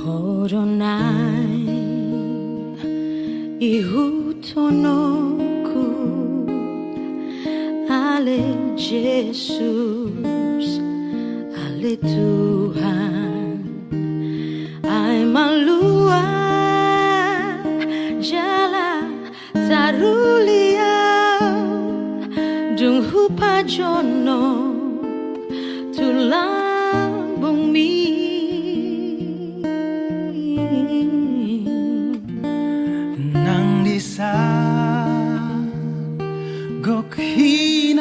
Horonai ihutonoku ale Jesus, ale Tuhan, ai malua jala tarulia dung hupa jono tulang bumi nang disa gok hinauli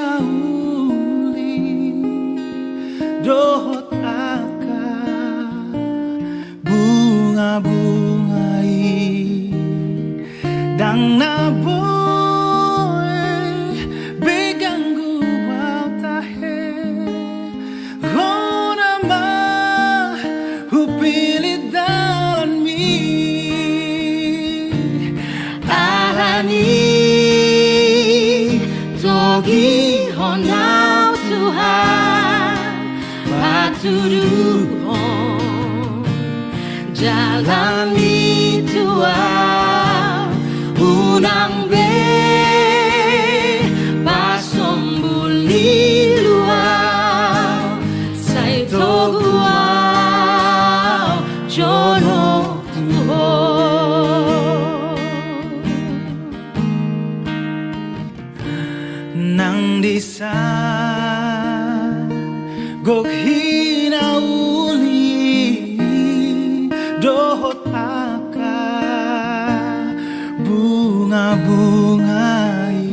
dohot aka bunga-bungai dang naboy begang guwaw tahe hona ma hupilit dalan mi alani togi honau Tuhan patuduhon jalani Tuhan unang be pasombuli luau sai toguau jono Tuhan nang disa gok hinauli dohot aka bunga-bungai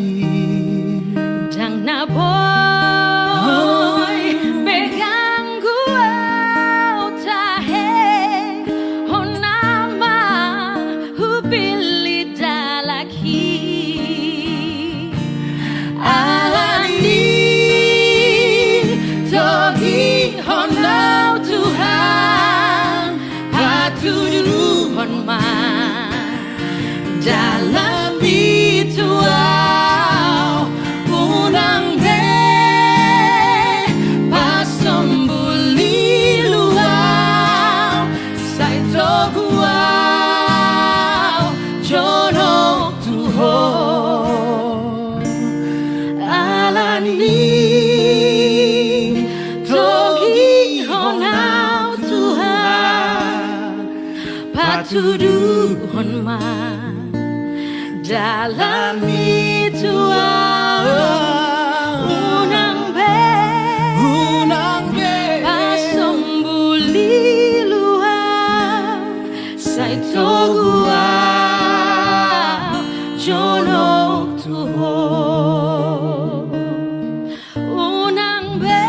dang naboy begang guau tahe honama hupili dalaki alani togi honau Tuhan patuduhon ma dalam bituau unang be pasombuli luau sai toguau jono Tuhan alani togi honau Tuhan patuduhon ma dalam bituau unang be pasombuli luau sai toguau jono Tuhan unang be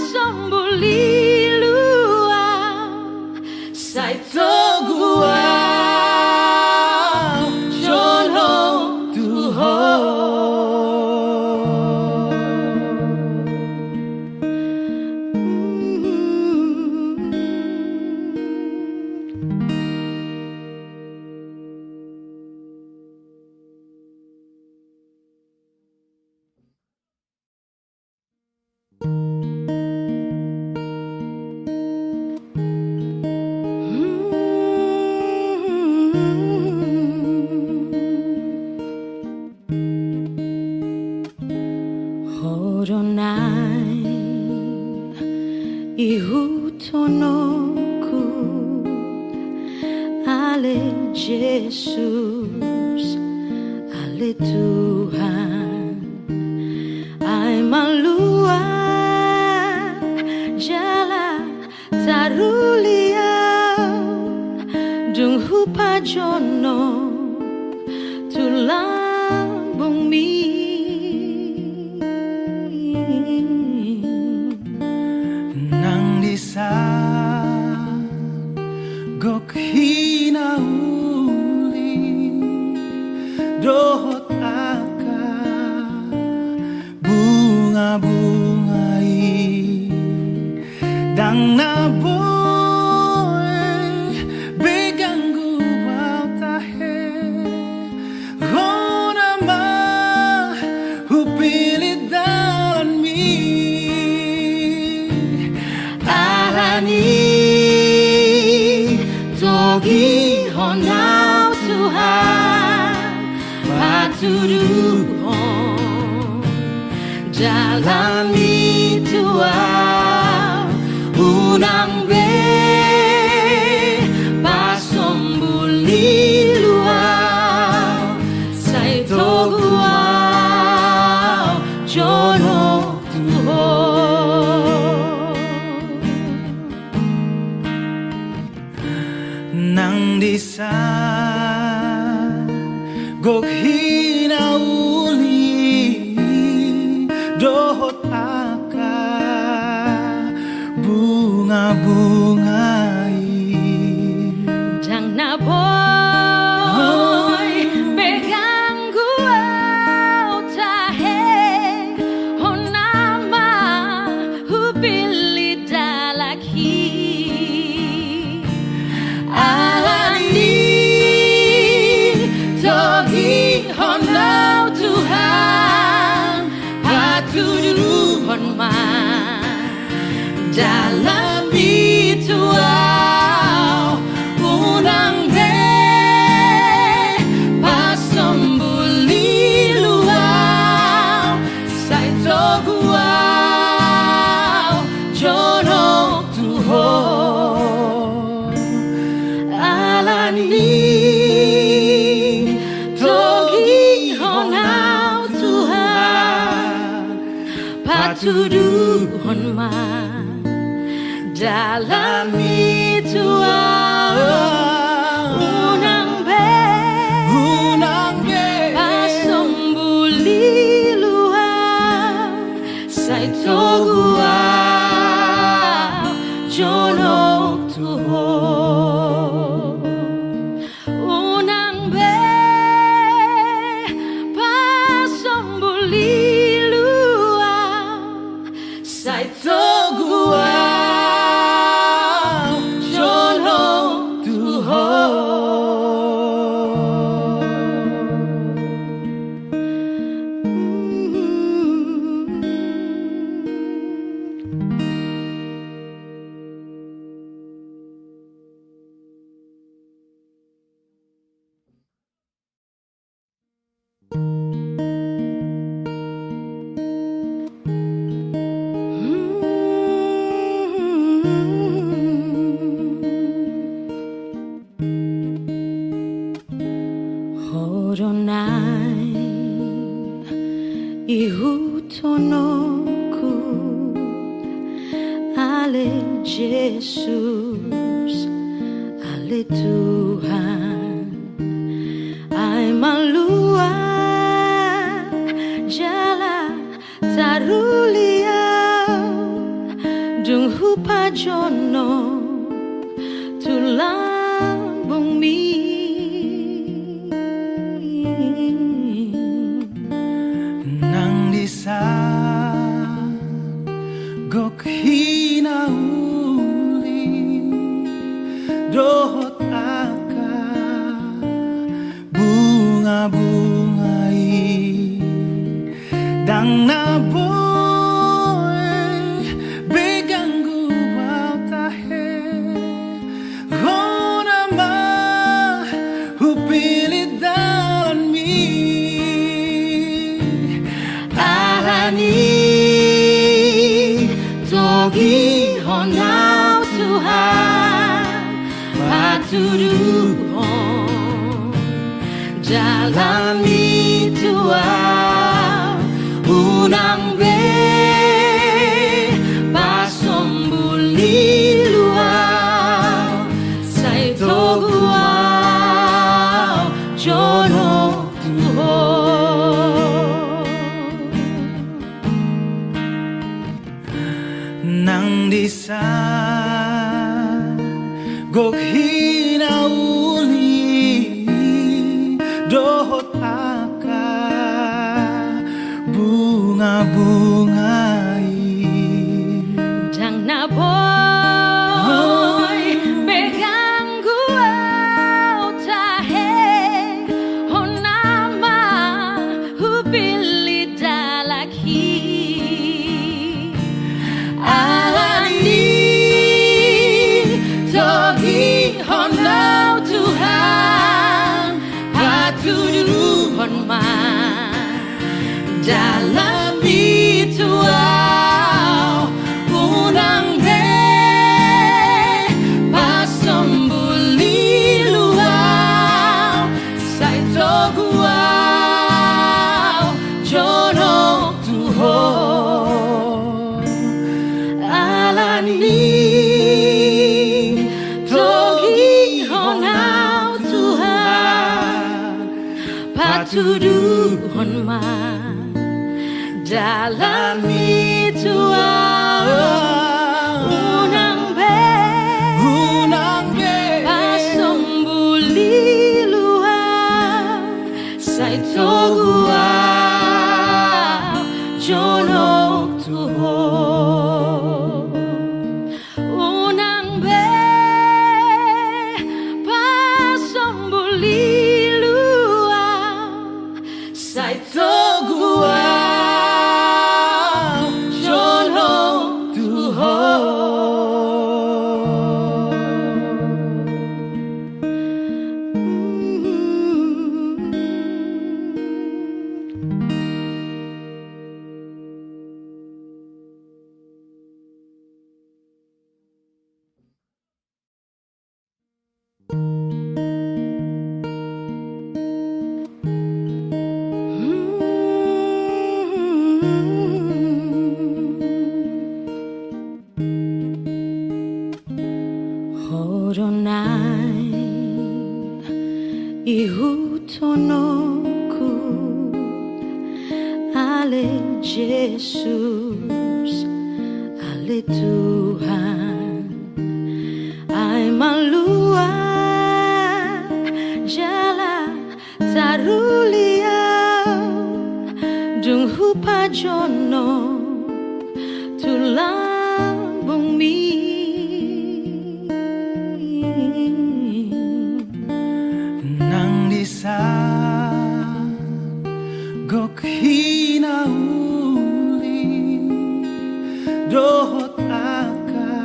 pasombuli luau sai toguau jono Tuhan Horonai ihutonoku ale Jesus, ale Tuhan, ai malua jala tarulia dung hupa jono tulang bumi nang disa gok hinauli dohot aka bunga-bungai dang naboy begang guwaw tahe hona ma hupilit dalan mi alani togi honau Tuhan patuduhon jalani Tuhan unang be pasombuli luau sai toguau jono nang disa gok hinauli dohot aka bunga-bungai jang na boy pegang gua tahe honama hupili dalaki alani togi honau Tuhan patuduhon ma dalam bituau unang be pasombuli luau sai toguau jono tuhon alani togi honau Tuhan patuduhon ma dalam bituau unang be pasombuli luau sai toguau jono tuhon unang be pasombuli luau sai toguau Horonai ihutonoku ale Jesus ale Tuhan ai malua jala taruliau dung hupa jono tulang bumi nang disa gok hinauli dohot aka bunga-bungai dang na boy begang gua tahe gona ma hupili dalan mi alani togi honau Tuhan patuduhon jalani Tuhan unang be pasombuli luau sai toguau jono tuhon nang disa gok hinauli dohot aka bunga-bungai jang na boy pegang gua tahe honama hupili dalaki alani togi honau Tuhan patuduhon ma dalam Tuhan unang be pasambuli luar sai togua jonok Tuhan unang be pasambuli luar sai togua Horonai ihutonoku ale Jesus ale Tuhan ai malua jala tarulia dung hupa jono tulang bumi nang disa gok hinauli dohot aka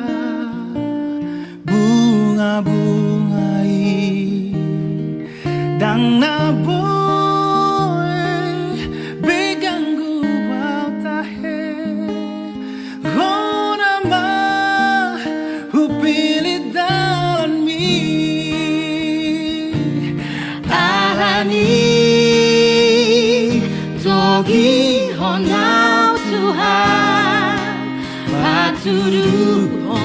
bunga-bungai dang naboy beganggu tahe hona ma hupilit dalan mi togi honau Tuhan patuduhon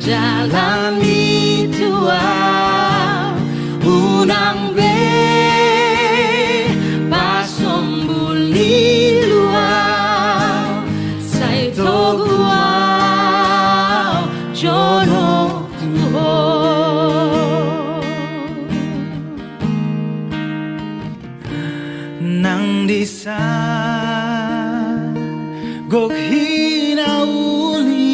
dalam Tuhan unang be pasambuli luar sai togua jonok Tuhan nang disa gok hinauli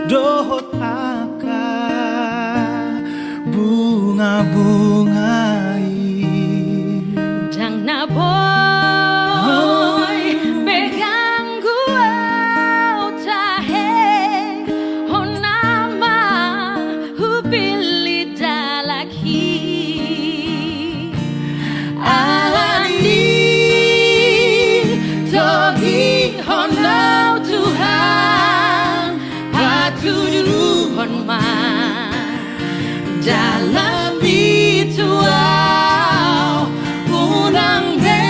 dohot aka bunga-bungai dang naboy beganggu tahe honama hupili dalaki togi honau Tuhan patuduhon ma dalam Tuhan unang be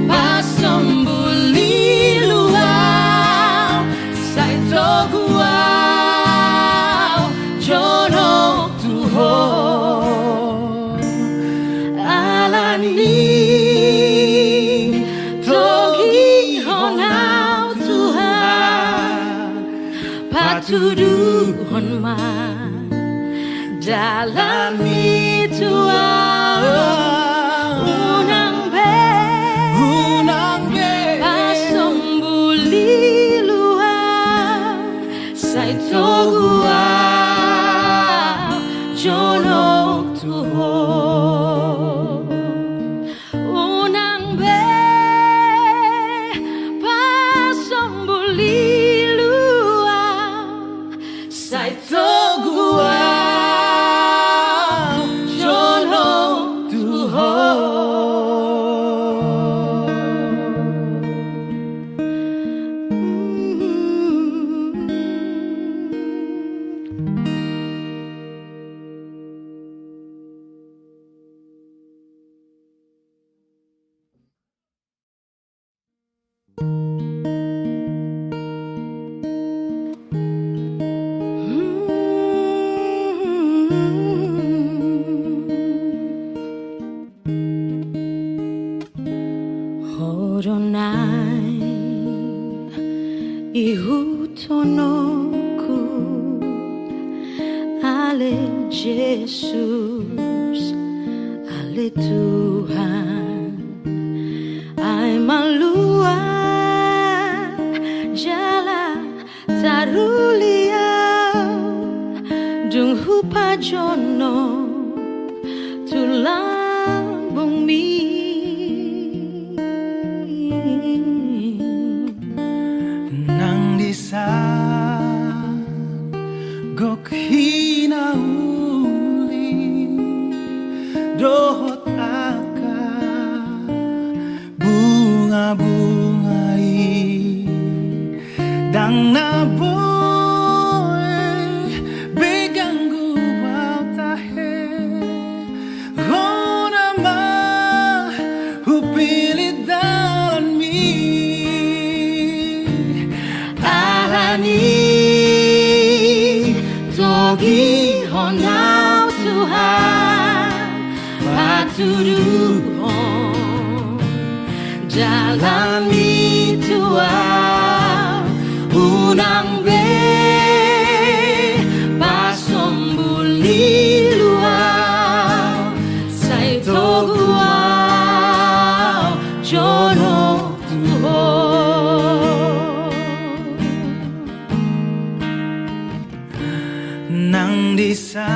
pasambuli luar sai togua jonok Tuhan alani patuduhon ma dalam Tuhan unang be pasambuli luar sai togua jonok Tuhan unang be pasambuli sai togua jonok Tuhan ihutonoku ale Jesus, ale Tuhan, ay malua jala taruliau dung hupa jono tulang bumi nang disa gok hinauli dohot aka bunga-bungai dang naboy begang guwaw tahe hona ma hupilit dalan mi alani togi honau Tuhan patuduhon jalani Tuhan unang be pasombuli luau sai toguau jono Tuhan nang disa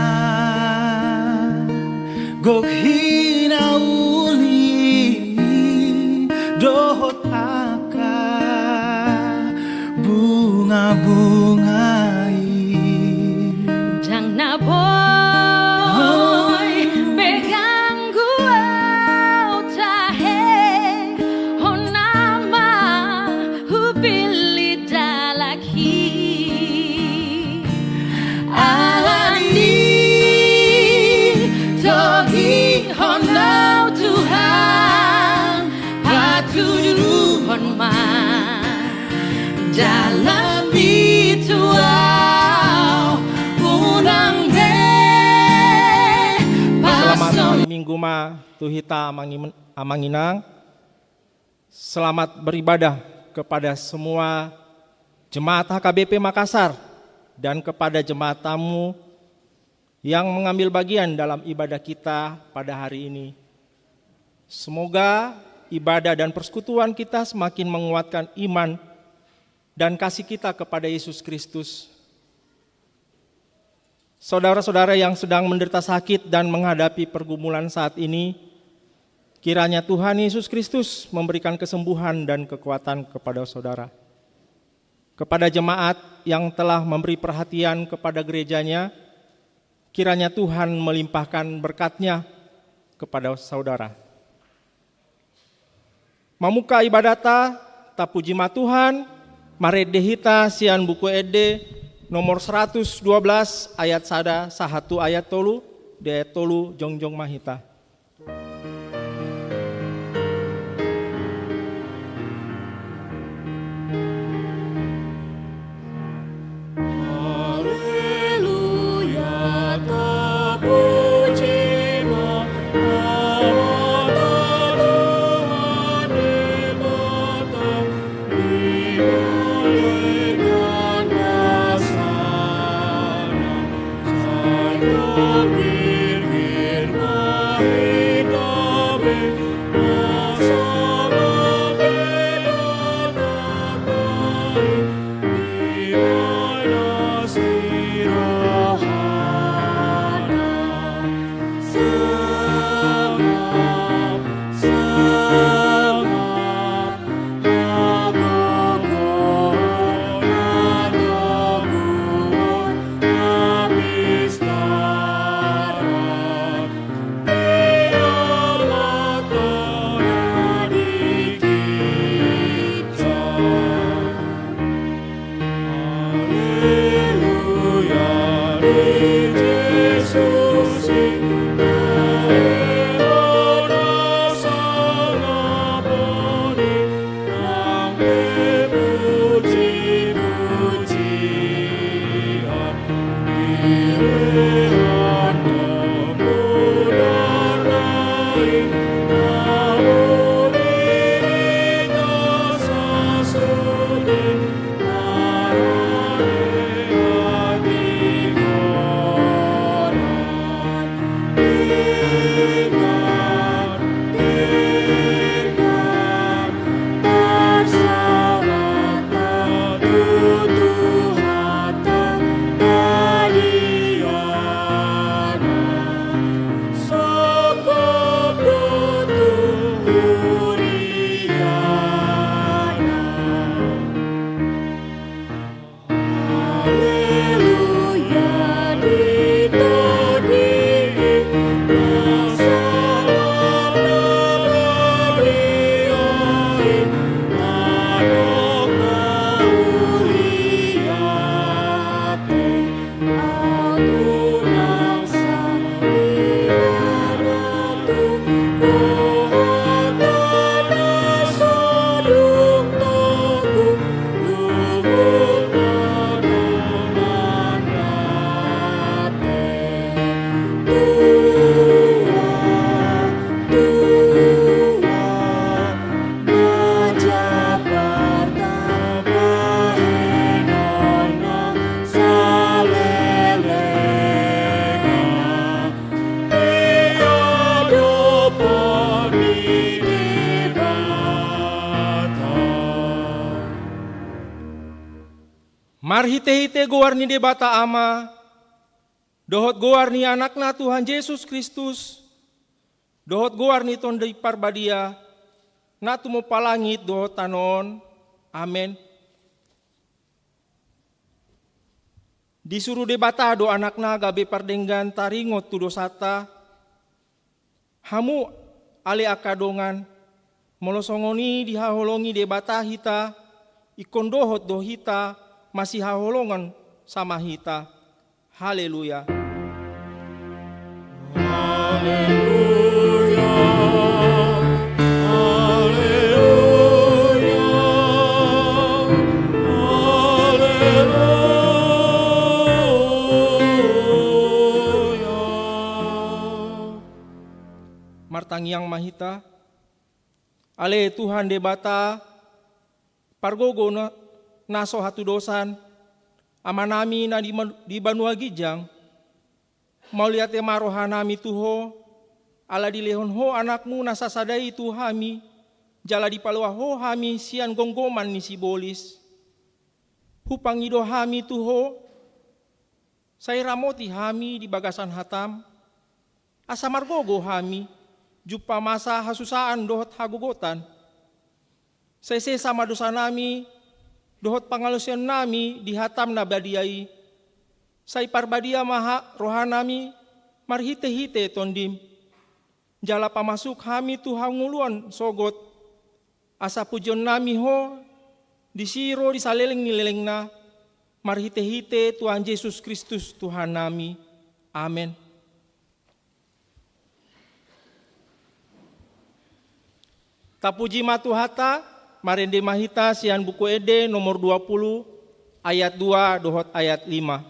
gok hinauli dohot aka bunga-bungai Dang na boy begang guau tahe honama hupili dalaki alani togi honau Tuhan patuduhon man dalam bituau unang be Selamat hari Minggu Tuhita Amanginang. Selamat beribadah kepada semua jemaat HKBP Makassar dan kepada jemaat tamu yang mengambil bagian dalam ibadah kita pada hari ini. Semoga ibadah dan persekutuan kita semakin menguatkan iman dan kasih kita kepada Yesus Kristus. Saudara-saudara yang sedang menderita sakit dan menghadapi pergumulan saat ini, kiranya Tuhan Yesus Kristus memberikan kesembuhan dan kekuatan kepada saudara. Kepada jemaat yang telah memberi perhatian kepada gerejanya, kiranya Tuhan melimpahkan berkat-Nya kepada saudara. Mamuka ibadata tapuji ma Tuhan, maredehita sian buku ede nomor 112 ayat sada sahatu ayat tolu de tolu jongjong mahita. Haleluya tapuji ma Tuhan Marhite-hite goar ni debata ama, dohot goar ni anakna Tuhan Yesus Kristus, dohot goar ni ton di parbadia, na tumo palangit dohot tanon, amen. Disuruh debata do anakna gabe pardenggan taringot tu dosata, hamu ale akadongan, molosongoni dihaholongi debata hita, ikon dohot do hita, masih haholongan sama hita. Haleluya. Haleluya. Martangiang mahita, ale Tuhan debata, pargogo naso hatu dosan, amanami na di Banua Gijang, mau lihat marohanami tuho, ala dilehon ho anakmu nasasadai tuhami, jala di palua ho hami sian gonggoman ni sibolis, hupangido hami tuho, saya ramoti hami di bagasan hatam, asa margogo hami, jupa masa hasusaan dohot hagugotan, saya sama dosa nami, dohot pangalusian nami di hatam na badiai, say parbadia maha rohanami marhite-hite tondim, jala pamasuk hami Tuhan nguluan sogot, asa pujon nami ho, disiro disaleleng-nileleng na, marhite-hite Tuhan Yesus Kristus Tuhan nami, amen. Tapuji matuhata, marende mahita sian buku ede nomor 20 ayat 2 dohot ayat 5.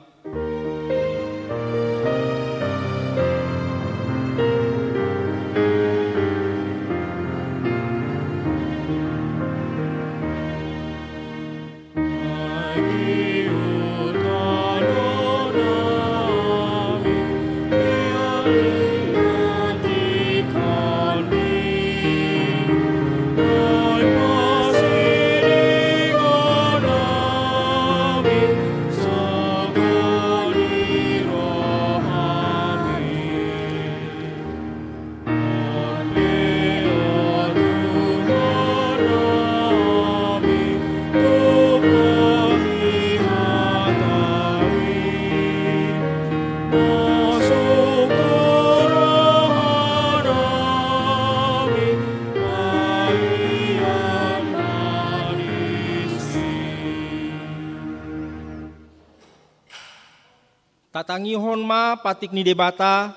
Tatangihon ma patik ni debata,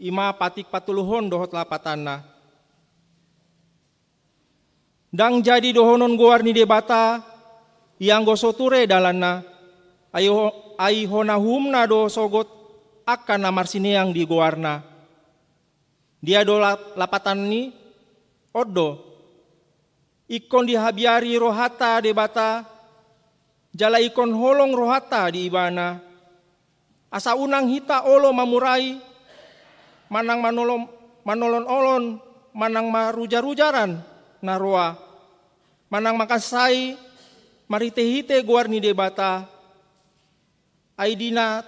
ima patik patuluhon dohot lapatana. Dang jadi dohonon goar ni debata, yang gosoture dalana, ayo hona humna do sogot akan namar sineang di goarna. Dia do lapatan ni, odo, ikon dihabiari rohata debata, jala ikon holong rohata di ibana, asa unang hita olo mamurai, manang manolon olon, manang marujar-rujaran naroa, manang makasai, marite-hite guar ni debata, aidina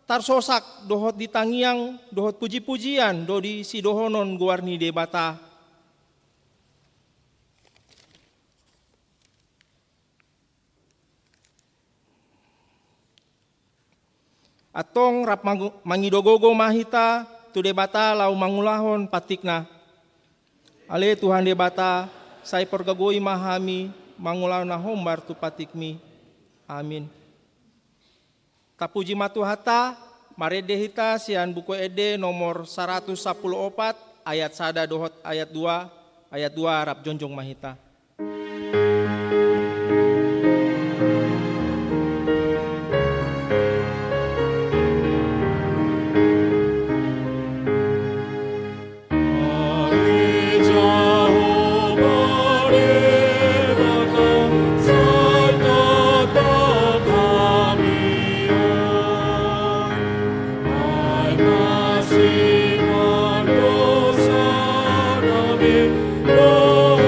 tarsosak dohot ditangiang, dohot puji-pujian, do di sidohonon guar ni debata. Atong rap mangidogogo mahita tu debata lau mangulahon patikna. Ale Tuhan debata sai pergagoi mahami mangulahon na hombar tu patikmi. Amin. Tapuji matuhata marede hita sian buku ede nomor 114 ayat sada dohot ayat 2 rap jonjong mahita. Doa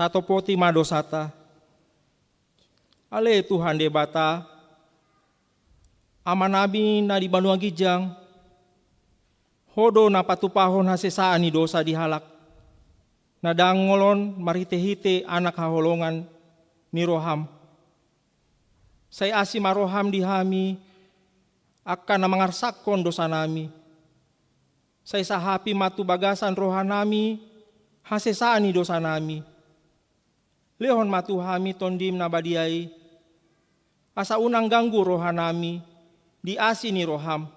Tatopoti madosata. Ale Tuhan debata. Amanabi na di Banua Gijang. Hodo na patupahon hasesaan ni dosa dihalak. Nadangolon marite-hite anak haholongan ni Roham. Say asi maroham dihami akan na mangarsakon dosa nami. Say sahapi matu bagasan rohanami hasesaan ni dosa nami. Lehon matu hami tondim na badiai. Asa unang ganggu rohanami di asi ni Roham.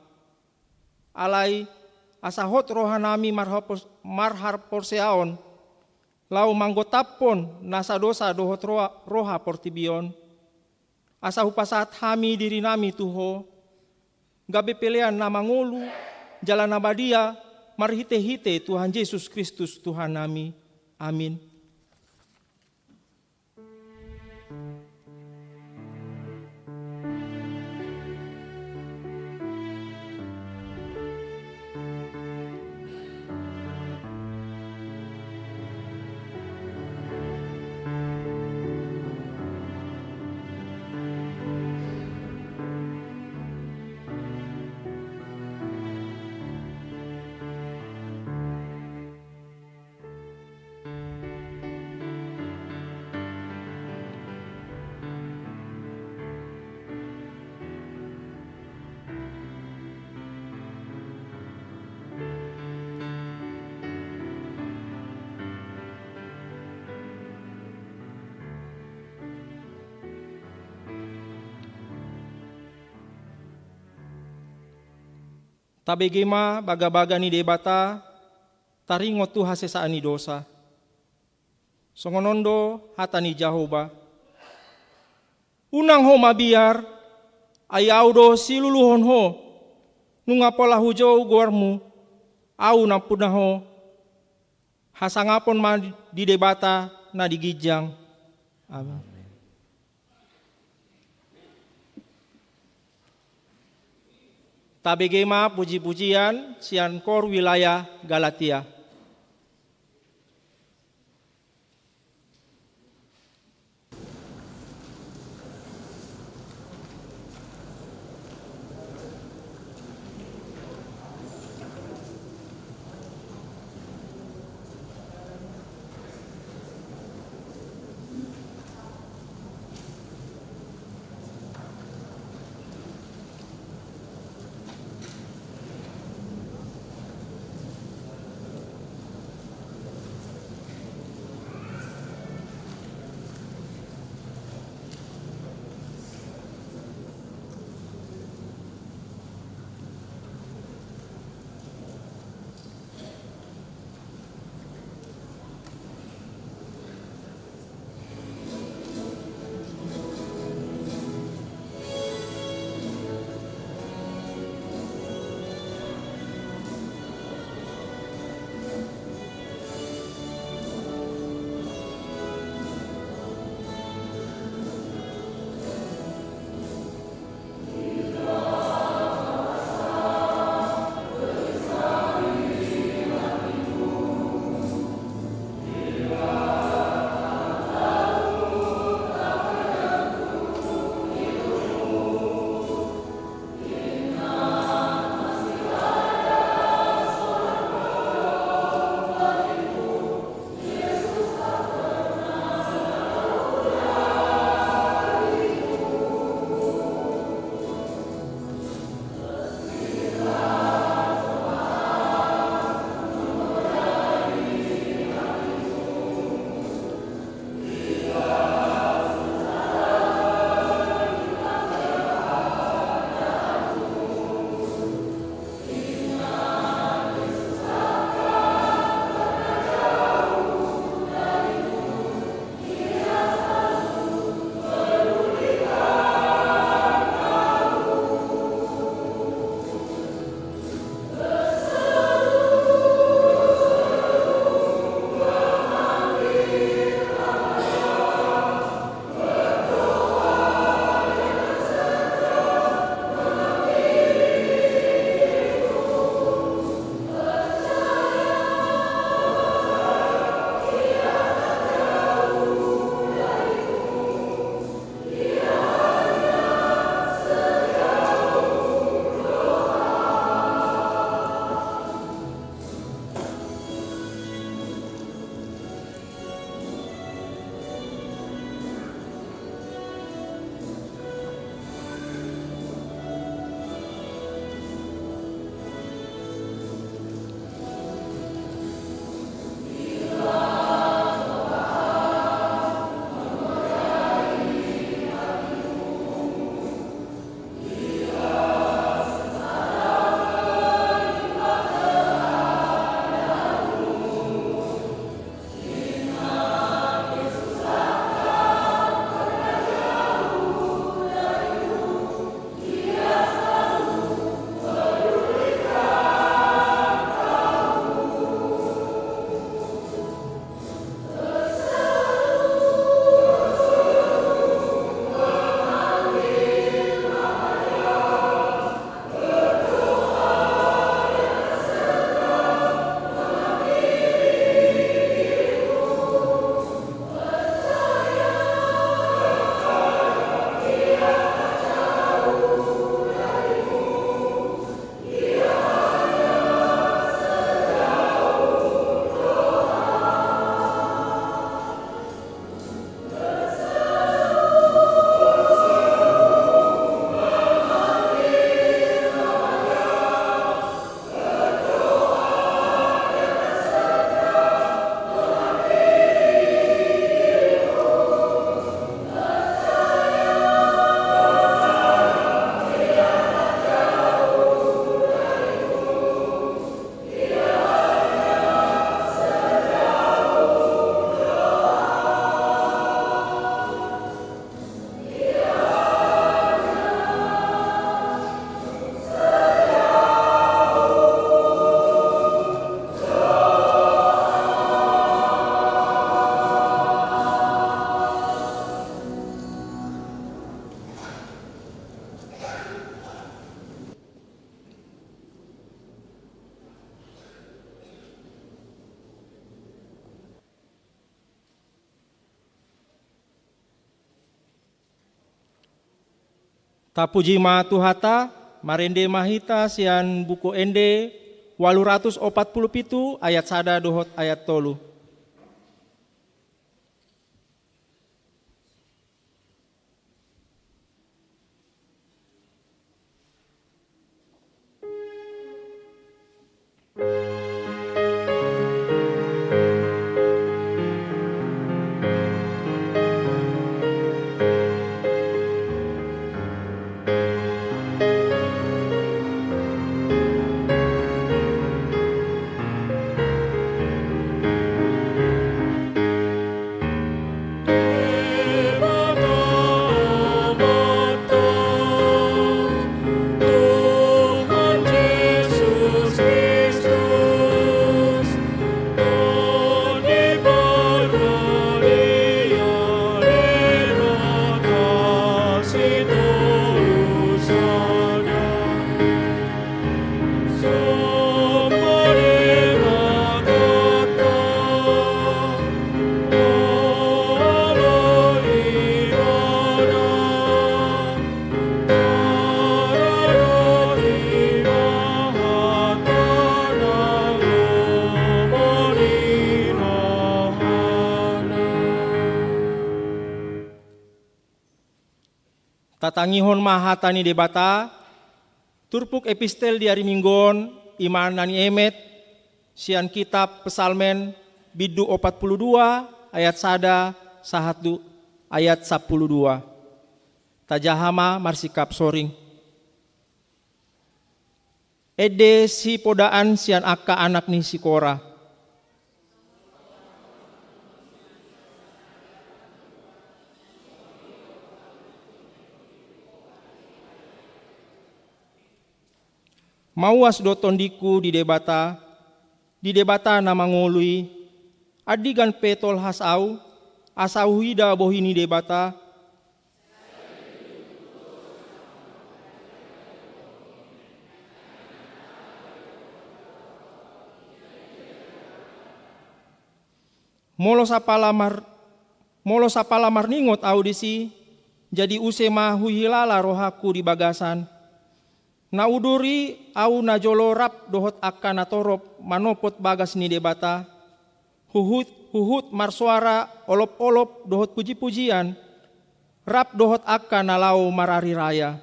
Alai asa hot rohanami marhar porseaon. Lau manggotapon nasa dosa dohot roha portibion. Asa hupasat hami diri nami tuho. Gabe pelean na mangulu jalan abadia marhite-hite Tuhan Yesus Kristus Tuhan nami. Amin. Tabegema baga-baga ni debata taringot tu hasesaan ni dosa. Songonondo hata ni Jehovah. Unang ho mabiar ayaw do siluluhon ho nunga pola hujo guarmu au na puna ho hasangapon ma di debata na digijang. Amin. Tabegema puji-pujian sian kor wilayah Galatia. Tapuji ma Tuhata, marende mahita sian buku ende 847 ayat 1 dohot ayat 3. Tatangihon mahatani debata, turpuk epistel di hari Minggon, iman nani emet, sian kitab pesalmen, bidu 42, ayat 1, ayat 12. Tajahama marsikap soring. Ede si podaan sian akka anak ni si Kora. Mauas doton diku di debata na mangului, adigan petol hasau, asau hida bohini debata, molo sapala marningot audisi, jadi usema huhilala rohaku di bagasan. Nauduri au najolorap dohot akka natorop manopot bagas ni debata, huhut marsuara olop-olop dohot puji-pujian, rap dohot akka nalau marari raya.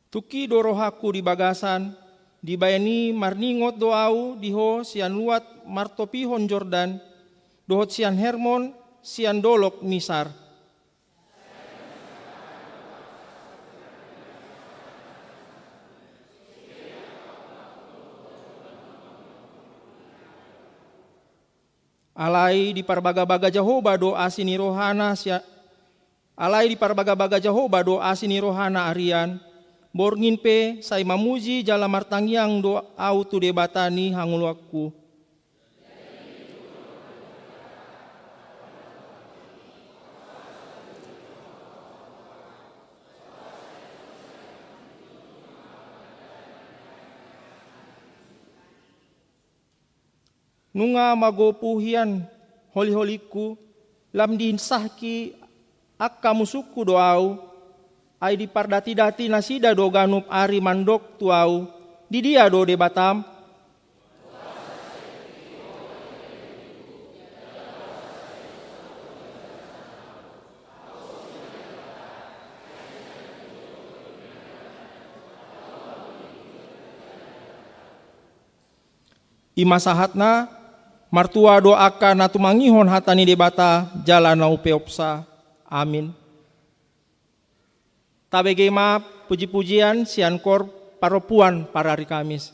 Tuki dorohaku di bagasan, dibayani marningot doau diho sian luat martopihon Jordan, dohot sian Hermon, sian dolok misar. Alai di parbaga-baga Jehoba doa sini rohana arian, borngin pe sai mamuji jala martangyang do au tu debatani hanguluakku. Nunga magopuhian holi-holiku lam diinsahki akka musuku doau ai di pardati-dati nasida do ganup ari mandok tuau di dia do debatam imasahatna martua doakan natumangihon hatani debata jalan na upeopsa. Amin. Tabegema puji-pujian siankor paropuan para hari Kamis.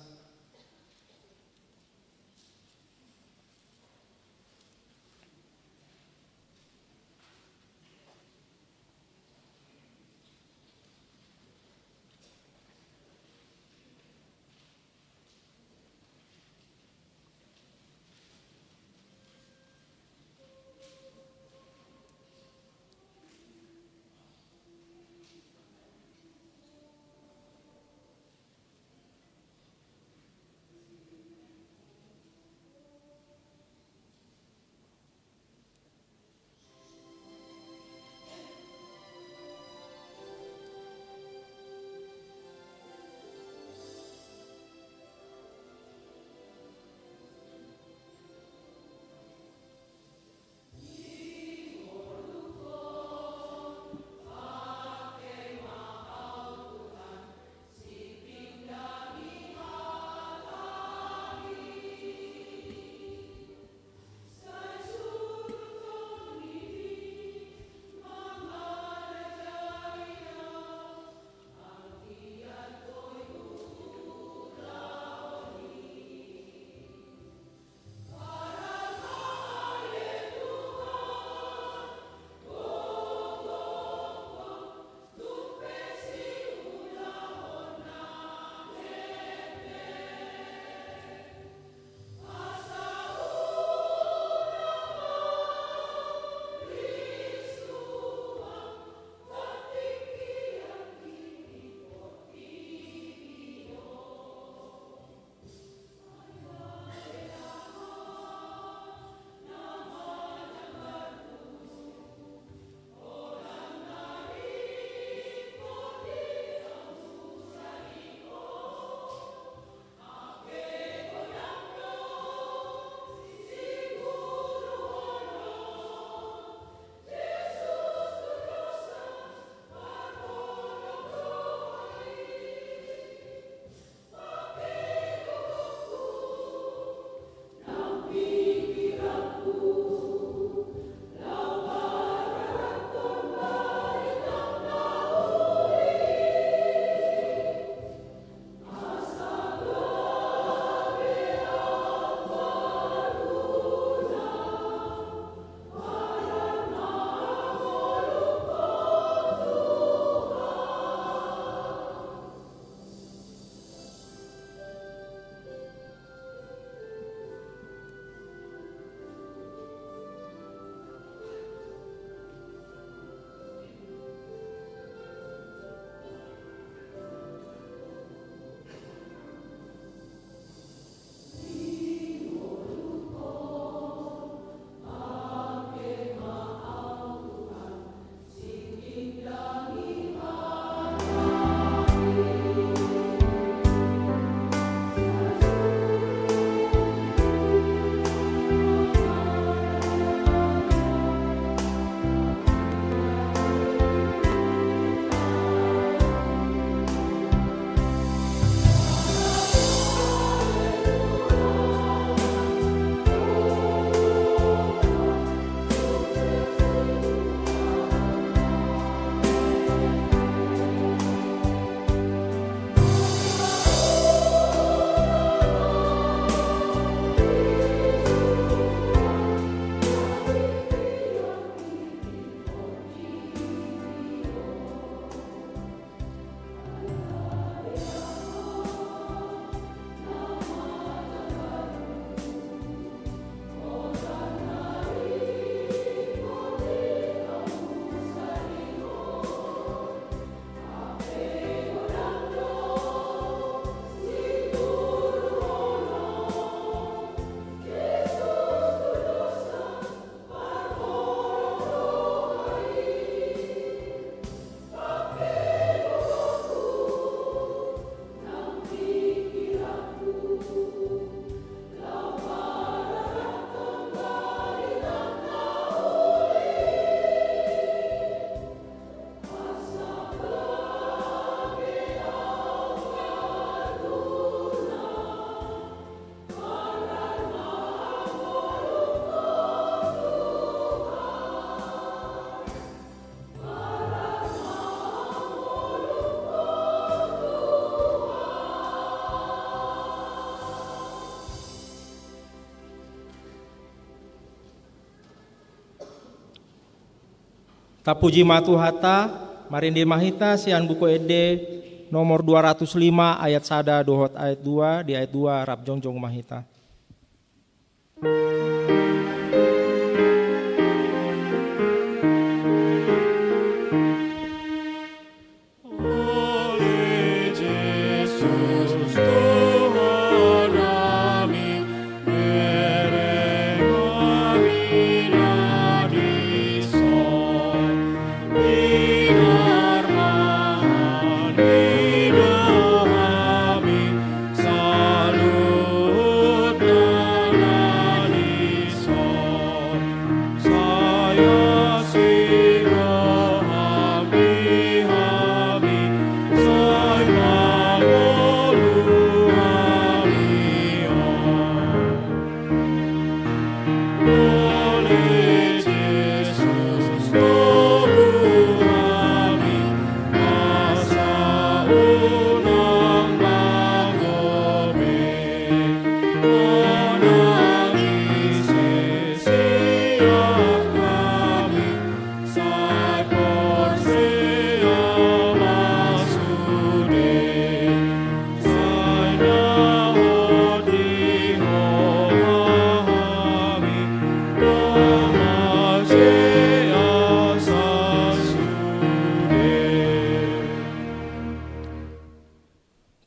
Tapuji matuhata, marindi mahita sian buku ede nomor 205 ayat 1 dohot ayat 2 di ayat 2 rap jongjong mahita.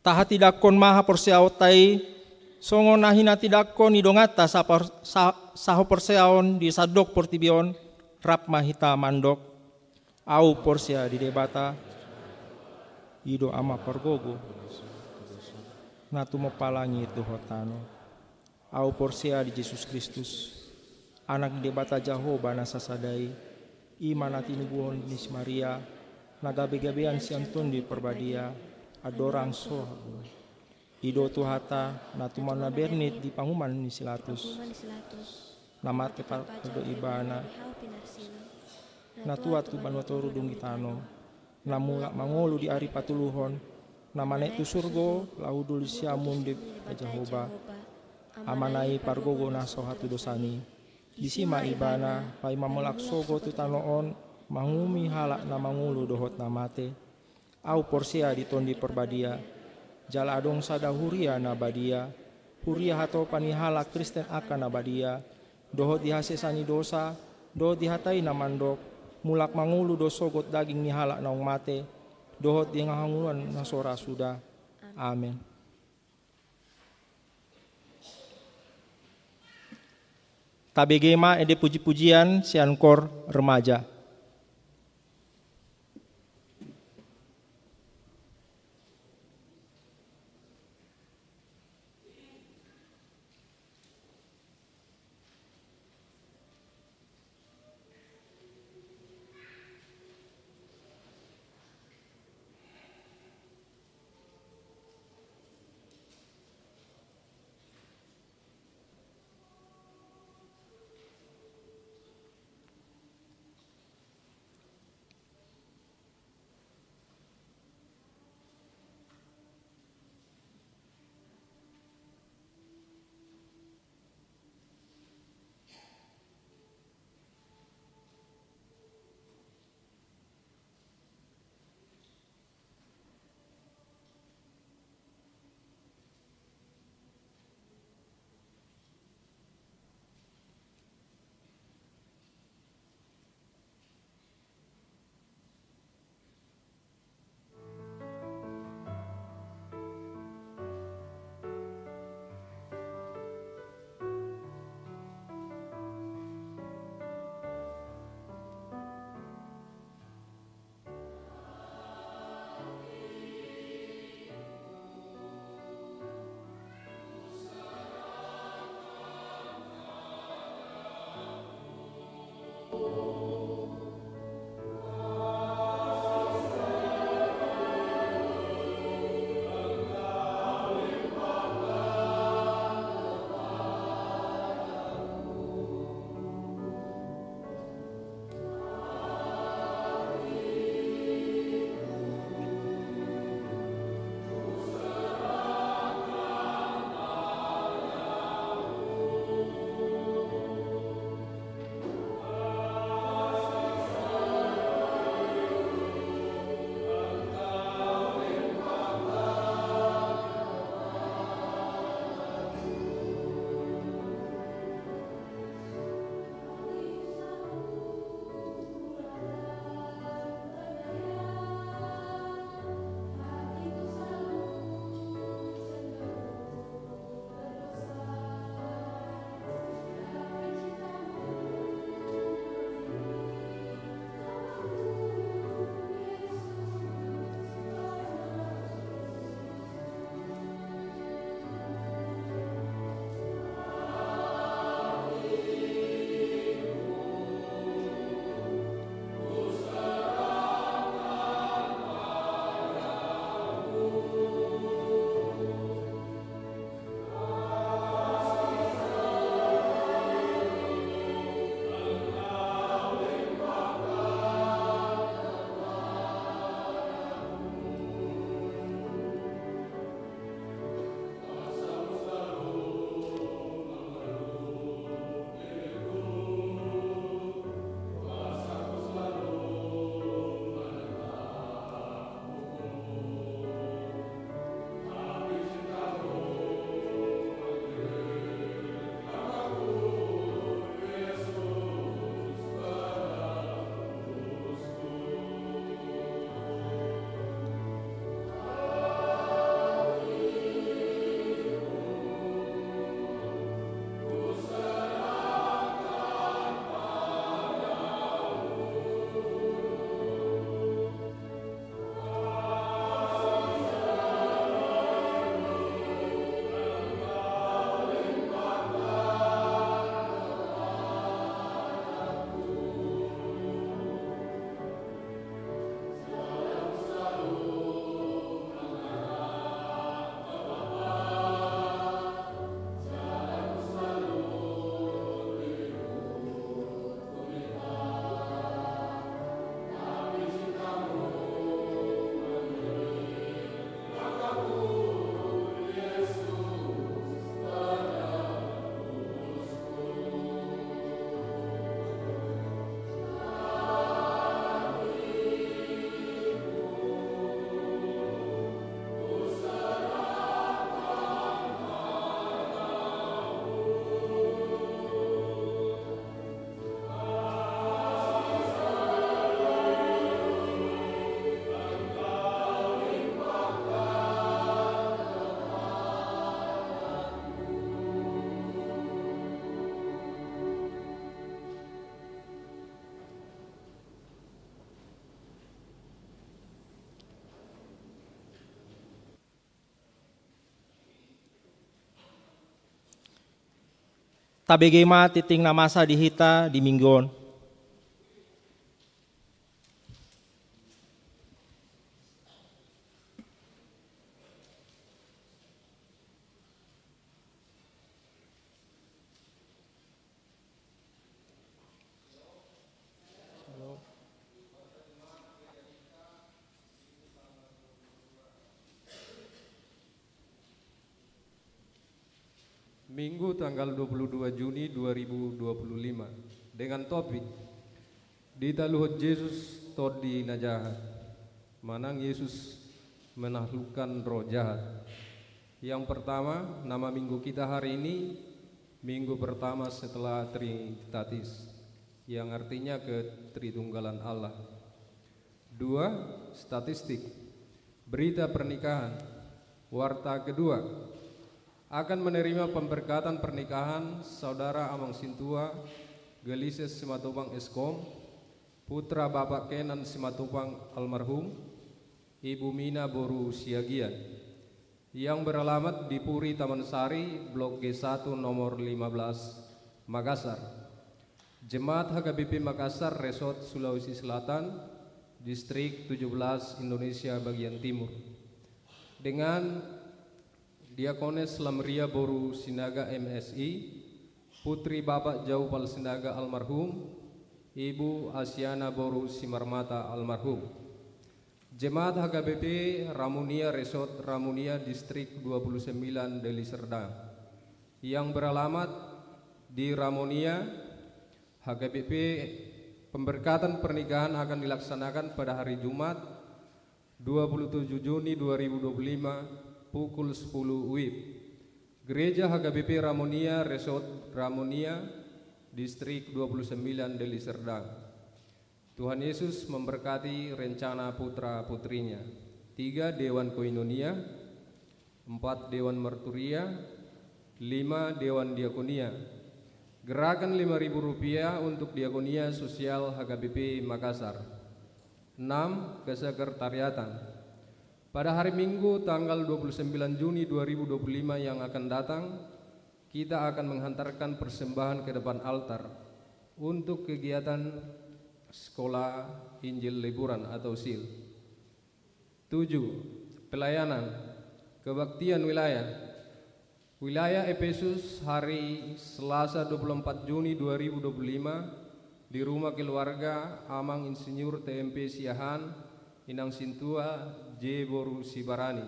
Taha tidak kon maha porsiaon tai songo nahina tidak kon idongata saho porsiaon di sadok portibion rap mahita mandok au porsia di debata ido ama pergogo natu mepalangi itu hotano au porsia di Yesus Kristus anak debata Jehovah nasa sadai imana tinubuon nis Maria nagabe-gabean siantun di perbadia adorang so ido tuhata natumana bernit di panguman ni silatus nama tepat do ibana natua tu banwatoru dung gitano namula mangolu di ari patuluhon namane tu surgo laudul siamun di Jehovah amanai pargogo naso hatu dosani disima ibana pai mamulak sogo tu tanoon mangumi halak na mangulu dohot namate au porsia ditondi perbadia jala adong sada huria nabadia huria hato panihala Kristen akan nabadia dohot dihasesani dosa dohot dihatai namandok mulak mangulu dosogot daging nihala naung mate dohot di ngahanguluan nasora sudah amin. Tabegema ede puji-pujian siankor remaja. tabegema titing na masa dihita di minggon. Minggu tanggal 22 Juni 2025 dengan topik Dita Luhut Yesus Tod di Najahat, Manang Yesus menaklukkan roh jahat. Yang pertama, nama minggu kita hari ini minggu pertama setelah Trinitatis, yang artinya ketritunggalan Allah. 2. Statistik, berita pernikahan. Warta kedua, akan menerima pemberkatan pernikahan Saudara Amang Sintua Gelises Simatupang Eskom, putra Bapak Kenan Simatupang almarhum, Ibu Mina Boru Siagian, yang beralamat di Puri Taman Sari, Blok G1 nomor 15, Makassar. Jemaat HKBP Makassar, Resort Sulawesi Selatan, Distrik 17 Indonesia bagian timur. Dengan Diakones Lamria Boru Sinaga MSI, putri Bapak Jaupal Sinaga almarhum, Ibu Asiana Boru Simarmata almarhum. Jemaat HKBP Ramunia Resort Ramunia Distrik 29 Deli Serdang, yang beralamat di Ramunia. HKBP pemberkatan pernikahan akan dilaksanakan pada hari Jumat 27 Juni 2025 pukul 10 WIB. Gereja HKBP Ramonia Resort Ramonia Distrik 29 Deli Serdang. Tuhan Yesus memberkati rencana putra-putrinya. 3. Dewan Koinonia, 4. Dewan Merturia, 5. Dewan Diakonia. Gerakan Rp5.000 untuk Diakonia Sosial HKBP Makassar. 6. Kesekretariatan. Pada hari Minggu tanggal 29 Juni 2025 yang akan datang, kita akan menghantarkan persembahan ke depan altar untuk kegiatan Sekolah Injil Liburan atau SIL. 7. Pelayanan kebaktian wilayah. Wilayah Efesus hari Selasa 24 Juni 2025 di rumah keluarga Amang Insinyur TMP Siahan Inang Sintua J. Boru Sibarani.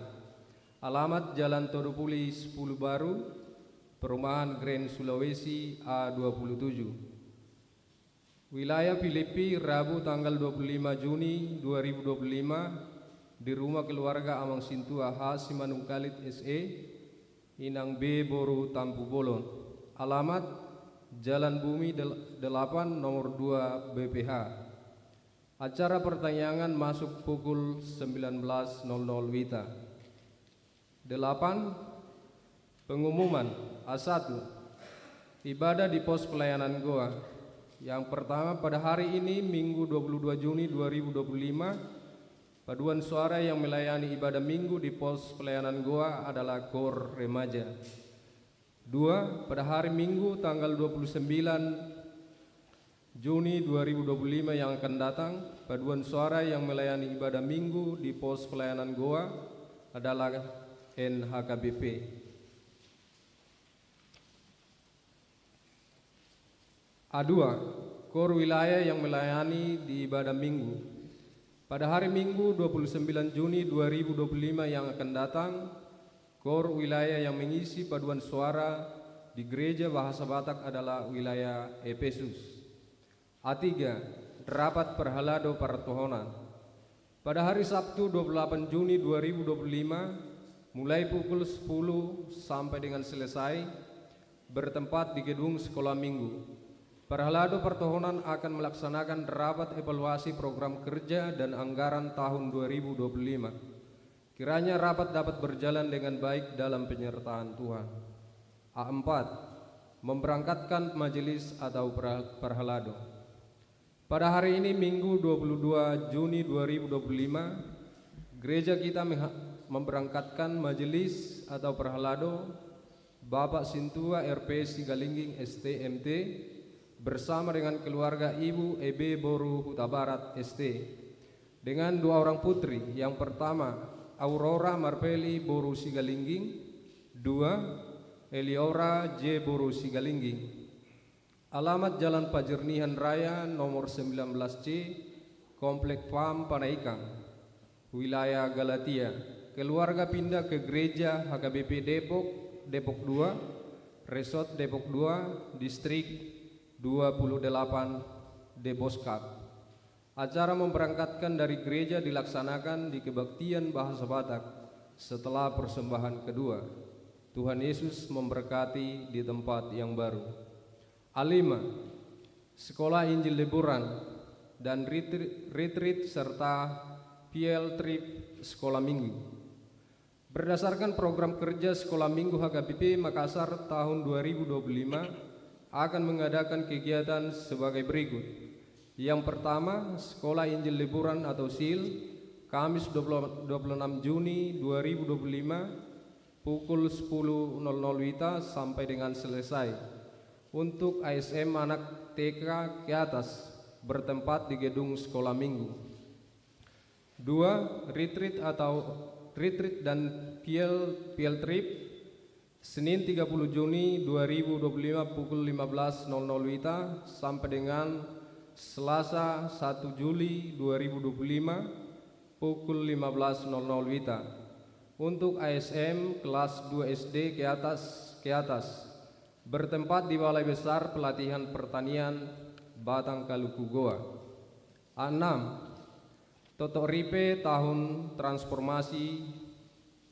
Alamat Jalan Todopuli 10 Baru, Perumahan Grand Sulawesi A27. Wilayah Filipi Rabu tanggal 25 Juni 2025 di rumah keluarga Amang Sintua H. Simanungkalit SE Inang B. Boru Tampu Bolon. Alamat Jalan Bumi 8 nomor 2 BPH. Acara pertanyaan masuk pukul 19.00 WITA. 8. Pengumuman A1. Ibadah di pos pelayanan Goa. Yang pertama, pada hari ini Minggu 22 Juni 2025, paduan suara yang melayani ibadah Minggu di pos pelayanan Goa adalah KOR Remaja. 2. Pada hari Minggu tanggal 29 Juni 2025 yang akan datang, paduan suara yang melayani ibadah Minggu di pos pelayanan Goa adalah NHKBP. A2. KOR wilayah yang melayani di ibadah Minggu. Pada hari Minggu 29 Juni 2025 yang akan datang, KOR wilayah yang mengisi paduan suara di Gereja Bahasa Batak adalah wilayah Efesus. A3. Rapat Perhalado Partohonan. Pada hari Sabtu 28 Juni 2025 mulai pukul 10 sampai dengan selesai, bertempat di gedung Sekolah Minggu. Perhalado Partohonan akan melaksanakan rapat evaluasi program kerja dan anggaran tahun 2025. Kiranya rapat dapat berjalan dengan baik dalam penyertaan Tuhan. A4. Memberangkatkan majelis atau perhalado. Pada hari ini Minggu 22 Juni 2025, gereja kita memberangkatkan majelis atau perhalado Bapak Sintua RP Sigalingging STMT bersama dengan keluarga Ibu EB Boru Huta Barat ST dengan 2 orang putri. Yang pertama Aurora Marpeli Boru Sigalingging, 2 Eliora J Boru Sigalingging. Alamat Jalan Pajernihan Raya nomor 19C, Komplek PAM Panaikang, wilayah Galatia. Keluarga pindah ke Gereja HKBP Depok 2, Resort Depok 2, Distrik 28 Deboskap. Acara memberangkatkan dari gereja dilaksanakan di kebaktian bahasa Batak setelah persembahan kedua. Tuhan Yesus memberkati di tempat yang baru. A5. Sekolah Injil Liburan dan retreat serta field trip sekolah minggu. Berdasarkan program kerja sekolah minggu HKBP Makassar tahun 2025 akan mengadakan kegiatan sebagai berikut. Yang pertama, Sekolah Injil Liburan atau SIL, Kamis 26 Juni 2025 pukul 10.00 WITA sampai dengan selesai. Untuk ASM anak TK ke atas bertempat di gedung sekolah minggu. 2. Retreat dan field trip Senin 30 Juni 2025 pukul 15.00 WITA sampai dengan Selasa 1 Juli 2025 pukul 15.00 WITA. Untuk ASM kelas 2 SD ke atas bertempat di Balai Besar Pelatihan Pertanian Batang Kaluku Goa. A6. Toto Ripe tahun transformasi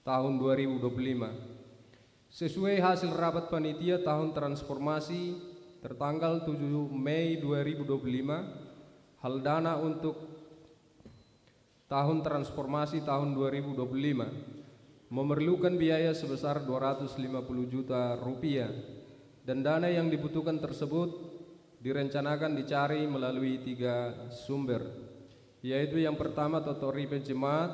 tahun 2025. Sesuai hasil rapat panitia tahun transformasi tertanggal 7 Mei 2025, hal dana untuk tahun transformasi tahun 2025 memerlukan biaya sebesar 250 juta rupiah dan dana yang dibutuhkan tersebut direncanakan dicari melalui 3 sumber, yaitu yang pertama Toto Ripe Jemaat,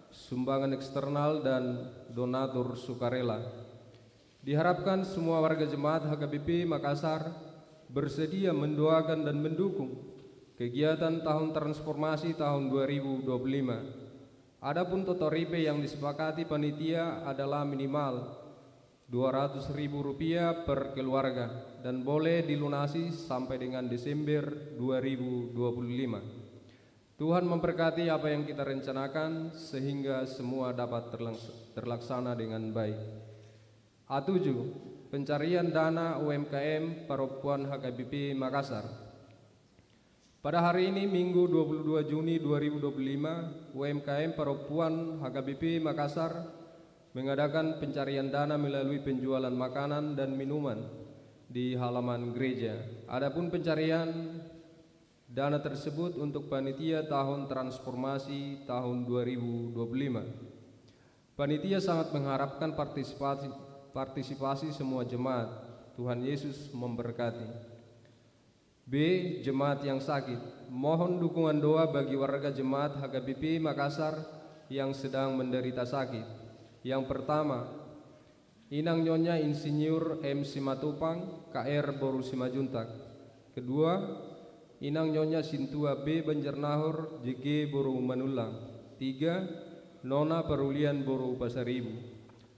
sumbangan eksternal dan donatur sukarela. Diharapkan semua warga jemaat HKBP Makassar bersedia mendoakan dan mendukung kegiatan tahun transformasi tahun 2025. Adapun Toto Ripe yang disepakati panitia adalah minimal Rp200.000 per keluarga dan boleh dilunasi sampai dengan Desember 2025. Tuhan memberkati apa yang kita rencanakan sehingga semua dapat terlaksana dengan baik. A7. Pencarian dana UMKM Paropuan HKBP Makassar. Pada hari ini Minggu 22 Juni 2025, UMKM Paropuan HKBP Makassar mengadakan pencarian dana melalui penjualan makanan dan minuman di halaman gereja. Adapun pencarian dana tersebut untuk panitia tahun transformasi tahun 2025. Panitia sangat mengharapkan partisipasi semua jemaat. Tuhan Yesus memberkati. B. Jemaat yang sakit. Mohon dukungan doa bagi warga jemaat HKBP Makassar yang sedang menderita sakit. Yang pertama, Inang Nyonya Insinyur M. Simatupang, KR Boru Simajuntak. Kedua, Inang Nyonya Sintua B. Banjarnahor, JG Boru Manulang. 3. Nona Perulian Boru Pasaribu.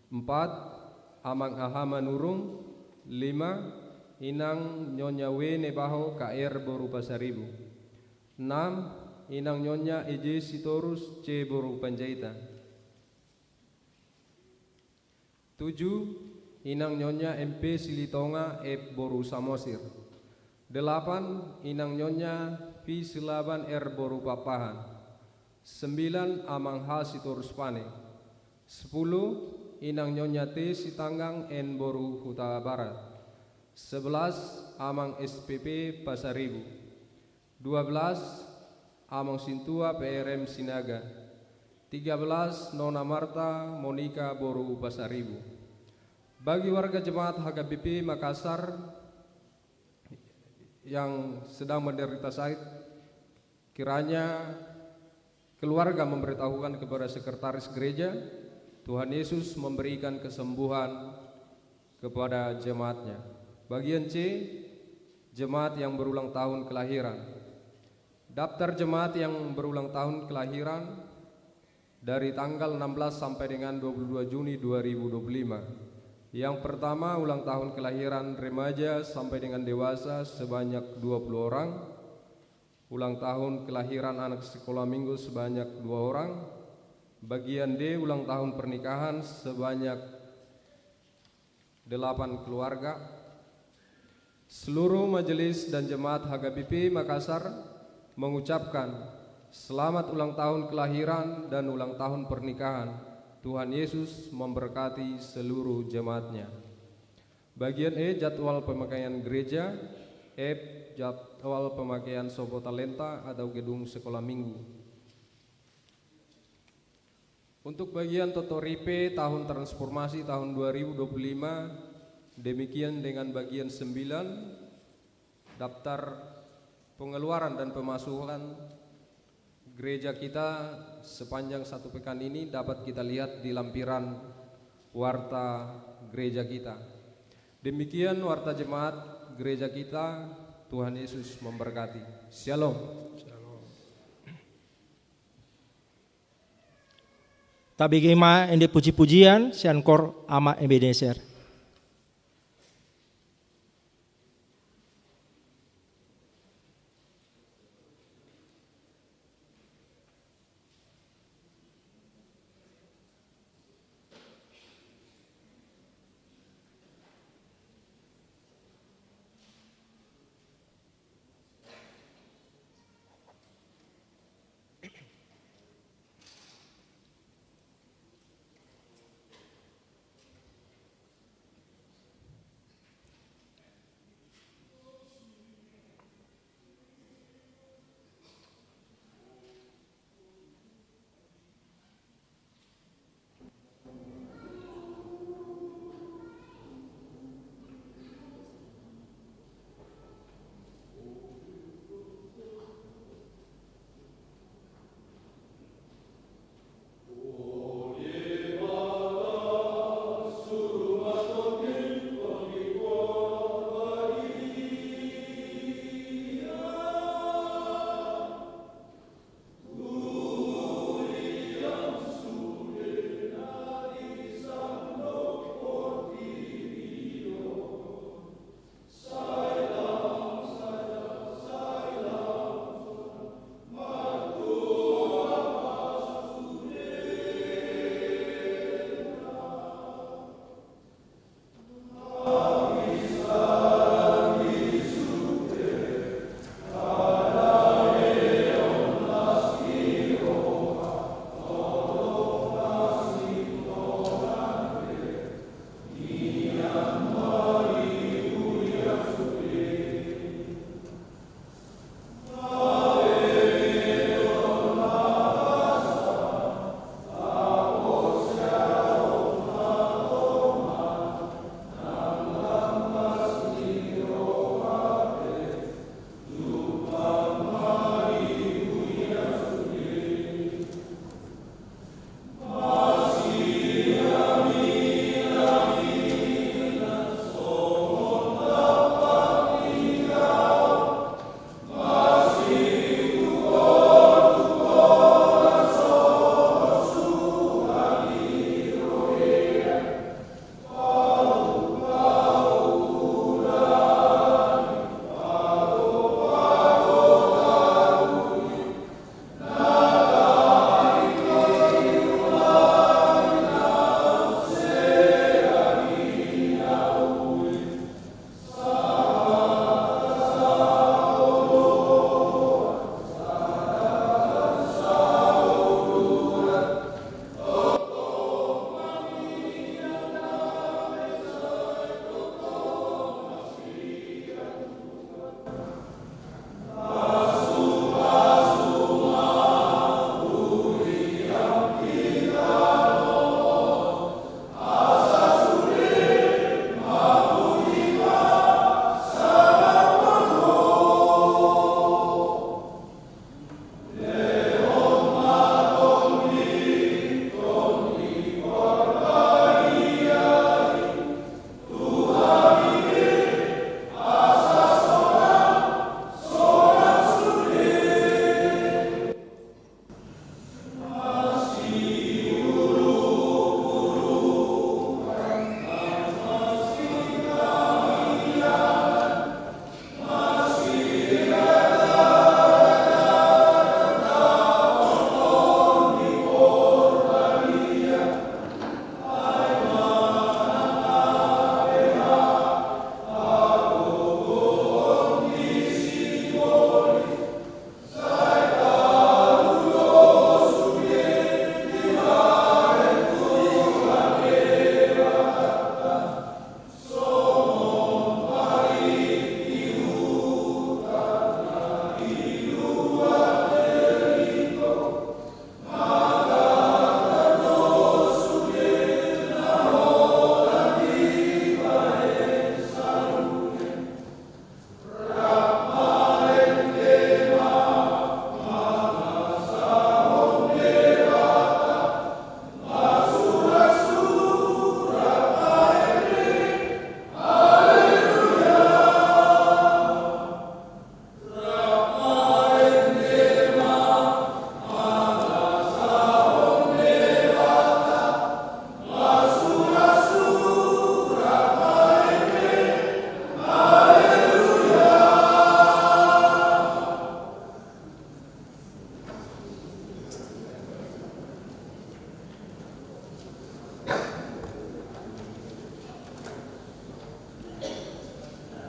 4. Amang Ahama Nurung. 5. Inang Nyonya W. Nebaho, KR Boru Pasaribu. 6. Inang Nyonya EJ Sitorus C. Boru Panjaitan. 7. Inang Nyonya MP Silitonga F. Boru Samosir. 8. Inang Nyonya P. Silaban R. Boru Papahan. 9. Amang H. Sitorus Pane. 10. Inang Nyonya T. Sitanggang N. Boru Huta Barat. 11. Amang SPP Pasaribu. 12. Amang Sintua PRM Sinaga. 13. Nona Marta Monika Boru Pasaribu. Bagi warga jemaat HKBP Makassar yang sedang menderita sakit, kiranya keluarga memberitahukan kepada sekretaris gereja. Tuhan Yesus memberikan kesembuhan kepada jemaatnya. Bagian C, jemaat yang berulang tahun kelahiran. Daftar jemaat yang berulang tahun kelahiran dari tanggal 16 sampai dengan 22 Juni 2025. Yang pertama, ulang tahun kelahiran remaja sampai dengan dewasa sebanyak 20 orang. Ulang tahun kelahiran anak sekolah minggu sebanyak 2 orang. Bagian D, ulang tahun pernikahan sebanyak 8 keluarga. Seluruh majelis dan jemaat HKBP Makassar mengucapkan selamat ulang tahun kelahiran dan ulang tahun pernikahan. Tuhan Yesus memberkati seluruh jemaatnya. Bagian E, jadwal pemakaian gereja. F, jadwal pemakaian Sopo Talenta atau gedung sekolah minggu. Untuk bagian Totoripe tahun transformasi tahun 2025, demikian dengan bagian 9, daftar pengeluaran dan pemasukan gereja kita sepanjang 1 pekan ini dapat kita lihat di lampiran warta gereja kita. Demikian warta jemaat gereja kita. Tuhan Yesus memberkati. Shalom. Tabigima ende puji-pujian siankor ama Ebenezer.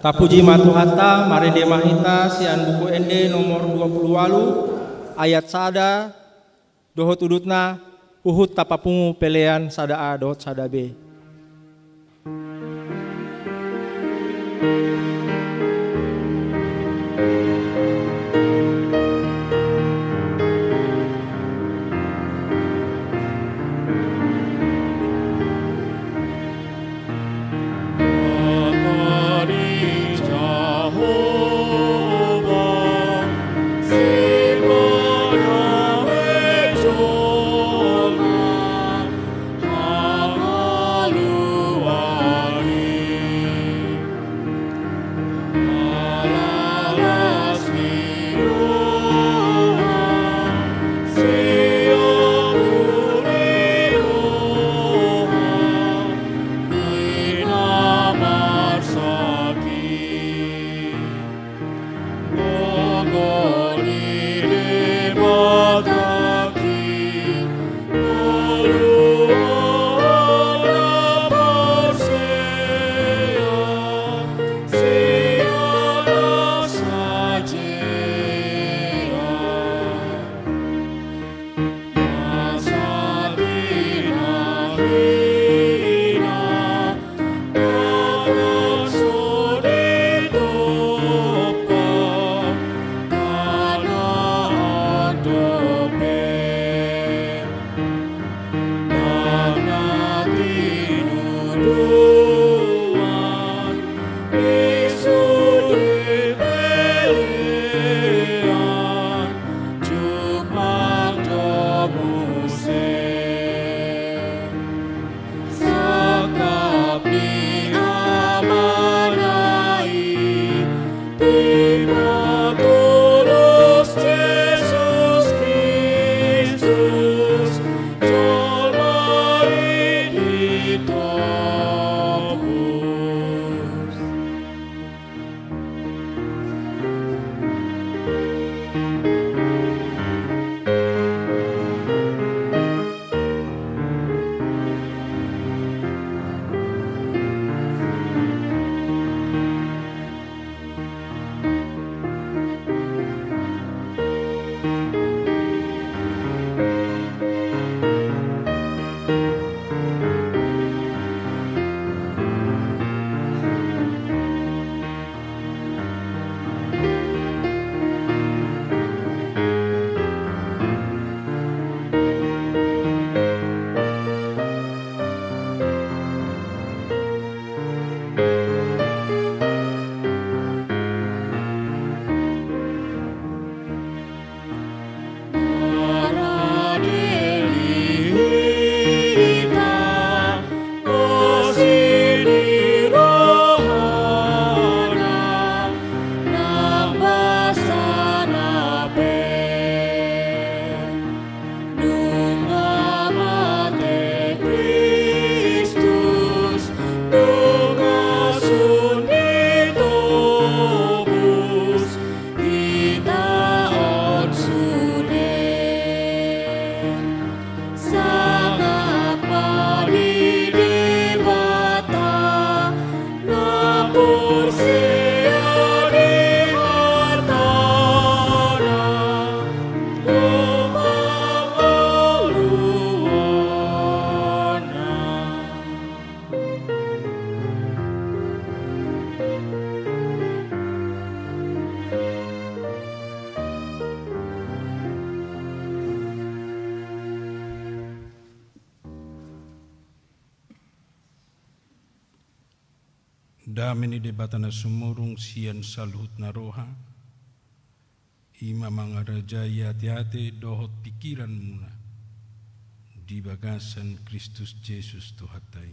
Tapuji matuhata marende mahita sian buku ende nomor 28 ayat sada dohot udutna uhut tapapungu pelean sada a dohot sada b. Damini debatana sumurung sian saluhut naroha, ima mangaraja hati-hati dohot pikiran muna di bagasan Kristus Yesus Tuhatai.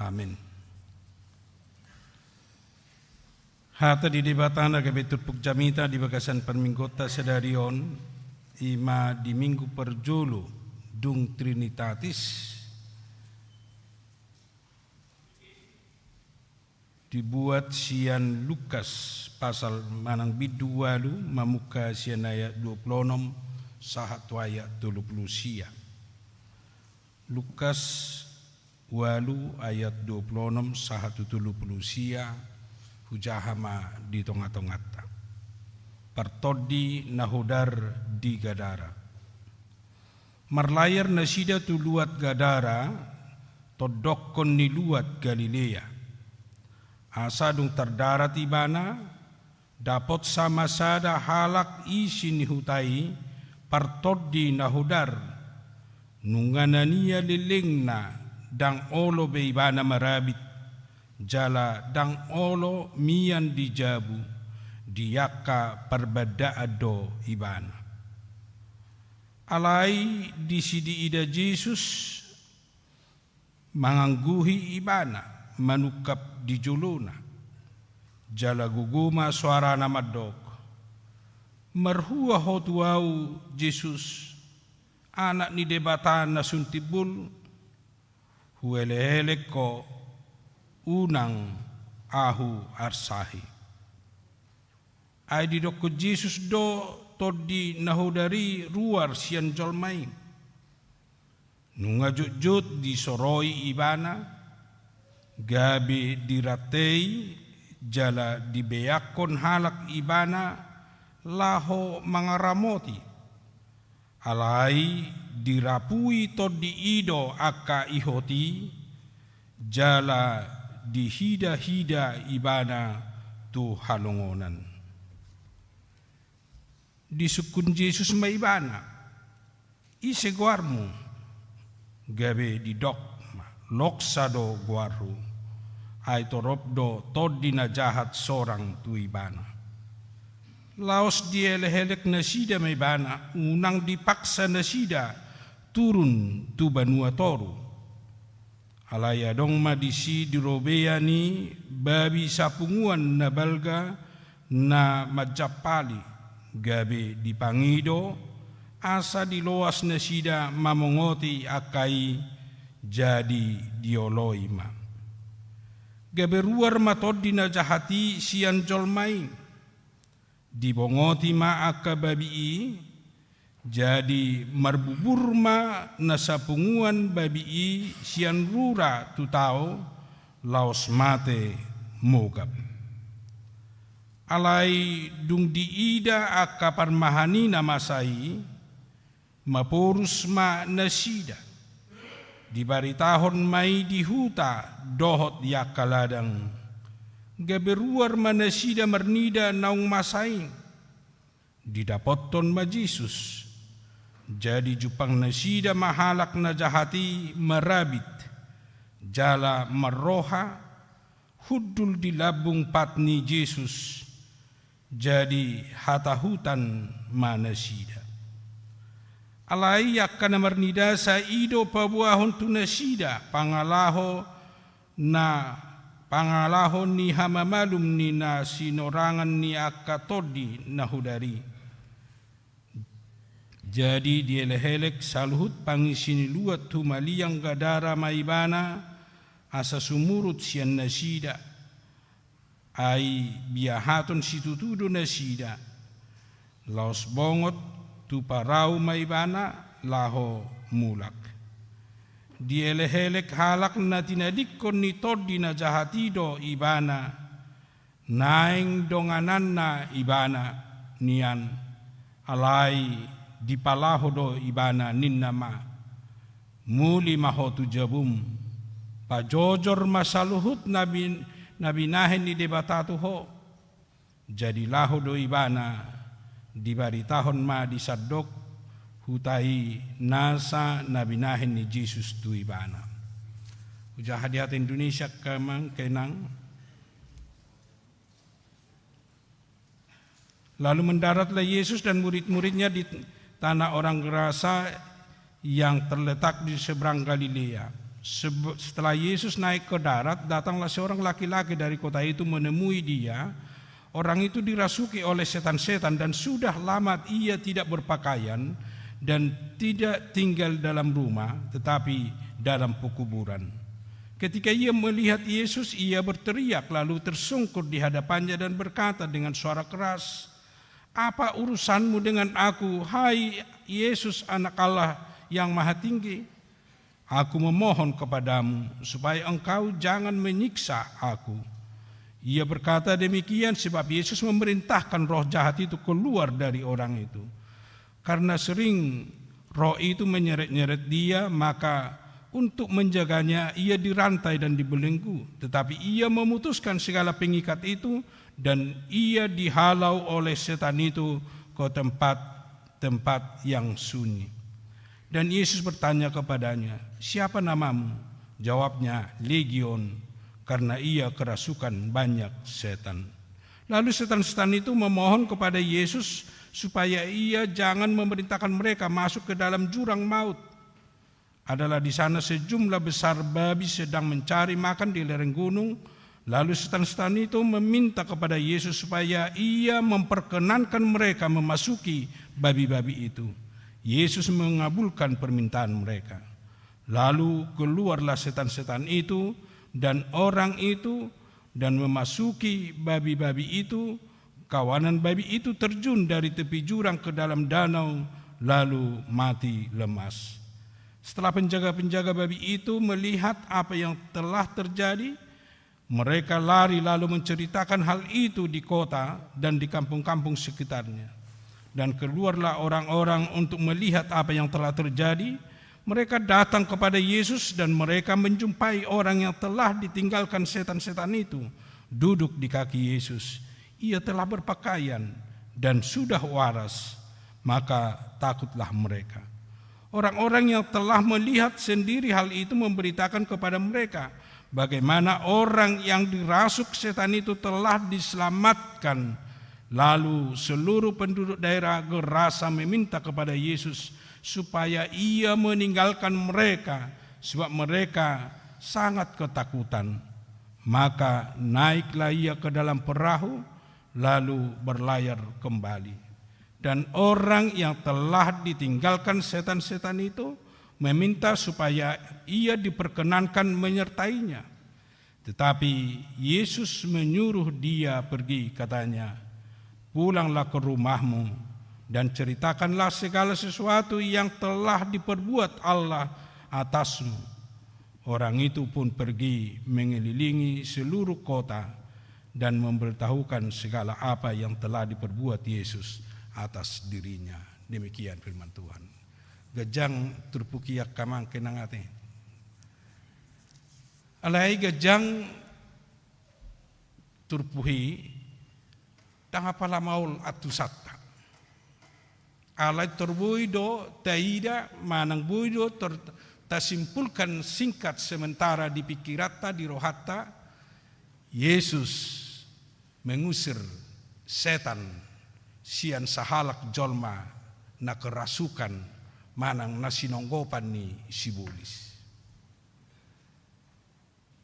Amin. Hata di debatana kabetul pukjamita di bagasan perminggota sedarion ima di minggu perjulu dung Trinitatis dibuat sian Lukas pasal manang bidu walu mamuka sian ayat 26 sahatu ayat 30 sia. Lukas walu ayat 26 sahatu 30 sia hujahama di tonga-tongata. Partodi nahudar di Gadara. Marlayar na sida tu luat Gadara, todokon ni luat Galilea. Asa dung terdarat ibana, dapat sama sada halak isi ni hutai, partodi nahudar, nunganania lilingna, dang olo be ibana marabit, jala dang olo mian di jabu, diaka perbeda ado ibana. Alai di sidi ida Yesus mangangguhi ibana manukap di juluna, jala guguma suara nama dog. Merhua hotuau Yesus anak ni debatan na suntibul huele-hele ko unang ahu arsahi. Ay di doko Yesus do todi nahudari ruar sian jolmai. Nunga jut di soroi ibana, gabi diratei, jala dibeyakon halak ibana, laho mangaramoti. Alai dirapui todi ido aka ihoti, jala dihida-hida ibana tu halongonan. Disukun Yesus maibana, ise guarmu, gabe di dok, loksado guaru, ay torobdo todina jahat sorang tu ibana. Laos dielehelek na sida maibana, unang dipaksa na sida, turun tu banua toru. Alaya dong madisi dirobea ni babi sapunguan na balga na majapali. Gabi dipangido, asa diloas na sida mamongoti akai jadi dioloima. Gabi ruar matod dinajahati sian jolmai, dibongoti ma aka babii, jadi marbubur ma nasapunguan babii sian rura tutao, laos mate mogap. Alai dung diida aka parmahani namasai, mapurus ma nasida. Dibaritahon mai di huta dohot yakaladang. Gaberuar manasida mernida naung masai. Didapoton ma Yesus. Jadi jupang nasida mahalak na jahati marabit. Jala marroha hudul di labung patni Yesus. Jadi hatahutan manasida. Alai akan mernida sa ido pabuahon tu nasida pangalaho ni hamamalum ni na sinorangan ni akatodi nahudari. Jadi dielehelek saluhut pangisini luat tu maliyang Gadara maibana asa sumurut sian nasida. Ai biahaton situtudo nasida. Laos bongot tu parau maibana laho mulak. Dielehelek halak na tinadikon ni todi na jahatido ibana. Naing donganan na ibana nian. Alai dipalaho do ibana ninnama. Muli mahotu jabum. Pajojor masaluhut nabinahin ni debatatu ho. Jadi laho do ibana dibaritahon ma disadok hutai nasa nabinahin ni Yesus tu ibana. Uja hadiat Indonesia kemang kenang. Lalu mendaratlah Yesus dan murid-muridnya di tanah orang Gerasa yang terletak di seberang Galilea. Setelah Yesus naik ke darat, datanglah seorang laki-laki dari kota itu menemui dia. Orang itu dirasuki oleh setan-setan dan sudah lama ia tidak berpakaian dan tidak tinggal dalam rumah, tetapi dalam pekuburan. Ketika ia melihat Yesus, ia berteriak lalu tersungkur di hadapannya dan berkata dengan suara keras, "Apa urusanmu dengan aku, hai Yesus, anak Allah yang maha tinggi? Aku memohon kepadamu supaya engkau jangan menyiksa aku." Ia berkata demikian sebab Yesus memerintahkan roh jahat itu keluar dari orang itu. Karena sering roh itu menyeret-nyeret dia, maka untuk menjaganya ia dirantai dan dibelenggu. Tetapi ia memutuskan segala pengikat itu dan ia dihalau oleh setan itu ke tempat yang sunyi. Dan Yesus bertanya kepadanya, "Siapa namamu?" Jawabnya, "Legion," karena ia kerasukan banyak setan. Lalu setan-setan itu memohon kepada Yesus supaya ia jangan memerintahkan mereka masuk ke dalam jurang maut. Adalah di sana sejumlah besar babi sedang mencari makan di lereng gunung. Lalu setan-setan itu meminta kepada Yesus supaya ia memperkenankan mereka memasuki babi-babi itu. Yesus mengabulkan permintaan mereka. Lalu keluarlah setan-setan itu dan orang itu dan memasuki babi-babi itu. Kawanan babi itu terjun dari tepi jurang ke dalam danau lalu mati lemas. Setelah penjaga-penjaga babi itu melihat apa yang telah terjadi, mereka lari lalu menceritakan hal itu di kota dan di kampung-kampung sekitarnya. Dan keluarlah orang-orang untuk melihat apa yang telah terjadi. Mereka datang kepada Yesus dan mereka menjumpai orang yang telah ditinggalkan setan-setan itu duduk di kaki Yesus. Ia telah berpakaian dan sudah waras, maka takutlah mereka. Orang-orang yang telah melihat sendiri hal itu memberitakan kepada mereka bagaimana orang yang dirasuk setan itu telah diselamatkan. Lalu seluruh penduduk daerah Gerasa meminta kepada Yesus supaya ia meninggalkan mereka sebab mereka sangat ketakutan. Maka naiklah ia ke dalam perahu lalu berlayar kembali. Dan orang yang telah ditinggalkan setan-setan itu meminta supaya ia diperkenankan menyertainya. Tetapi Yesus menyuruh dia pergi, katanya, "Pulanglah ke rumahmu dan ceritakanlah segala sesuatu yang telah diperbuat Allah atasmu." Orang itu pun pergi mengelilingi seluruh kota dan memberitahukan segala apa yang telah diperbuat Yesus atas dirinya. Demikian firman Tuhan. Gajang turpukiak kamang kenangate. Alai gajang turpuhi tangapala maul atusata. Alai turbuido taida manang buido tersimpulkan singkat sementara di pikirata di rohata. Yesus mengusir setan sian sahalak jolma na kerasukan manang nasinonggopan ni sibulis.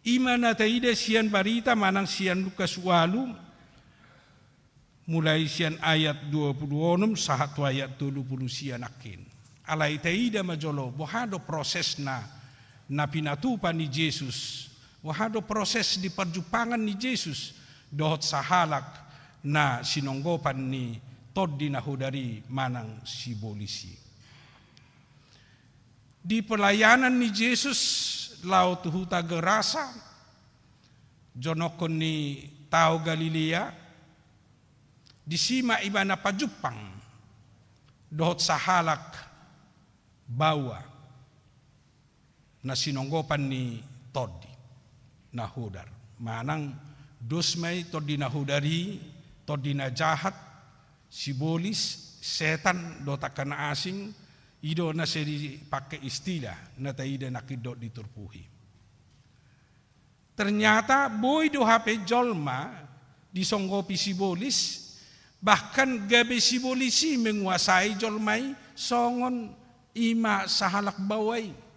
Imana taida sian barita manang sian Lukas walu mulai sian ayat 26 sahatu ayat 20 sian akin. Alai taida majolo bohado proses na pinatupan ni Yesus. Wahado proses di perjupangan ni Yesus dohot sahalak na sinonggopan ni toddi nahudari manang sibolisi. Di pelayanan ni Yesus lau tuhuta Gerasa jonokon ni tao Galilea disima ibana pajupang dohot sahalak bawa na sinonggopan ni toddi nahudar manang dosmai toddi nahudari toddi na jahat sibolis setan do takana asing ido na seri pakai istilah na taida nakidot diturpuhi. Ternyata boy do hape jolma disonggopi sibolis bahkan gabe sibolisi menguasai jolmai songon ima sahalak bawai.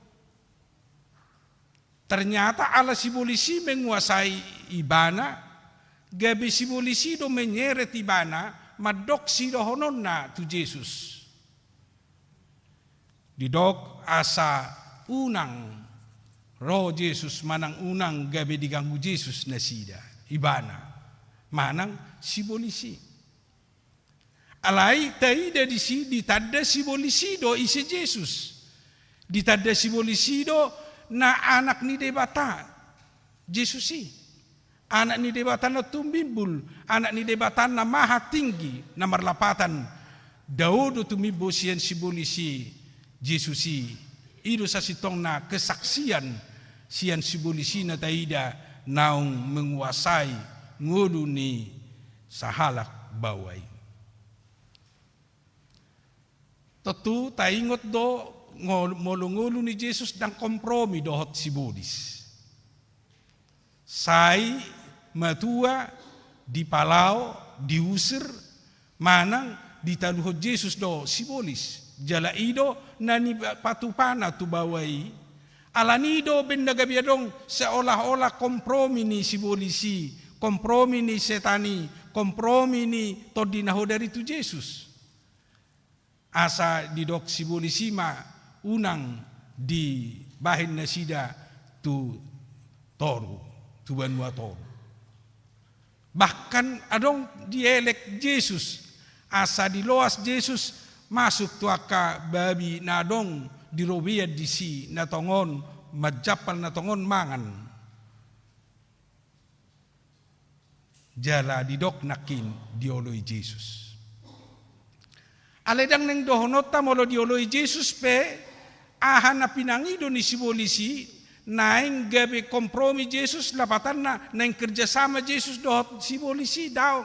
Ternyata ala sibolisi menguasai ibana, gabe sibolisi do menyeret ibana, madok si dohonon na tu Yesus. Didok asa unang roh Yesus manang unang gabe diganggu Yesus na sida ibana, manang sibolisi. Alai taida di si ditanda sibolisi do isi Yesus, ditanda sibolisi do na anak ni debata Yesusi Anak ni debatan na tumimbul, anak ni debatan na maha tinggi, na marlapatan. Daudo tumimbo siyan sibolisi Jesusi. Ido sa sitong na kesaksian siyan sibolisi na taida naong menguasai ngulu ni sahalak baway. Tentu taingot do ngulu ni Jesus dan kompromi dohot sibolis. Sai matua di palau diusir manang ditaluhot Jesus do sibolis jala ido nani patupana tu bawai alanido ben nagabiadong seolah-olah kompromi ni sibolisi, kompromi ni setani, kompromi ni todinaho dari tu Jesus. Asa didok sibolisi ma unang di bahin na sida tu toru tu banua toru. Bahkan adong dielek Jesus asa diloas Jesus masuk tu aka babi nadong dirobia disi natongon majapal natongon mangan jala didok nakin dioloi Jesus. Aledang neng dohonota molo dioloi Jesus pe ahan na pinangido ni sibolisi naing gabe kompromi Jesus lapatan na naing kerjasama Jesus dohot sibolisi daw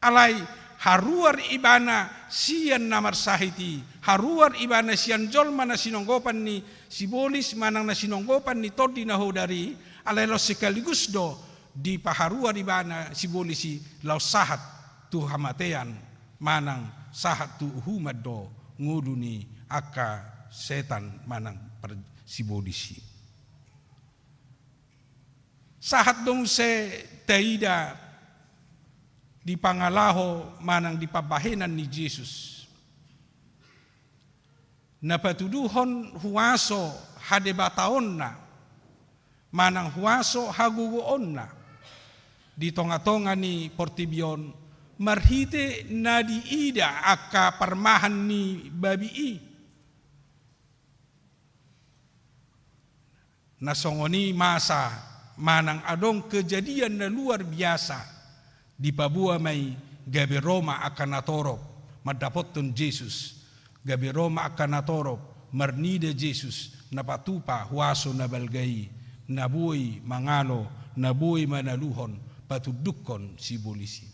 alai haruar ibana siyan namar sahiti haruar ibana siyan jolma na sinonggopan ni sibolis manang na sinonggopan ni todi na hodari alai lo sekaligus do di paharuar ibana sibolisi lau sahat tu hamatean manang sahat tu humad do ngudu ni aka setan manang per sibolisi. Sahat dong se taida di pangalaho manang di pabahenan ni Jesus. Napatuduhon huwaso hadebataon na manang huwaso haguguon na di tonga-tonga ni Portibion marhite na di ida aka parmahan ni babii. Nasongoni masa manang adong kejadian na luar biasa di pabua may gabi Roma akan natorop madapotun Jesus gabi Roma akan natorop marnida Jesus napatupa huwaso na balgay nabuoy mangalo nabuoy manaluhon patudukon sibolisi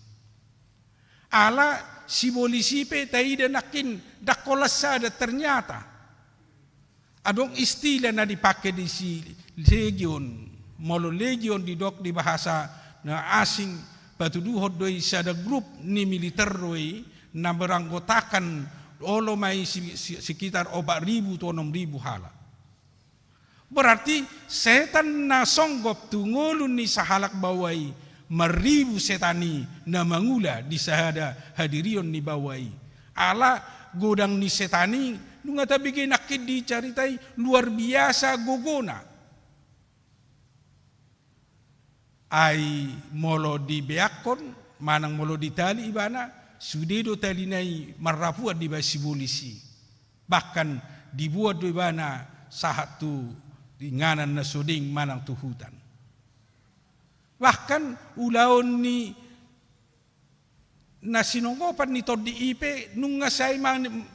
ala sibolisi pe taida nakin dakolasada ternyata adong istilah na dipakai di si legion molo legion didok di bahasa na asing patuduhod doi sada grup ni militer doi na beranggotakan olo mai sekitar 4.000 to 6.000 hala. Berarti setan na songgop tungulun ni sahalak bawai meribu setani na mangula di sahada hadirion ni bawai. Ala godang ni setani nunga tabigay nakid di caritai luar biasa gogona. Ai molo di beakon manang molo di tali ibana sudedo tali nai marrapuat di basibolisi bahkan dibuat do ibana sahat tu ringanan na suding manang tuhutan bahkan ulaon ni na sinonggopan ni todi ipe nung ngasay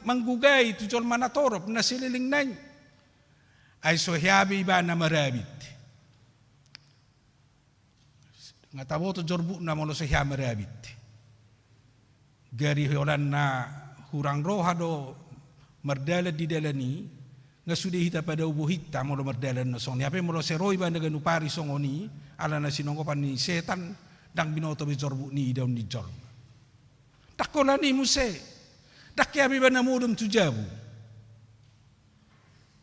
manggugay tu jol manatorop na sililing nai ay sohyabi ibana marabit nga tabo to jorbu na molo sa hiamarabit. Gari holan na hurang roha do mardala di dalani nga sudihita pada ubuhita molo mardalan no song. Yape molo seroy ba naganupari songoni ala na sinonggopan ni setan dang binoto bi jorbu ni daw ni jol. Takola ni muse. Dakyabi ba namudum tujabu.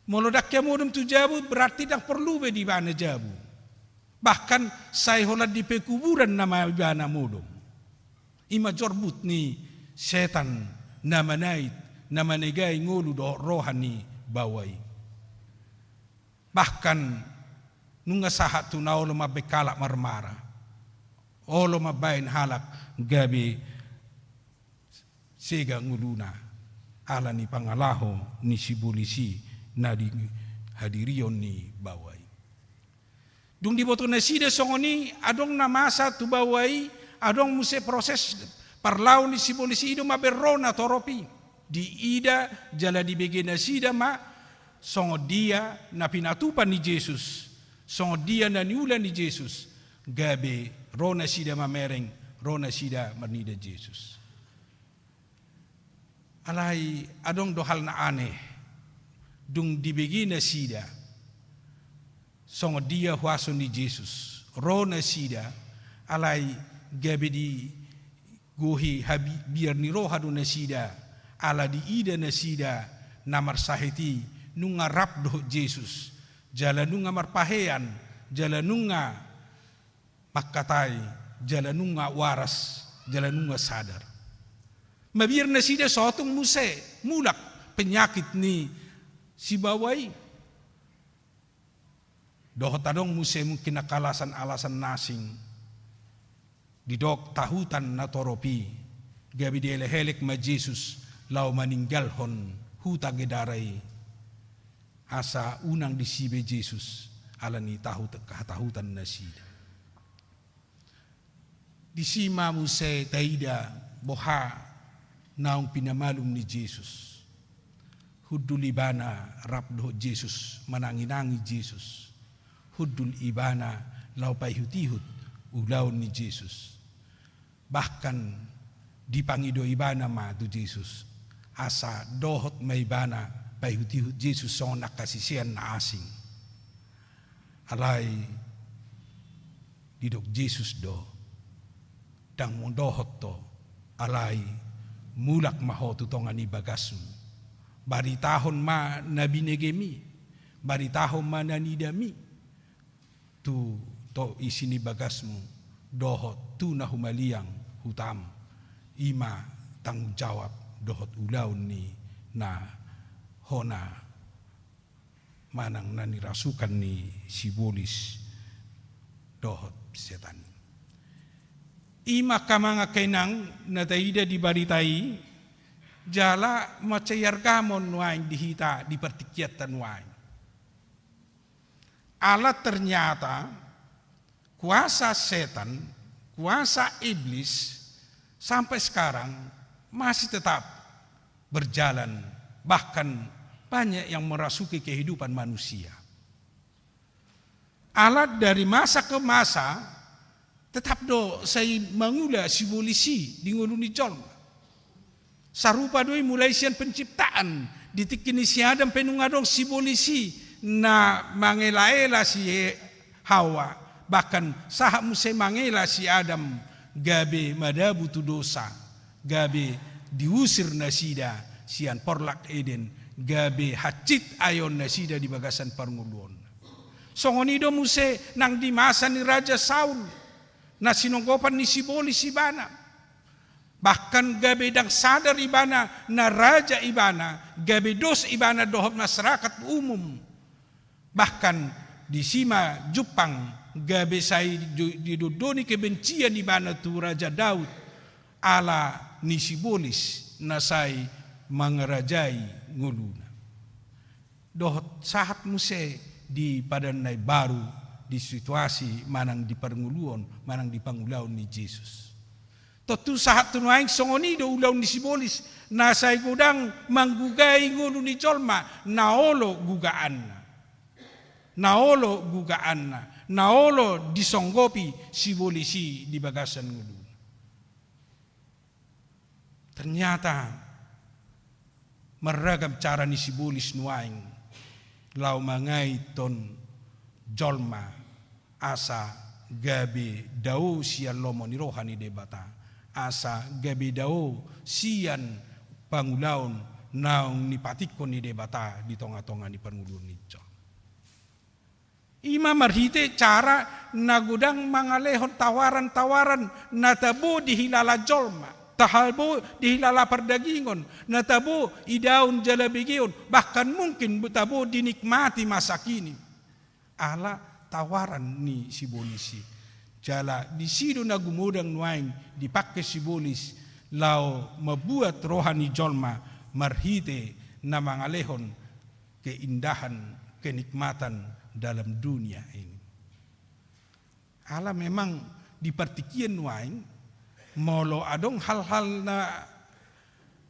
Molo dakyamudum tujabu berarti dang perlu be di bana jabu. Bahkan saya holat di pekuburan nama ibana modong. Ima jorbut ni setan nama nait nama negai ngulu do rohani bawai. Bahkan nunga sahat tu na olo mabekalak marmara. Olo mabain halak gabi sega nguluna. Ala ni pangalaho ni sibolisi na di hadirion ni bawai. Dung di boto nasida songoni adong na masa tubawai adong muse proses parlau ni simbolis ido maberrona toropi di ida jala di bege nasida ma songo dia na pinatupan ni Jesus songo dia na niula ni Jesus gabe rona sida mamereng rona sida manida Jesus alai adong dohal na aneh dung di bege nasida songo dia huaso ni Jesus rona sida alai gabe di gohi habi biar ni roha do nasida ala di ida nasida namar sahiti nunga rap do Jesus jala nunga marpahean jala nunga makatai jala nunga waras jala nunga sadar mabir nasida sotung muse mulak penyakit ni si bawai dohotadong muse mungkin alasan nasing didok tahutan na toropi gabi dele helek ma Jesus lau maninggal hon huta gedarai asa unang disibe Jesus alani tahutan nasida disima muse taida boha naung pinamalum ni Jesus hudul ibana rabdo Jesus mananginangi Jesus hudul ibana lau paihutihut ulaun ni Jesus bahkan dipangido ibana ma tu Jesus asa dohot maibana paihutihut Jesus song nakasisian na asing alai didok Jesus do dang mondohot to alai mulak maho tutongan ibagasmu bari tahun ma nabinegemi bari tahun ma nanidami tu to isini bagasmu dohot tu na humaliang hutam ima tanggung jawab dohot ulaun ni na hona manang nanirasukan ni sibolis dohot setan ima kamanga kainang na taida di baritai jala macayar gamon nuain dihita di pertikiatan nuain alat ternyata kuasa setan, kuasa iblis sampai sekarang masih tetap berjalan, bahkan banyak yang merasuki kehidupan manusia. Alat dari masa ke masa tetap do saya mengula simbolisi di nguluni jolma. Sarupa doi mulai sian penciptaan ditikini si Adam penungadong simbolisi na mangela-ela si Hawa bahkan sahak muse mangela si Adam gabe madabu tu dosa gabe diusir nasida sian porlak Eden gabe hacit ayon nasida di bagasan parnguluon songonido muse nang di masa ni Raja Saul na sinonggopan ni sibolis ibana bahkan gabe dang sadar ibana na raja ibana gabe dos ibana dohot masyarakat umum bahkan di Sima Jepang gabe sai didodoni kebencian di mana tu Raja Daud ala ni sibolis nasai mangerajai nguluna dohot sahat muse di padanai baru di situasi manang di pernguluon manang di pangulaon ni Jesus totu sahat tunaing songonido ulaun ni sibolis nasai gudang manggugai ngulu ni jolma naolo gugaanna naolo gugaanna naolo disonggopi sibolisi di bagasan ngulu ternyata meragam cara ni sibolis nuaing lau mangai ton jolma asa gabe dau sian lomo ni rohani debata asa gabe dau sian pangulaon naung ni patikon ni debata di tonga-tonga ni pangulun ni jol ima marhite cara nagudang mangalehon tawaran-tawaran natabo di hilala jolma tahalbo di hilala perdagingon natabo idaun jalabigion bahkan mungkin betabo dinikmati masa kini ala tawaran ni sibolisi jala di sido nagumudang nuaing dipakai sibolis lau membuat rohani jolma marhite na mangalehon keindahan kenikmatan dalam dunia ini ala memang dipertikian wain molo adong hal-hal na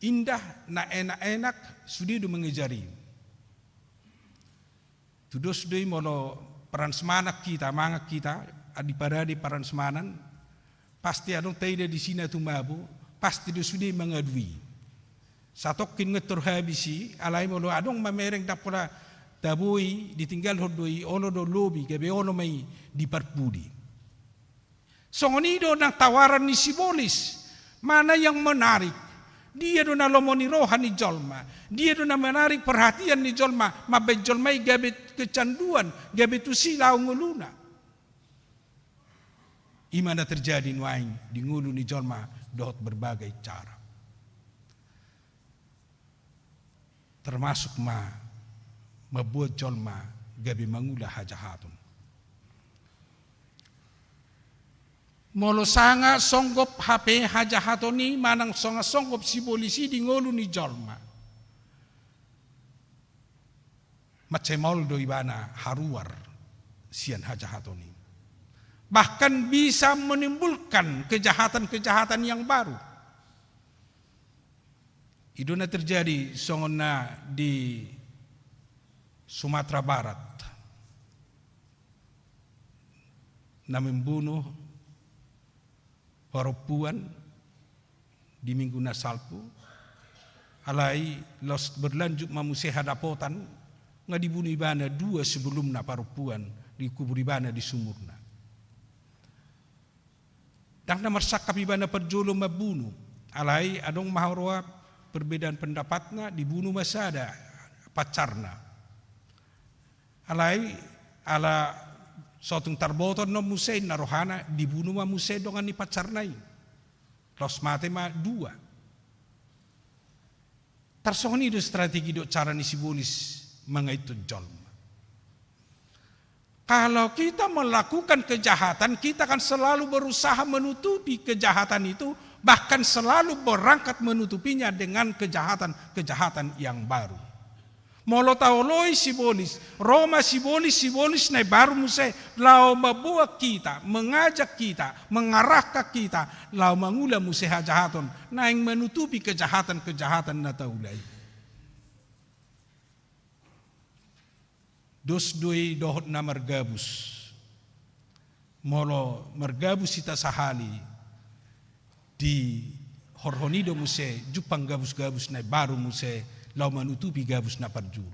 indah na enak-enak sudah do mengejari. Tudos doi molo peran semanak kita, mangak kita, adi peran semanan, pasti adong taida di sini tumabu, pasti do sudah mengadui. Satokin ngetur habisi, alai molo adong mamereng tapura tabui ditinggal hodoi ono do lobi gabe ono mai diperpudi. Songonido nang tawaran ni Sibolis, mana yang menarik? Dia do na lomoni rohani jolma, dia do na menarik perhatian ni jolma, mabe jolmai gabe kecanduan, gabe tu silau nguluna. Imana terjadi nuain di ngulu ni jolma dohot berbagai cara. Termasuk membuat jolma gabe mangula hajahatun. Molo sanga songgop HP hajahatoni manang songa songgop si polisi di ngolu ni jolma. Macemol do ibana haruar sian hajahatoni. Bahkan bisa menimbulkan kejahatan-kejahatan yang baru. Iduna terjadi songona di Sumatera Barat. Na membunuh perempuan di minggu nasalpu, alai los berlanjut mamusih hadapotan nggak dibunuh ibana 2 sebelum na perempuan di kubur ibana di sumurna. Dan na marsakap ibana perjolo mabunuh, alai adong maharwa perbedaan pendapatna dibunuh masada pacarna, alai ala sotung tarboton no musei na rohana dibunuh ma musei dongan ni pacarnai. Los mate ma 2. Tarsongni do strategi do cara ni Sibolis mangaitu jolma. Kalau kita melakukan kejahatan, kita akan selalu berusaha menutupi kejahatan itu, bahkan selalu berangkat menutupinya dengan kejahatan-kejahatan yang baru. Molo taoloi Sibolis, Roma Sibolis na baru musai lau membuat kita, mengajak kita, mengarahkan kita, lau mangula musai hajahaton, na yang menutupi kejahatan-kejahatan na taulai. Dos doi dohot na mergabus, molo mergabus ita sahali di horhonido musai, jupang gabus-gabus na baru musai. Lau menutupi gabus na parjulu.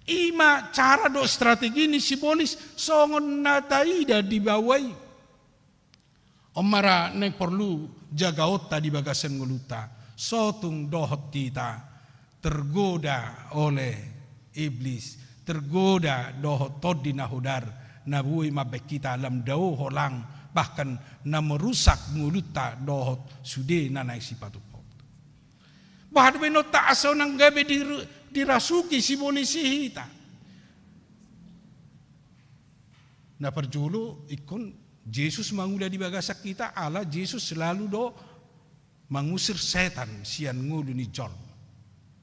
Ima cara do strategi ni Sibolis songon na taida dibawai. Omara na perlu jaga otta di bagasan nguluta. Sotung dohot kita tergoda oleh iblis, tergoda dohot todi na hudar, na buhay mabek kita alam daw holang, bahkan na merusak nguluta dohot sude na naisipatu. Bahad benota aso nang gabe dirasuki Sibolis hita. Na perjulu ikon Yesus mangula di bagasak kita, ala Yesus selalu do mengusir setan sian ngulu ni John.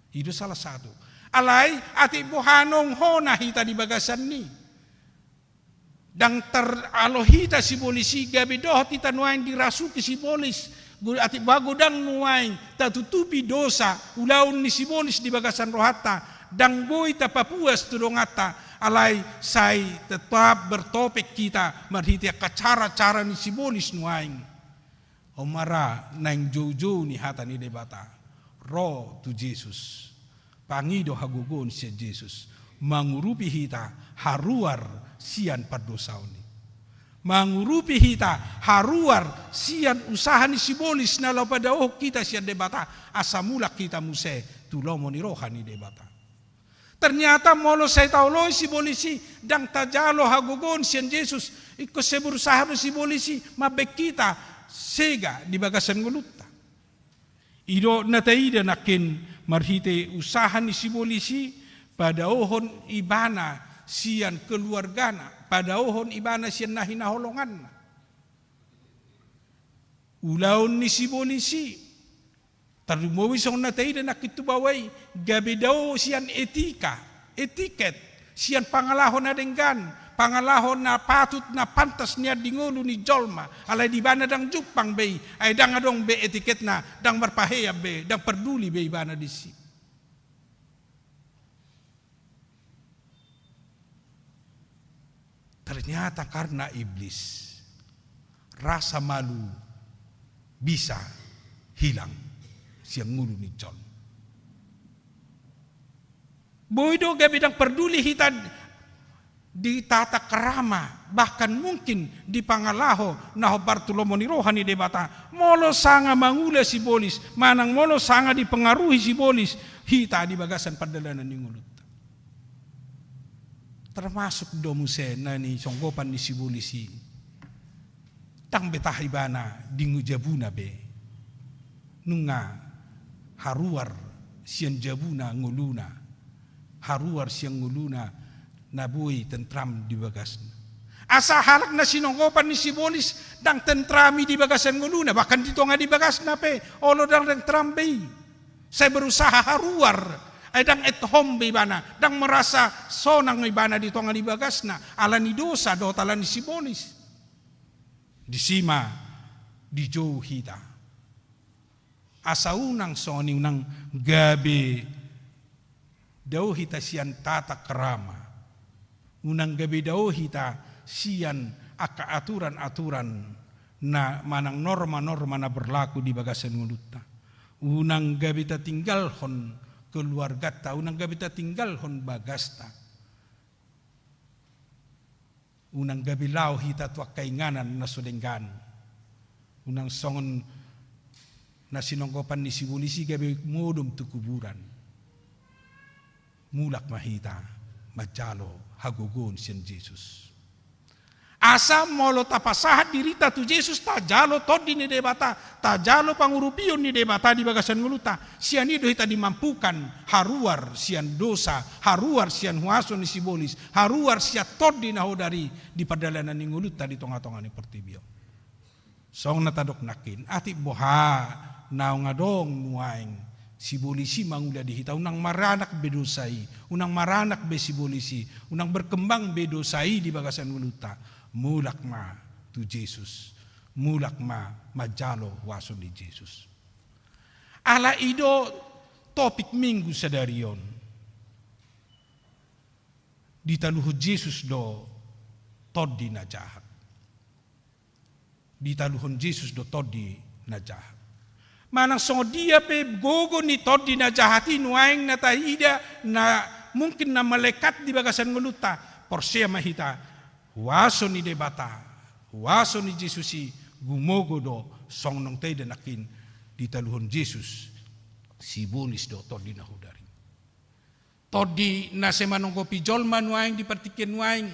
Itu salah satu. Alai ati bohanong hona hita di bagasan ni. Dang terolohita Sibolis gabe dohot hita nuain dirasuki Sibolis. Ati bagudang nuain tatutupi dosa ulaun ni Sibolis di bagasan rohata dang boy tapapuas tulongata alai sai tetap bertopik kita marhiti cara-cara ni Sibolis nuain omara nang jojo ni hata ni debata ro tu Yesus pangido hagugon si Yesus mangurupi hita haruar sian pardosauni. Mangurupi hita haruar sian usaha ni Sibolis na lau pada kita sian debata asamula kita muse tulomo ni rohani debata. Ternyata molo saya tahu Sibolisi dang tajalo hagugon sian Yesus ikut seberusaha ni Sibolisi mabek kita sega di bagasan ngulutta. Ido nataida nakin marhite usaha ni Sibolisi pada ohon ibana sian keluargana, pada ohon ibana sian nahinaholongan. Ulaun ni Sibolisi, tarumawi song natai dan nakitu bawai, gabe daw sian etiket, sian pangalahon adenggan, pangalahon na patut na pantas niya dingulo ni Jolma. Alay di ba na dang jupang be, ay dang adong be etiket na, dang marpahaya be, dang perduli be ba na disi. Ternyata karena iblis, rasa malu bisa hilang siang ngulu ni John. Boydo gabi dang perduli hita di tata kerama, bahkan mungkin di pangalaho naho Bartolomo ni rohani debata molo sanga mangula si bolis, manang molo sanga dipengaruhi si bolis hita di bagasan padalanan ni ngulut. Termasuk domuse na ni songgopan ni si bolisi tang betahi bana dingu jabuna be nunga haruar sian jabuna nguluna haruar siang nguluna nabui tentram di bagasna asa halak na sinonggopan ni si bolis dang tentrami di bagasan nguluna bahkan dito nga di bagasna pe olo dang tentram be saya berusaha haruar ay dang et home bana dang merasa sonang ibana dito nga libagas na ala ni dosa do tala ni Sibonis di sima di jo hita asa unang soni unang gabi daw hita sian tata kerama unang gabi daw hita sian aka aturan-aturan na manang norma-norma na berlaku di bagasan ngulutta unang gabi ta tinggal hon keluarga ta unang gabi ta tinggal hon bagasta unang gabi lao hita tuak kainganan na sudenggan unang songon na sinonggopan ni si polisi gabi modom tu kuburan mulak mahita majalo hagogon sian Jesus asa molo tapasahat dirita tu Jesus tajalo todi ni debata tajalo pangurupion ni debata di bagasan nguluta sian ido hita dimampukan haruar sian dosa haruar sian huaso ni Sibolis haruar sia todi na hodari di padalanan ni nguluta di tonga-tonga ni pertibio song natadok nakin ati boha naong adong nuaing Sibolisi mangula di hita unang maranak bedosai unang maranak be Sibolisi unang berkembang bedosai di bagasan nguluta mulak ma tu Jesus mulak ma majalo waso ni Jesus ala ido topik minggu sadarion ditaluh Jesus do todi na jahat ditaluhon Jesus do todi na jahat manang songo dia pe gogo ni todi na jahati nuaing na tahida na mungkin na malekat di bagasan nguluta porsia mahita waso ni debata waso ni Jesusi gumogo do song nong tay danakin ditaluhon Jesus Sibolis do todi na hudari todi na semanonggo pijol manuaing di partikin nuaing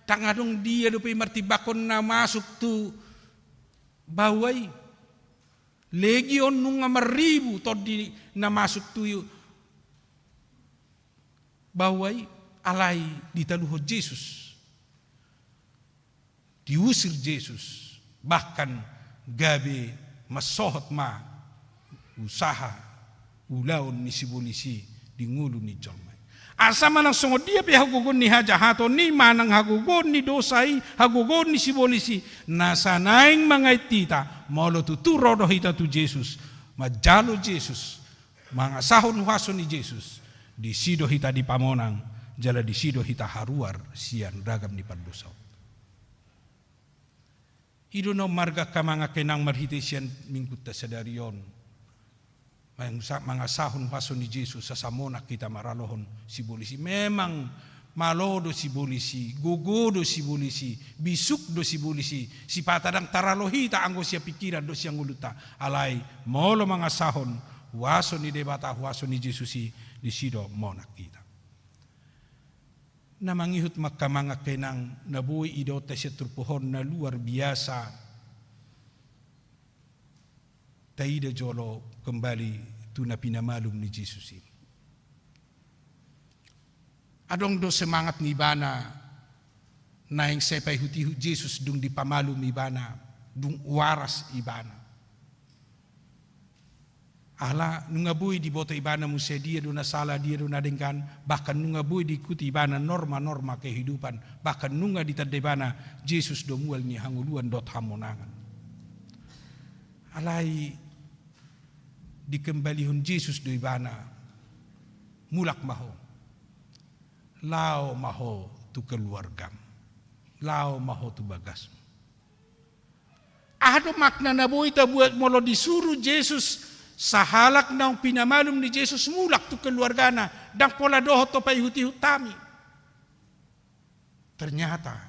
tangadong dia do pe martibakon na masuk tu bawai legion nung maribu todi na masuk tu bawai alai ditaluhon Jesus diusir Jesus bahkan gabe masohot ma usaha ulaon ni Sibolisi di ngulu ni Jolmai asa manang songo dia pe hagugon ni hajahato ni manang hagugon ni dosai hagugon ni Sibolisi nasanaing mga tita molo tuturo do hita tu Jesus majalo Jesus mga sahon huaso ni Jesus di sido hita di pamonang jala di sido hita haruar sian ragam ni pandosaw ido no marga ka mga kenang marhite siyan mingkut ta sadarion mga sahon huaso ni Jesus sa samona kita maralohon Sibolisi memang malodo Sibolisi gogodo Sibolisi bisuk do Sibolisi si patadang taralohita anggo siya pikiran do siyang uluta alay molo mga sahon huaso ni debata huaso ni Jesusi di sido mona kita na mangihut magkamanga kenang nabuhi idota siya turpuhon na luar biasa taida jolo kembali tu na pinamalum ni Jesus ini adong do semangat ni bana naing sepay hutihu Jesus dung di pamalum ibana dung waras ibana Ala nunga bui di boto ibana musia dia dona salah dia dona dengkan, bahkan nunga bui diikuti ibana norma-norma kehidupan, bahkan nunga ditadebana Yesus do mual ni hanguluan dot hamonangan. Alai dikembalihun Yesus do ibana mulak maho, lao maho tu keluargam, lao maho tu bagasmu. Ada makna na bui ta buat molo disuruh Yesus sahalak na pinamalum ni Jesus mulak tu keluargana dan pola doho to paihuti hutami. Ternyata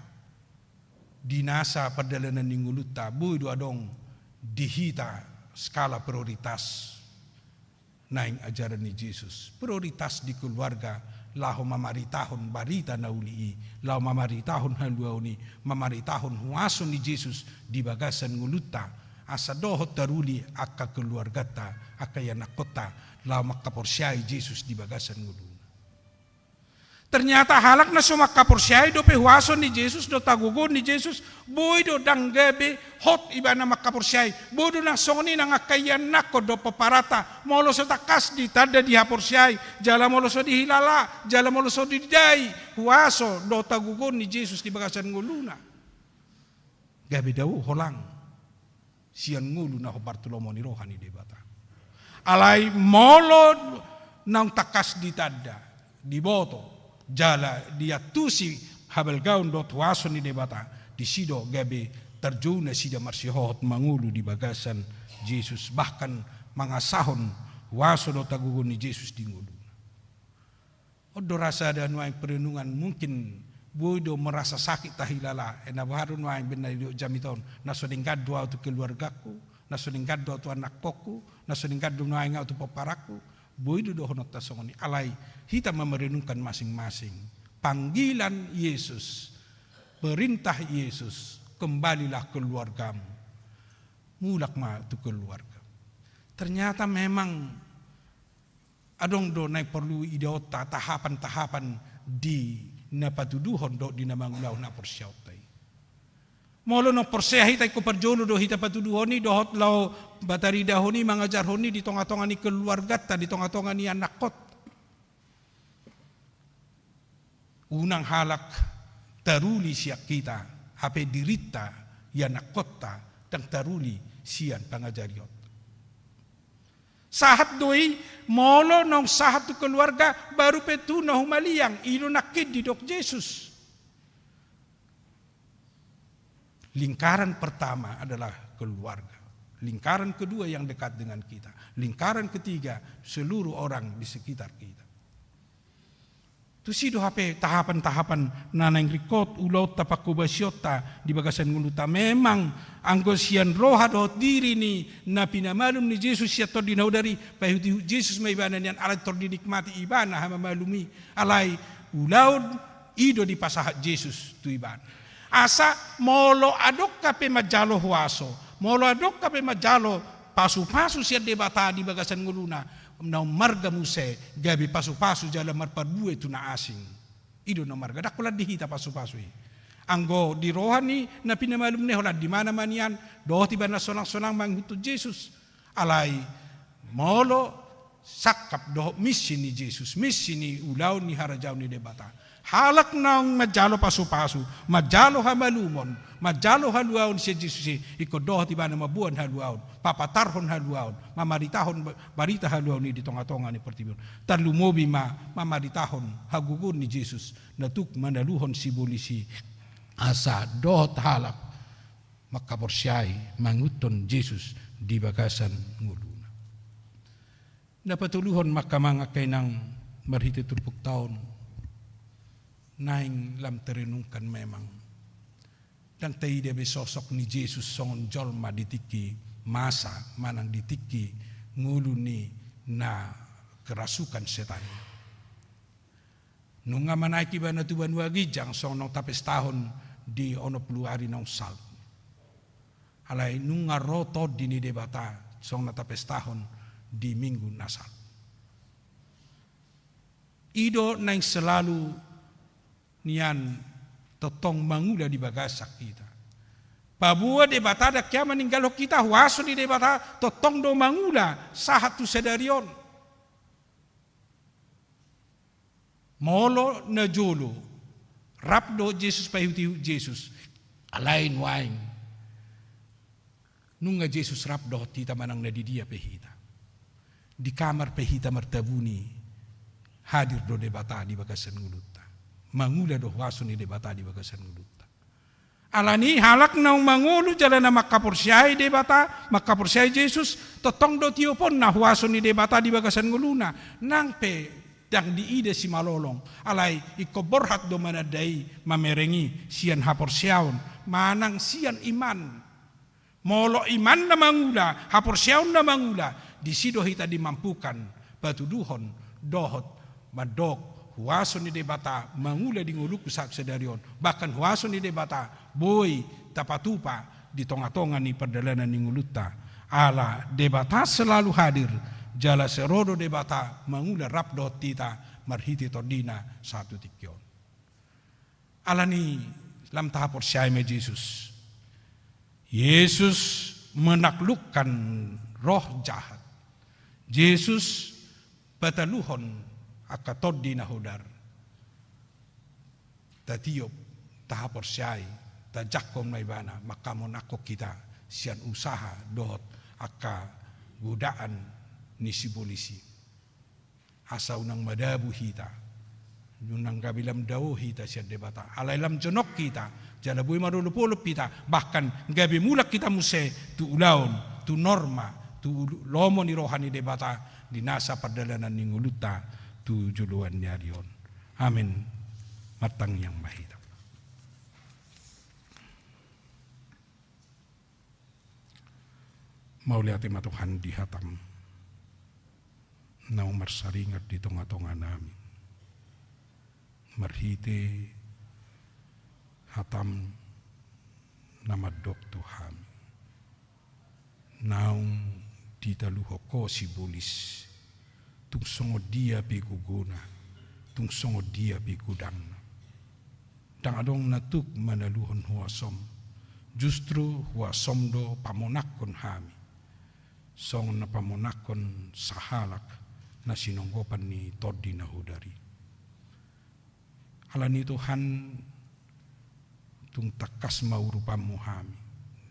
dinasa perdalanan ninguluta bui do adong dihita skala prioritas naing ajaran ni Jesus. Prioritas di keluarga lahu mamaritahon barita nauli, lahu mamaritahon haluauni, mamaritahon huason ni Jesus di bagasan nguluta. Asa dohot taruli akka keluargata, akka yanakota, lau makaporsyai Jesus di bagasan nguluna. Ternyata halak na sumakaporsyai do pehuason ni Jesus, do tagugon ni Jesus, boy do danggabe hot iba na makaporsyai, boy do nang songni nang akayan nako do paparata, molo so takas di tada di haporsyai, jala molo so di hilala, jala molo so di dai, huaso do tagugon ni Jesus di bagasan nguluna. Gabi daw holang. Sian ngulu na Bartolomo ni rohani debata. Alai molo nang takas di tada, di boto, jala dia tusi habel gaun dot waso ni debata, di sido gabe terjuna sida marsihot mangulu di bagasan Jesus, bahkan mangasahon waso do tagugun ni Jesus di ngulu. Odo rasa dan waing perenungan mungkin bodo merasa sakit tahilala ena baharun waing benar do jamiton naso dingkad doa tu keluargaku naso dingkad doa tu anak poku naso dingkad do waing tu paparaku bodo do honot tasongoni alai kita merenungkan masing-masing panggilan Yesus, perintah Yesus, kembalilah keluargamu, mulak ma tu keluarga. Ternyata memang adong do naik perlu idiota tahapan-tahapan di napatuduhon do di namangulaw na porsyautai. Molo no porsehi tay ko parjono do hita patuduhoni dohot law batari dahoni mangajar honi di tonga-tonga ni keluarga ta di tonga-tonga ni anakot. Unang halak taruli siya kita hape dirita ya nakota tang taruli siyan pangajariot. Sahat doi molo nong sahat tu keluarga baru petu na humaliang ino nakid di dok Jesus. Lingkaran pertama adalah keluarga. Lingkaran kedua yang dekat dengan kita. Lingkaran ketiga seluruh orang di sekitar kita. Tu sido hape tahapan-tahapan nanang rikot ulaut tapakubasyota di bagasan nguluta memang anggo sian roha dohot diri ni na pinamalum ni Jesus siya tor dinaudari pahuti Jesus may ibana niyan alay tor dinikmati ibana hama malumi alay ulaud ido di pasahat Jesus tu ibana asa molo adok kape majalo huaso molo adok kape majalo pasu-pasu siya debata di bagasan nguluna na marga muse gabi pasu-pasu jala marparbue tu na asing ido na marga dakulat dihita pasu-pasu anggo di rohani na pinamalum ne hola di mana man yan do tiba na sonang-sonang manghutu Jesus alay molo sakap do misi ni Jesus misi ni ulaw ni harajaw ni debata halak nang majalo pasu-pasu majalo hamalumon majalo haluaon si Jesus iko do tiba na mabuan haluaon papatarhon haluaon mamaritahon barita haluaon ni di tonga-tonga ni pertibon tarlumobi mamaritahon hagugun ni Jesus natuk manaluhon si bolisi asa dohot halak makaporsyai manguton Jesus di bagasan nguluna. Napatuluhon makamangakay ng marhiti turpuk taon naing lam terenungkan memang dan tayo debe sosok ni Jesus songon jolma ditiki masa manang ditiki ngulu ni na kerasukan setan. Nung nga manaiki ba na tuban wagijang song nong tapes tahon di ono puluari nong sal. Alay nung nga roto dini debata song natapes tahon di minggu nasal. Ido nang selalu niyan totong mangula di bagasak kita. Pabua de bata da kia meninggal kita huaso di de bata totong do mangula sahat tu sedarion. Molo na jolo rap do Jesus pahuti Jesus alain wain nunga Jesus rap do tita manang na di dia pehita di kamar pehita martabuni hadir do debata di bagasan ngulutta mangula do huaso ni debata di bagasan ngulutta alani halak na mangulu jalan na makaporsyai debata makaporsyai Jesus totong do tiopon na huaso ni debata di bagasan nguluna nang pe dang diide si malolong alay ikoborhat do manadai mamerengi sian haporsyaon manang sian iman molo iman na mangula haporsyaon na mangula disido hita dimampukan batuduhon dohot madok huaso ni debata mangula di nguluku sak sedarion bahkan huaso ni debata boy tapatupa di tonga-tonga ni perdalanan ni nguluta ala debata selalu hadir jala serodo debata mangula rap do tita marhiti tordina satu tikyon alani lam tahap persyai me Yesus menaklukkan roh jahat Yesus pataluhon akatordina hodar tatiop tahap persyai tajakom naibana maka monako kita sian usaha dohot aka godaan ni si polisi asa unang madabu hita unang gabilam daw hita siya debata alailam jonok kita jala buhay marulupulup kita bahkan gabi mulak kita muse tu ulaon tu norma tu lomo ni rohani debata di nasa perdalanan ni nguluta tu juluan nyarion amin matang yang mahita mauliati matuhan di hatam na umarsaringat di tonga-tonga namin. Marhite hatam na madok Tuhan. Naung ditaluho ko si bulis. Tung songod dia piguguna. Tung songod dia pigudang. Dang adong natuk manaluhon huasom. Justru huasom do pamonakon hami. Song na pamonakon sahalak na sinonggopan ni Todi na hudari. Alani Tuhan tung takas maurupan muhami,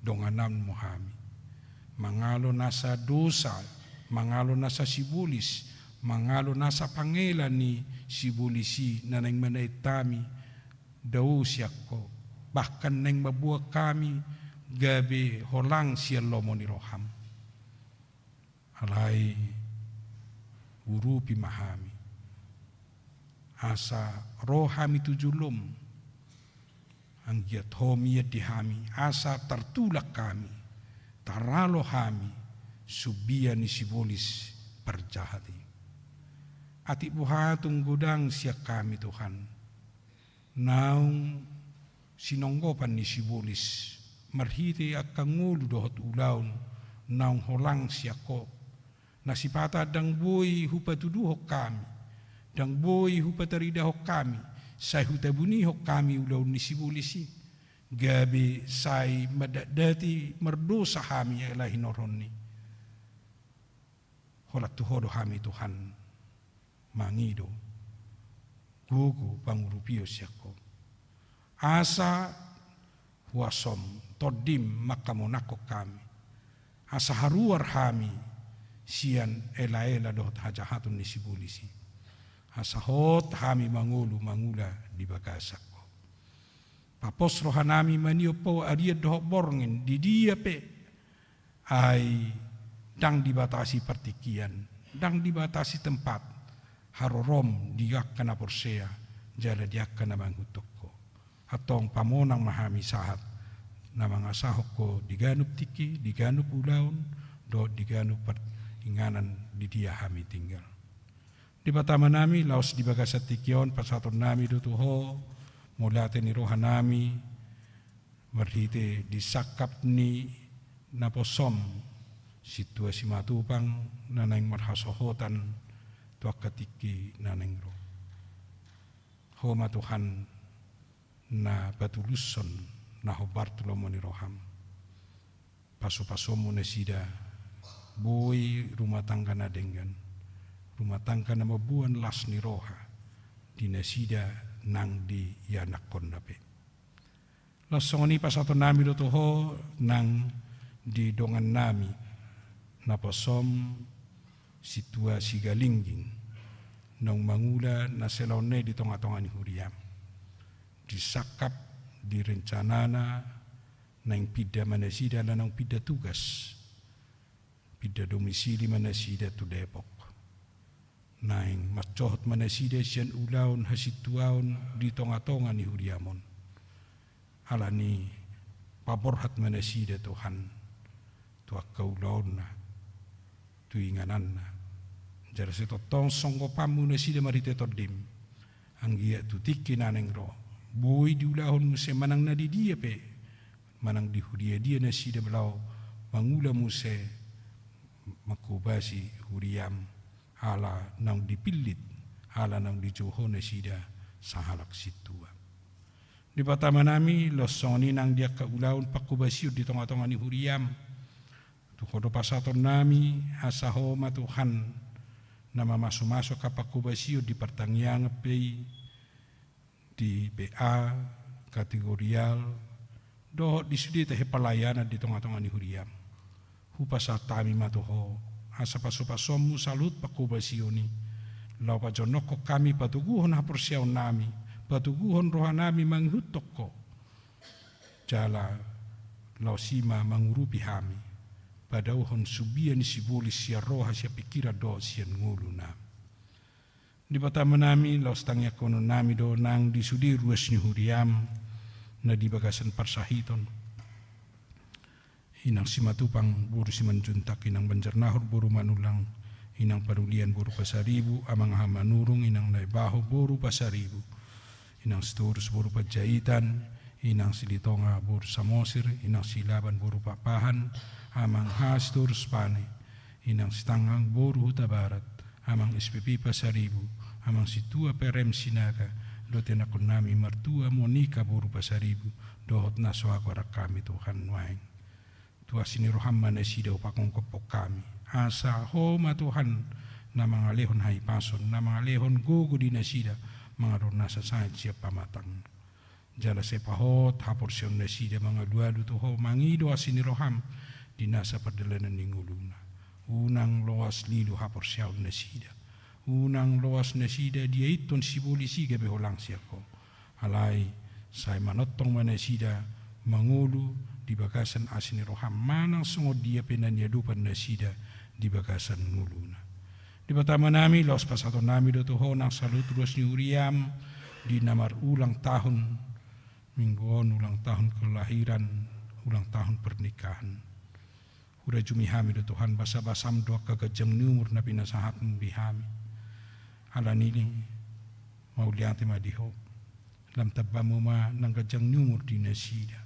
donganan muhami, mangalo nasa dosa, mangalo nasa sibulis, mangalo nasa pangelan ni sibulisi na nang manaitami, daw siya ko, bahkan nang mabuak kami, gabi holang siya lomo ni roham. Alay, urupi mahami asa rohami tujulum ang giat homiyat dihami asa tertulak kami taralo hami subia ni sibolis perjahati ati buhatong gudang siya kami Tuhan naung sinonggopan ni sibolis marhiti at kangulu dohot ulaun naung holang siya ko nasipata dang boy hupatuduhok kami, dang boy hupataridahok kami, say hutabunihok kami ulaw ni sibulisi, gabi say madadati merdosa kami ya ilahi noron ni. Holat tuhodo kami Tuhan, mangido, gugu pangurupio siyako. Asa huasom, todim makamonako kami, asa haruar kami, sian ela-ela dohot hajahatun ni sibulisi. Asahot hami mangula di bagasak ko. Papos rohanami manio po ariad dohot borngin di dia pe ay dang dibatasi partikian, dang dibatasi tempat harorom diak kana porsea jala diak kana manghutok ko. Atong pamonang mahami sahat na mga sahok ko diganup tiki, diganup ulaon, do diganup inganan di dia kami tinggal. Di batama nami laos di bagasat tikyon pasaton nami dutuho mulate ni rohan nami marhite disakap ni naposom situasi matupang nanang marhasohotan tuak katiki nanang ro. Homa Tuhan na batuluson na hobartulomo ni roham. paso-pasomu na sida, boy rumah tangga na dengan, rumah tangga na mabuan las ni roha, di na sida nang di yanak kondape. Lasong ni pasato nami do toho nang di dongan nami, napasom situasi galingging, nang mangula na selone di tonga-tonga ni huriam. Disakap, direncanana, nang pida manasida na nang pida tugas, pida domisili manasida tu Depok. Nang macohot manasida siyan ulaon hasituaon di tonga-tonga ni huriamon. Alani paborhat manasida Tuhan, tuak kaulaon na, tuinganan na. Jara seto tongsong ko pamu nasida marite tordim, ang iya tutiki naneng ro. Boy di ulahon mo se manang na di dia pe, manang di huria dia nasida belau, mangula mo se makubasi huriam, ala nang dipilit, ala nang dijoho nasida sa halak situa. Di patama nami losoni nang dia kaulaon pakubasi di tonga-tonga ni huriam, tukodo pasaton nami asaho matuhan na mamasok kapakubasyo di pertanyaan pay di BA kategorial do di sudi teh pelayanan di tengah-tengah ni huriam hupasa tami matuho asa paso-pasomu salut pakubasyo ni lau pajonoko kami patuguhon haporsiaw nami patuguhon roha nami manghutok ko jala lau sima mangurupi hami padauhon subian sibuli sia roha sia pikira do sian ngulu na. Di patama nami laos tangya kono nami do nang di sudi ruas ni huriam na di bagasan parsahiton. Inang simatupang buru simanjuntak inang banjarnahor buru manulang inang parulian buru pasaribu amang hamanurung inang naibaho buru pasaribu inang seturus buru pajaitan inang silitonga buru samosir inang silaban buru papahan amang hastur spane inang sitangang boru huta barat amang SPP pasaribu amang situa perem sinaga dote na nami martua monika boru pasaribu dohot na soakora kami Tuhan waing tua sini roham manasida upakong kopok kami asa homa Tuhan na mga lehon hai pason na mga lehon gogo dinasida mga ron nasa sahit siya pamatang jala sepahot haporsyon nasida mga dualu toho mangido asini roham di nasa perdalanan ni nguluna. Unang loas lilu hapor siyaw nasida. Unang loas nasida dia iton sibulisi gabi holang siya ko. Alay say manotong manasida mangulu di bagasan asini roham manang sungod dia penanyadupan nasida di bagasan nguluna. Di patama nami loas pasato nami do toho nang salut ruas ni huriam di namar ulang tahun mingguon ulang tahun kelahiran ulang tahun pernikahan. Udah jumi hami do Tuhan basa-basam doa kagajang numur na pinasahat mong bihami. Ala niling mauliante madiho. Lam tabamu ma nang gajang numur di nasida.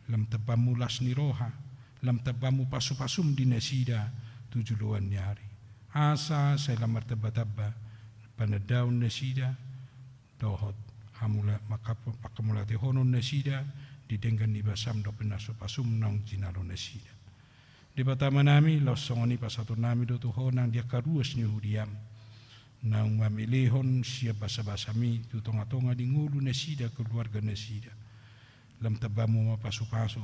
Lam tabamu las ni roha. Lam tabamu pasu-pasum di nasida tujuluan nyari. Asa sa lamar taba-taba panadaw nasida dohot hamula pakamulati honon nasida didenggan ni basam do pinasu-pasum nang jinalo nasida. Di patama nami losong ni pasato nami do tuho nang dia karuas ni huriam nang mamilihon siya basa-basa mi tu tonga-tonga di ngulu nasida keluarga nasida lam tabamu mapasu-pasu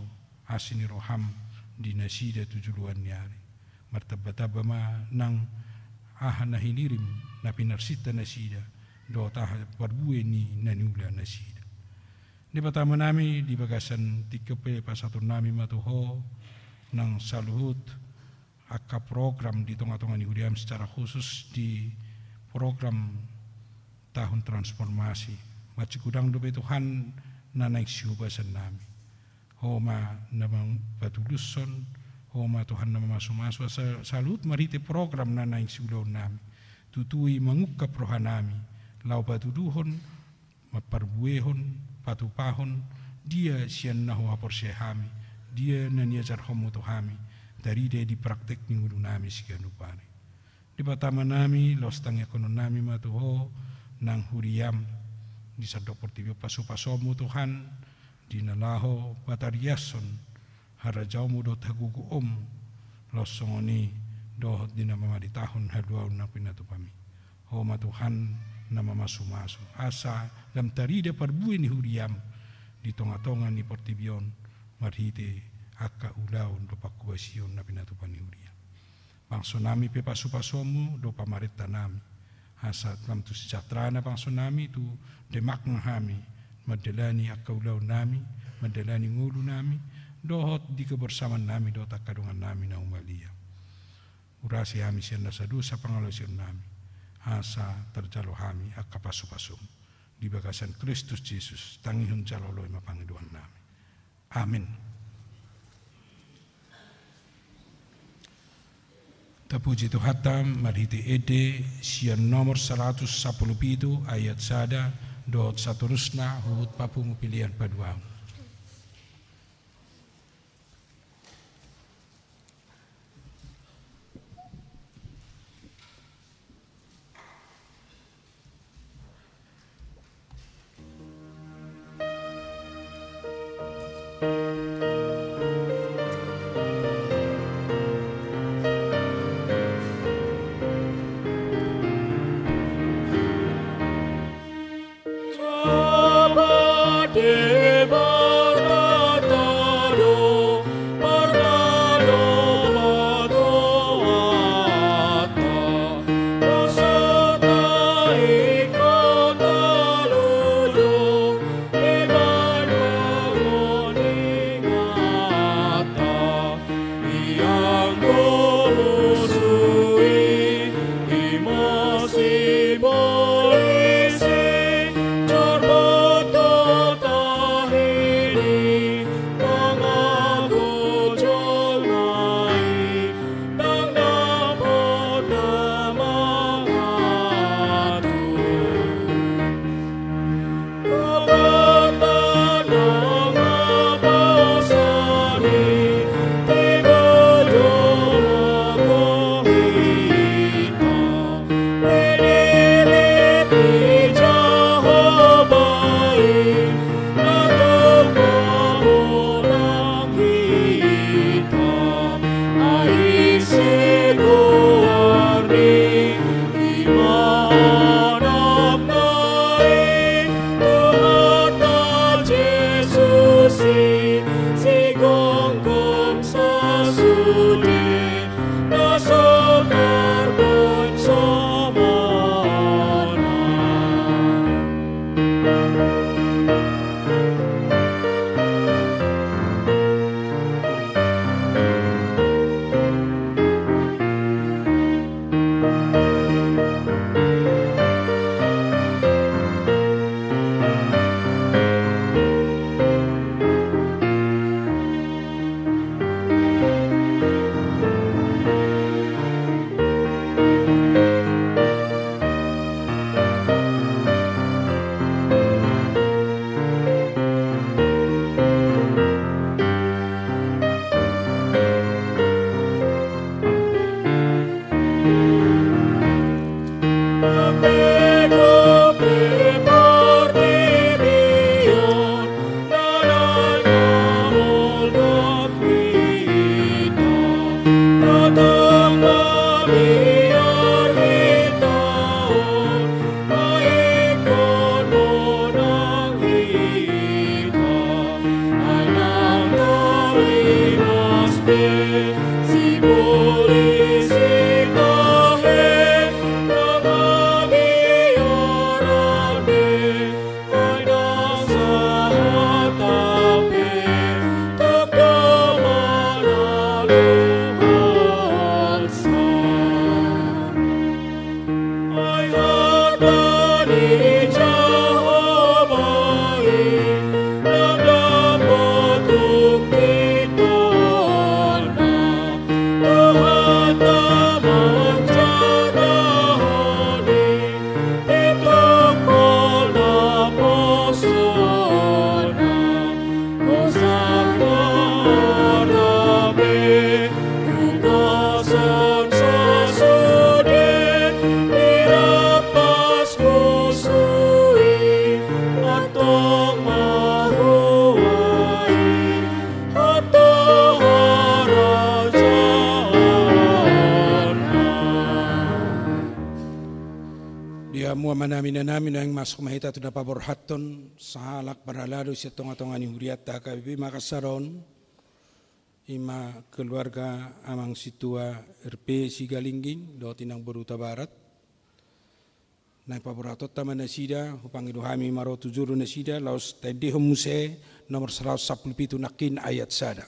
asini roham di nasida tujuluan nyari martaba-taba ma nang aha na hinirim na pinarsita nasida do taha barbue ni nanula nasida. Di patama nami di bagasan tikepe pasato nami matuho nang saluhut aka program di tengah-tengah ni huriam secara khusus di program tahun transformasi macikudang dobe Tuhan na naik siubasan nami homa namang batuluson homa Tuhan nama masuk-masuk salut marite program na naik siulaw nami tutui mangukap roha nami lau batuduhon maparbuehon patupahon dia sian nahu aporsehami dia naniajar homo tohami dari dia di praktek minggu nami siganupane. Di patama nami los tangya kono nami matuho nang huriam di sadok portibio paso-pasomu Tuhan di nalaho batariason harajaumu do tagugu losongoni dohot di nama di tahun haduau na pinatu pami. Homa Tuhan nama masu-masu. Asa lam tarida parbui ni huriam di tonga-tonga ni portibion marhite akka ulau do pakubasion na pinatu pani huriam. Bangso nami pe pasupasomu do pamarita nami. Asa lam tu sejahtera na bangso nami tu demak ngahami madelani akka ulau nami, madelani ngulu nami, dohot di kebersamaan nami do takadungan nami na umalia. Urasi hami sian nasa dosa pangalosion nami. Asa terjalo hami akka pasu-pasum. Di bagasan Kristus Yesus tangihun jaloloi mapangiduan nami. Amin. Tapuji Tuhatam marhiti ede sian nomor 117 ayat sada dohot saturusna hubut papungu pilihan paduang. namin ang masuk mahita tu dapat berhaton sahalak berhalado siya tonga-tonga ni huriat HKBP Makasaron ima keluarga amang situa RP Sigalingging do tinang Boruta Barat na paburatot taman na sida upang iduhami maro tujuru na sida laos tadi homuse nomor 117 nakin ayat sada.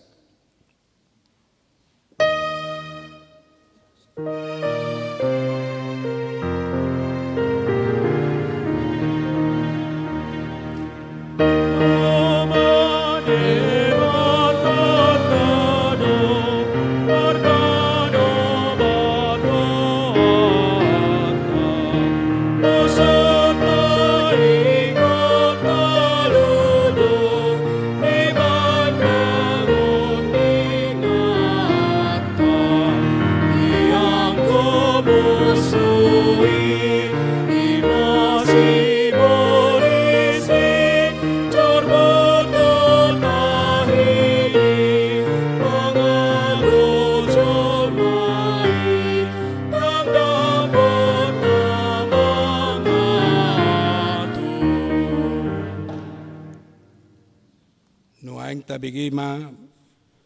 Tabigima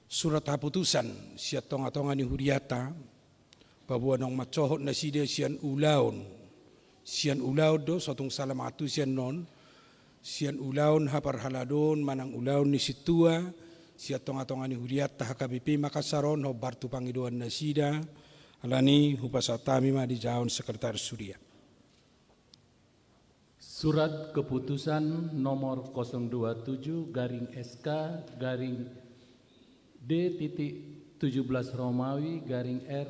surat haputusan siya tonga-tonga ni huriata babuan ng matsohot na sida siyan ulaon do sotong salamatu siyan non siyan ulaon haparhaladon manang ulaon ni situa siya tonga-tonga ni huriata HKBP Makasaron ho bartu pangiduan na sida alani hupasatami ma di jaon sekretaris Surya. Surat Keputusan nomor 027 garing SK garing D.17 Romawi garing R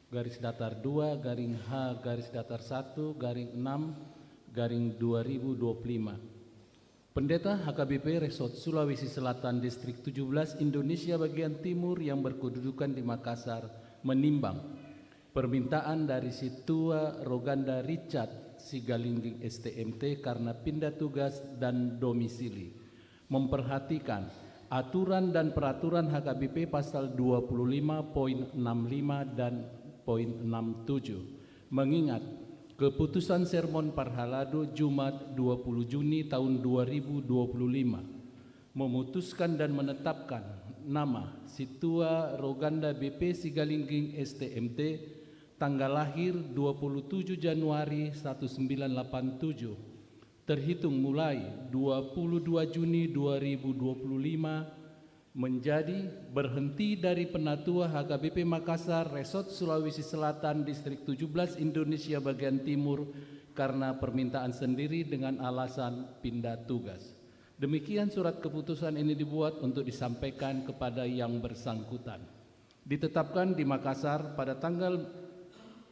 garis datar 2 garing H garis datar 1 garing 6 garing 2025. Pendeta HKBP Resort Sulawesi Selatan Distrik 17 Indonesia bagian timur yang berkedudukan di Makassar menimbang permintaan dari Situa Roganda Richard Sigalingging STMT karena pindah tugas dan domisili, memperhatikan aturan dan peraturan HKBP pasal 25.65 dan poin 67, mengingat keputusan Sermon Parhalado Jumat 20 Juni tahun 2025 memutuskan dan menetapkan nama Situa Roganda BP Sigalingging STMT tanggal lahir 27 Januari 1987 terhitung mulai 22 Juni 2025 menjadi berhenti dari penatua HKBP Makassar Resort Sulawesi Selatan Distrik 17 Indonesia bagian timur karena permintaan sendiri dengan alasan pindah tugas. Demikian surat keputusan ini dibuat untuk disampaikan kepada yang bersangkutan. Ditetapkan di Makassar pada tanggal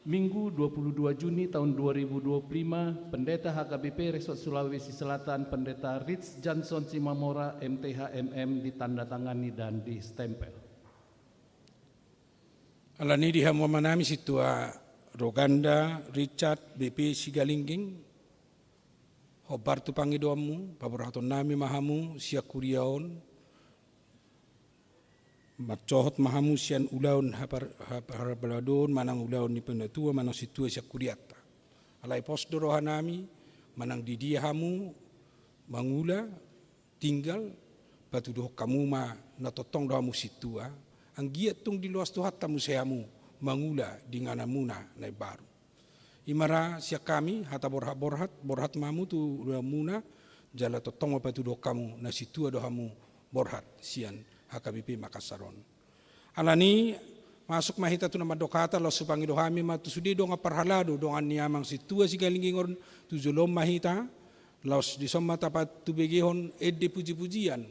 Minggu 22 Juni tahun 2025, Pendeta HKBP Resort Sulawesi Selatan, Pendeta Ritz Johnson Simamora, MTH MM, ditandatangani dan distempel. Alani dihamu manami Situa Roganda Richard BP Sigalingging, hobar tu pangidomu, paburaton nami mahamu, siya kuriaon, matcohot mahamu sian ulaun harabaladon manang ulaun ni penatua manang situa siya kuriata. Alay pos dorohanami manang didiahamu mangula tinggal patudoh kamu ma natotong dohamu situa ang giat tung di luas tuhat tamu sehamu mangula di nganamuna na baru. Imara siya kami hata borhat mamu tu muna jala totong patudoh kamu na situa dohamu borhat sian HKBP Makassaron. Alani masuk mahita tu nama dokata lo supangi dohami matu sudi donga parhalado dongan niamang situa Sigalingging tu zulom mahita laos di somma tapat tu begehon edde puji-pujian.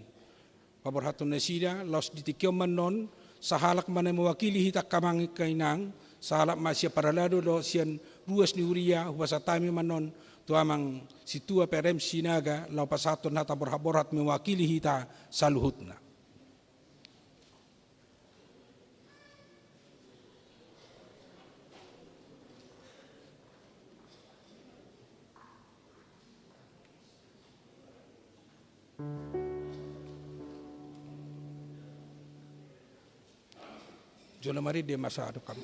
Paborhatun nasida laos ditikyo manon sahalak mana mewakili hita kamang kainang sahalak masya parhalado lo sian ruas ni uria hubasatami manon tu amang situa perem sinaga lau pasaton hata borhat mewakili hita saluhutna. Jona mari de masado kam.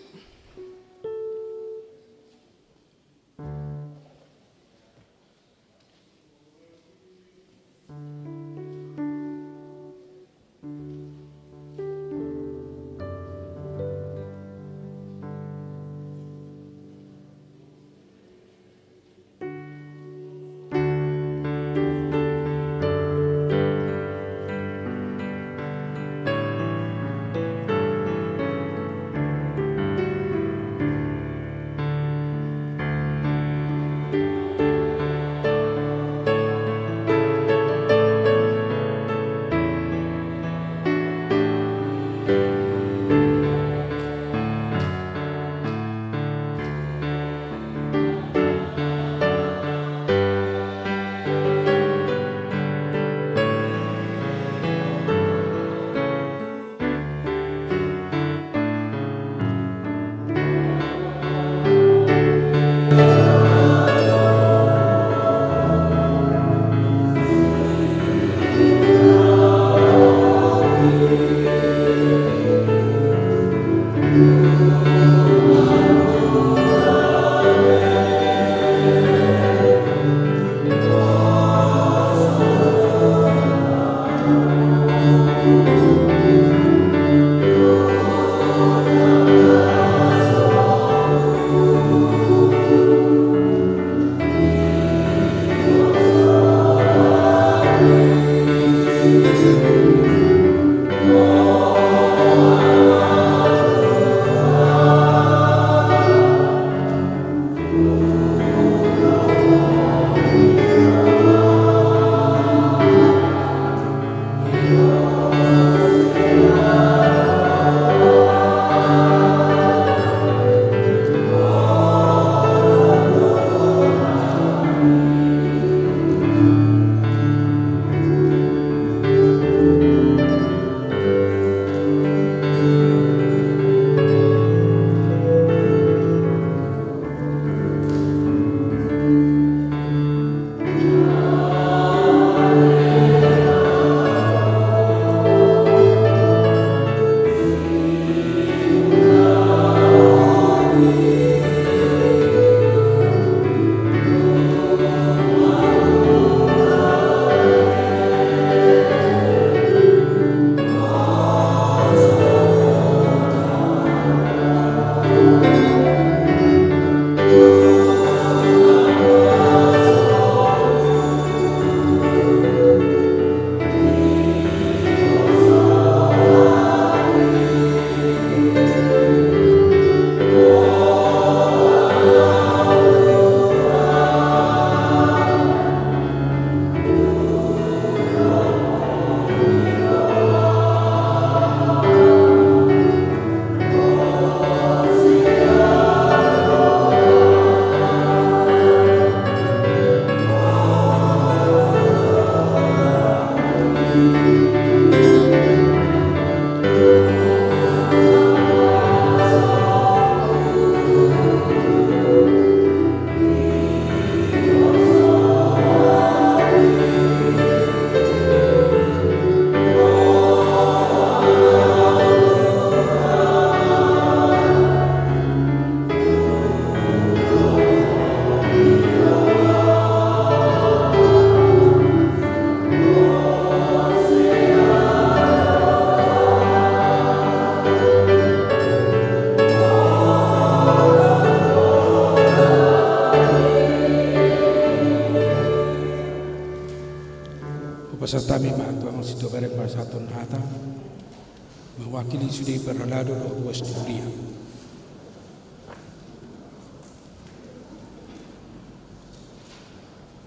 mewakili Sudi Bernardo West Kuria.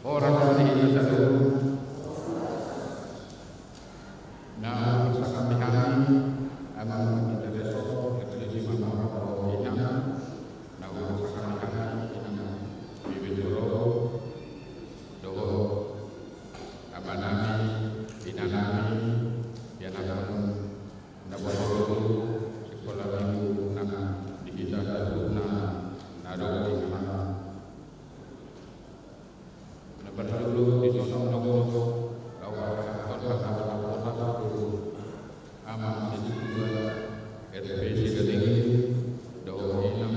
Orang asli satu, nah bersama kami, amal kita besok terjadi mama inam, nah bersama kami inam bibituro, doa, abanami, inanami, yanakam, naboro, sekolah minggu, nama di kita na nado di mana. Berdulu di sono nogo lawan kota aman di juga RPC ketinggi do inam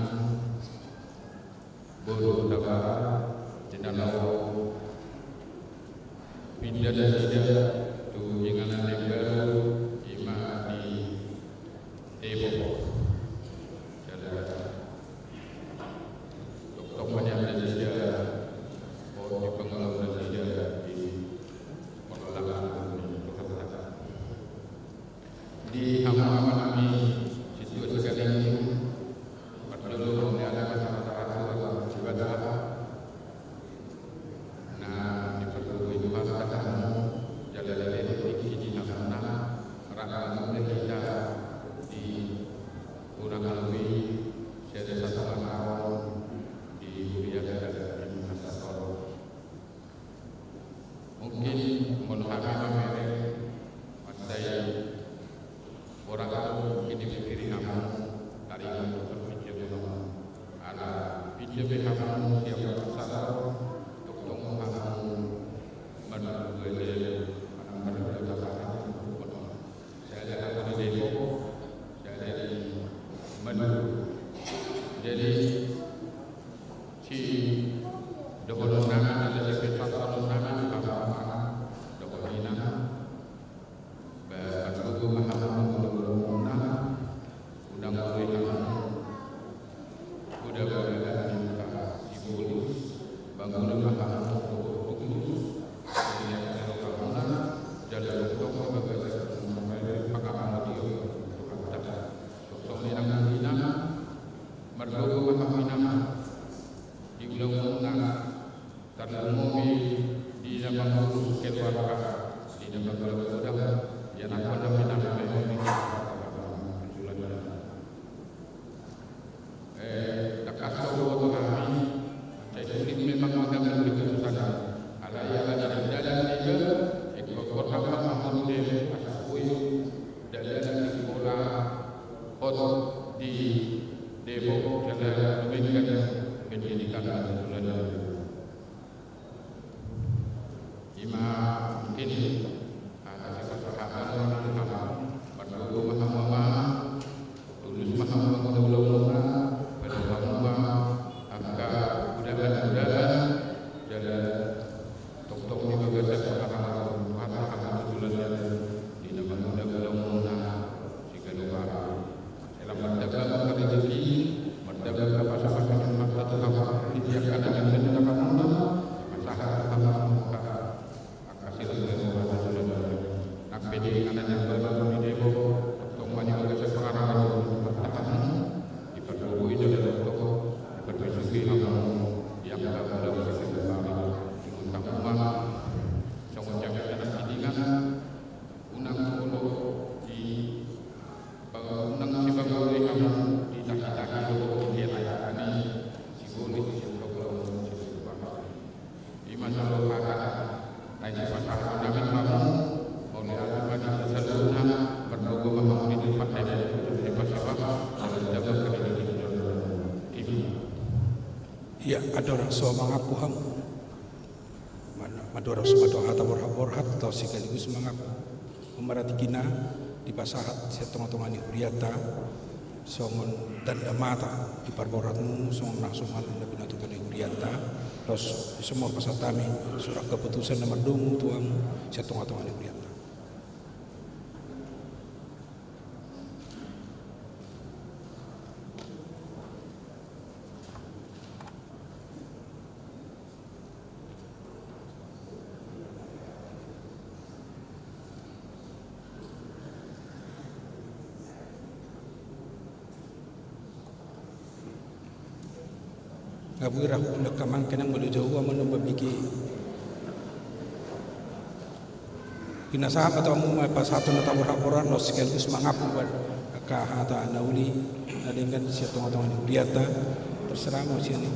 bodo dawa jenalo pindah saja tu jangan nempel ima di Depok jadi dokter banyak saja di pengalaman saja di pengelolaan di hamba kami situasi sekali ini berdulu ada masyarakat ibadah nah di perlu itu katakan jalan-jalan di nama rangka kita di kurang lebih saya satu tahun di Kuliah mungkin menurut kami saya orang ini berkiri kamu dari berpikir ada pikir kamu siapa salah untuk kamu menurut saya datang di Depok saya dari jadi si dokter nama ada sekitar kalau nama Ya, ada orang mengaku ham, madora sumadoha taborhat atau sekaligus mengaku memerhati kina di pasahat setengah-tengah ni huriata songon dan mata di parboratmu songon langsung hal lebih natukan ni huriata terus semua pasatami surat keputusan nomor 2 tuang setengah-tengah ni huriata. Ngabura ko nakaman kenang malujawa manumba bigi. Kinasama atau mo pasatu na tawar haporan no sekaligus mangapu buat kahata nauli dengan siya tong-tong ni biata terserah mo siya ni.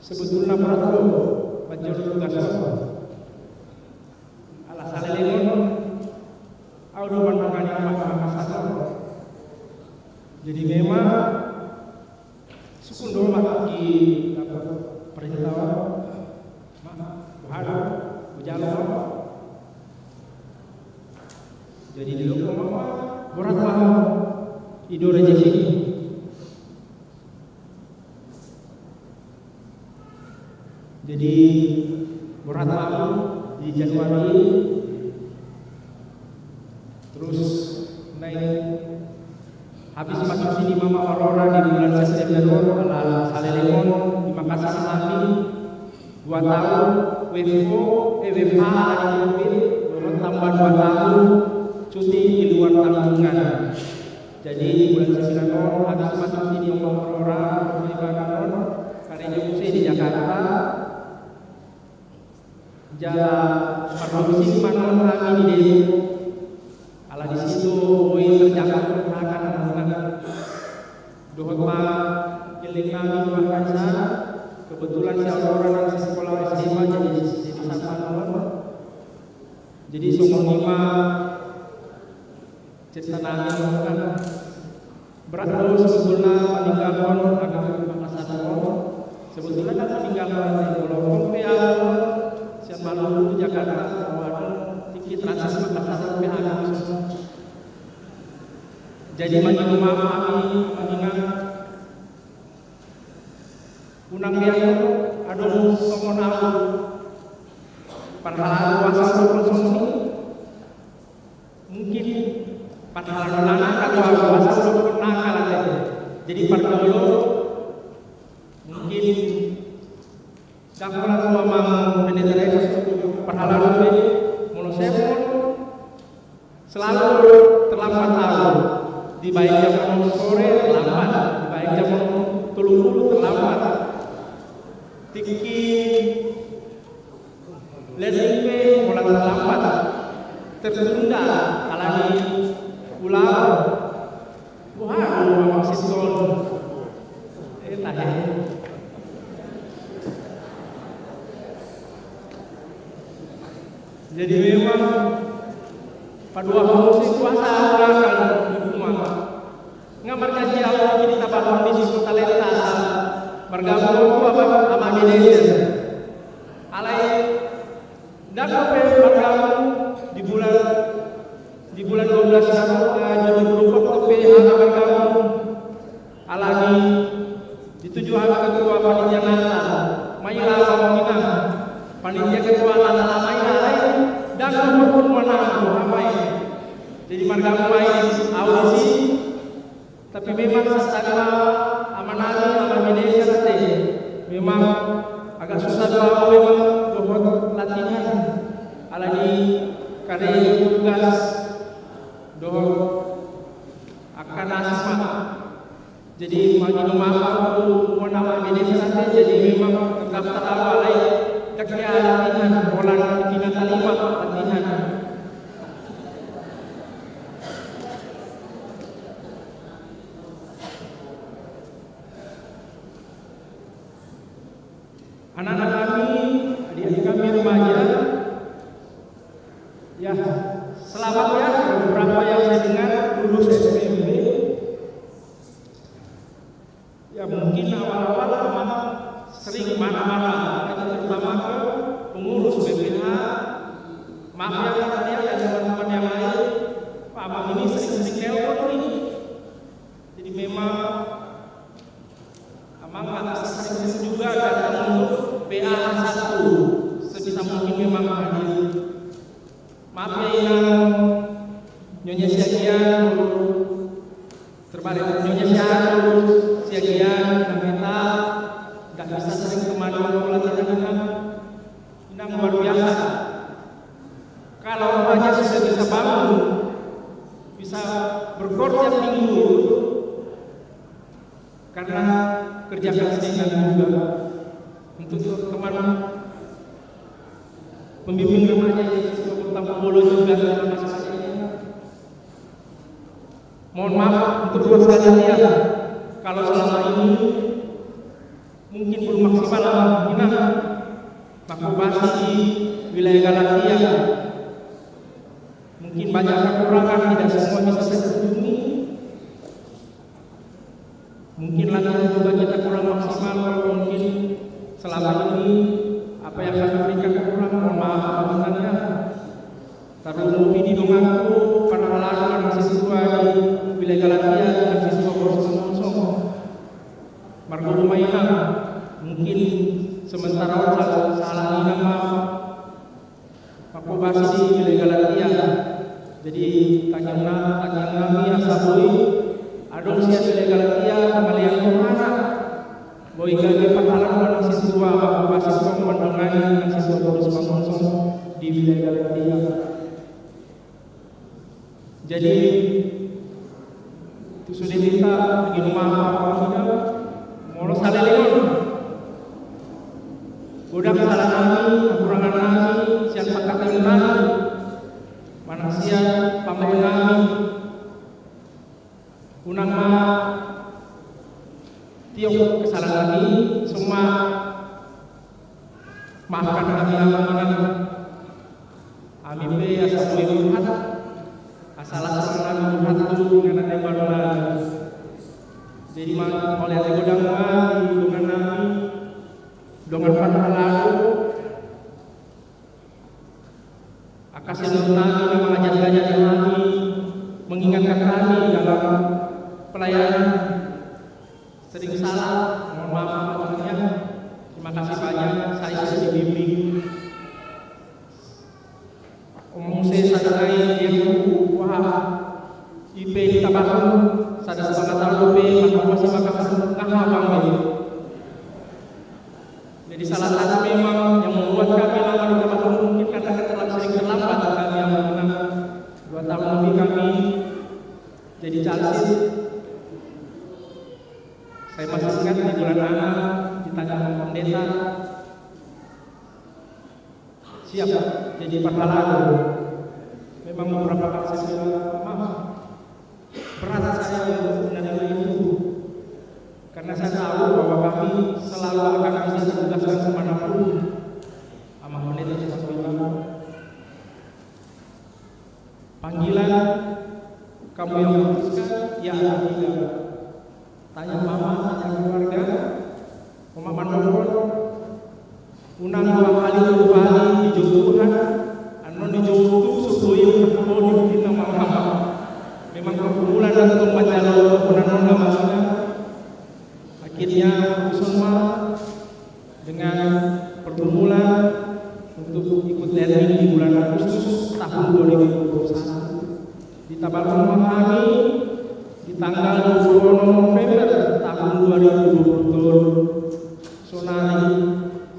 Sebetulnya perlu panjang tugas alas salelelon auduan makanya Makassar. Jadi memang sukun dulu di perintah bahada berjalan. Jadi di lokal berat lah hidup rezeki. Jadi berat lalu di Januari terus naik habis masuk sini Mama Aurora di bulan September ala Salelewon di Makassar lagi 2 tahun WFH dari COVID tambah 2 tahun cuti di luar tanggungan. Jadi bulan September habis masuk sini Mama Aurora di Makassar karena musik di Jakarta. Jalan produksi manon kami di desa. Kalau di situ poin terjangkau pergerakan dohot ma keling kami di Makassar. Kebetulan saya orang yang sekolah SMA jadi manon. Jadi semua lima cerita nami kan berat dulu sebetulnya meninggalkan agama Makassar sebetulnya kan meninggalkan di Pulau Kompea siap malu Jakarta waduh dikit transit Makassar PH jadi maju kami mengingat unang dia aduh somon aku padahal kuasa konsumsi mungkin padahal nana kalau kuasa pernah kalah jadi pergaulan mungkin dakwah mamang penetrasi padahal lebih mulut saya selalu terlambat tahu di baik jam sore terlambat di baik jam 30 terlambat tiki ledimpe mulai terlambat tertunda alami ulang bukan masih son tahe jadi memang padua musim kuasa akan di rumah ngamar kaji Allah jadi tabah kondisi talenta bergabung apa Indonesia alai dan bergabung di bulan 12 jadi berupa PH bergabung alagi di 7 hari ketua panitia Natal Maila Minang panitia ketua Natal Maila dan pun menang ramai jadi bergabung audisi tapi memang secara amanati Indonesia memang agak susah memang dohot latihan alani karena tugas dohot akan asma jadi maju mampu nama Indonesia jadi memang terdaftar awal kerja latihan orang tidak terima latihan anak-anak kami, adik-adik kami remaja, ya selamat ya beberapa yang saya dengar lulus SMP. Ya mungkin awal-awal memang sering marah-marah, terutama ke pengurus BPH. Maaf ya katanya dan teman-teman yang lain, Pak Abang ini sering-sering telepon ini. Jadi memang Amang sering juga datang untuk PA1 sebisa mungkin memang hadir. Maaf ya yang Nyonya Siagian terbalik Nyonya Siagian kita nggak bisa sering kemana-mana latihan Inang luar biasa. Kalau hanya sudah bisa bangun, bisa berkorban minggu karena kerja keras juga untuk teman pembimbing remaja yang tentang polo juga dalam masa ini. Mohon maaf untuk dua sekalian ya, kalau selama ini mungkin belum maksimal kita makubasi di wilayah Galatia. Mungkin banyak kekurangan, tidak semua bisa terpenuhi. Mungkin latihan juga kita kurang maksimal, kalau mungkin selama ini apa yang kami berikan kurang, mohon maaf apabila taruh di dongangku para anak mahasiswa di wilayah Galatia dan mahasiswa kosong margo lumayan mungkin sementara salah nama makubasi di wilayah Galatia. Jadi tanya kami asabui adopsi wilayah Galatia kembalian kemana boy kami pakalan mahasiswa mahasiswa pemandangan mahasiswa kosong di wilayah Galatia. Jadi itu sudah minta begini maaf mau salelin udah kesalahan kami kekurangan kami siapa kata kami manusia pamain kami unang tiap kesalahan kami semua maafkan kami amin asal Asalah seorang hatu dengan ada barulah. Jadi oleh godang dengan nami dengan lalu akasin nami mengajar-ajar kami, mengingatkan kami dalam pelayanan. Sering salah, mohon maaf Pak. Terima kasih banyak, saya sudah dibimbing. Omong saya sadai dia wah IP di Tabakan sada semangat alube masih Makassar ngahawang. Jadi salah satu memang yang membuat kami lama di Tabakan mungkin karena sering terlambat kami yang mengenal 2 tahun lebih kami jadi calsis. Saya masih ingat di bulan Ana ditanya pendeta siap jadi pahlawan. Memang beberapa kali saya bilang maaf berat saya untuk menerima itu karena saya tahu bahwa kami selalu akan bisa ditugaskan kemanapun. Amat pendeta saya bilang panggilan kamu yang memutuskan ya tidak. Tanya mama, tanya keluarga, mama manopon, unang 2 kali dijodohkan, anon dijodoh sebelum berkebun di nama mama. Memang pergumulan untuk baca penanon namanya. Akhirnya semua dengan pergumulan untuk ikut learning di bulan Agustus tahun 2021 di Tabakan kami di tanggal 20 November tahun 2020 sonari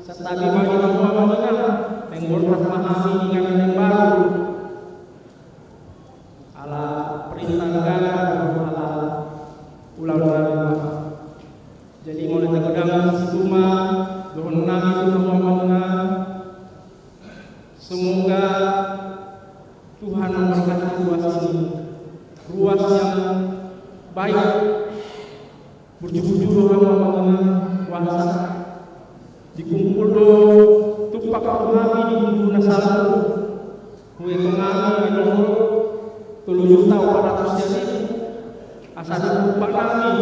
setabi bagi Muhammadiyah yang berhormat dengan yang baru ala perintah negara ala ulang-ulang. Jadi mulai tergodang semua doa Nabi Muhammad, semoga Tuhan memberkati ruas ini, ruas yang baik, berjujur orang kuasa, dikumpul do tupak kami di guna satu, kue kami anu 7.400 jadi asal tupak kami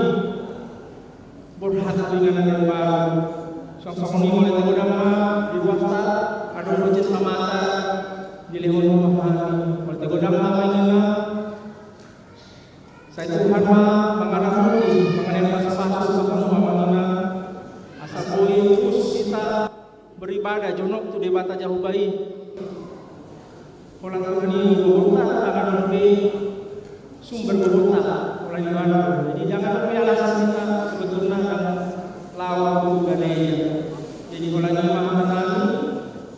berhati dengan yang baru. Sang-sang ini mulai tergodama di wasta, ada project samata di lehon rumah kami, mulai tergodama namanya. Saya Tuhan mengarahkan mengenai pasal-pasal Muhammadiyah asal boleh terus kita beribadah jonok tu debata jauh baik. Orang Tuhan ini berhutang akan lebih sumber berhutang oleh ibadah. Jadi jangan lupa alasan kita sebetulnya dan lawan juga deh. Jadi oleh Muhammad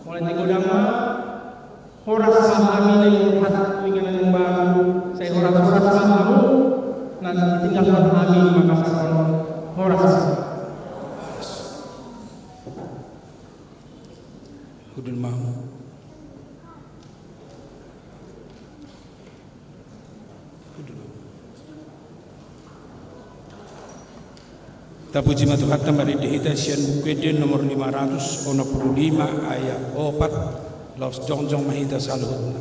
mulai tegodama horas pahami dan berhati dengan yang baru. Saya horas pahamu nanti tinggalkan kami di Makassar horas. Udin mau. Tapuji matuhatta mari dihita sian bukweden nomor 565 ayat 4 los jongjong mahita saluhutna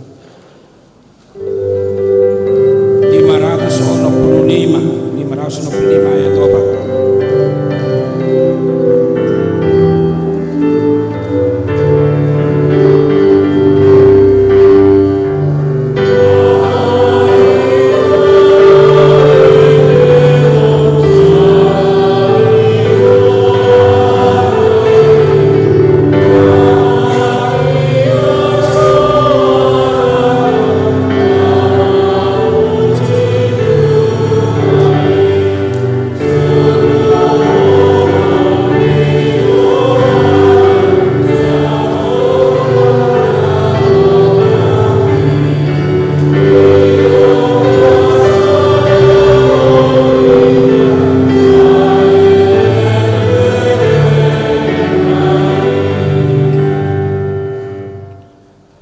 565 ayat 4.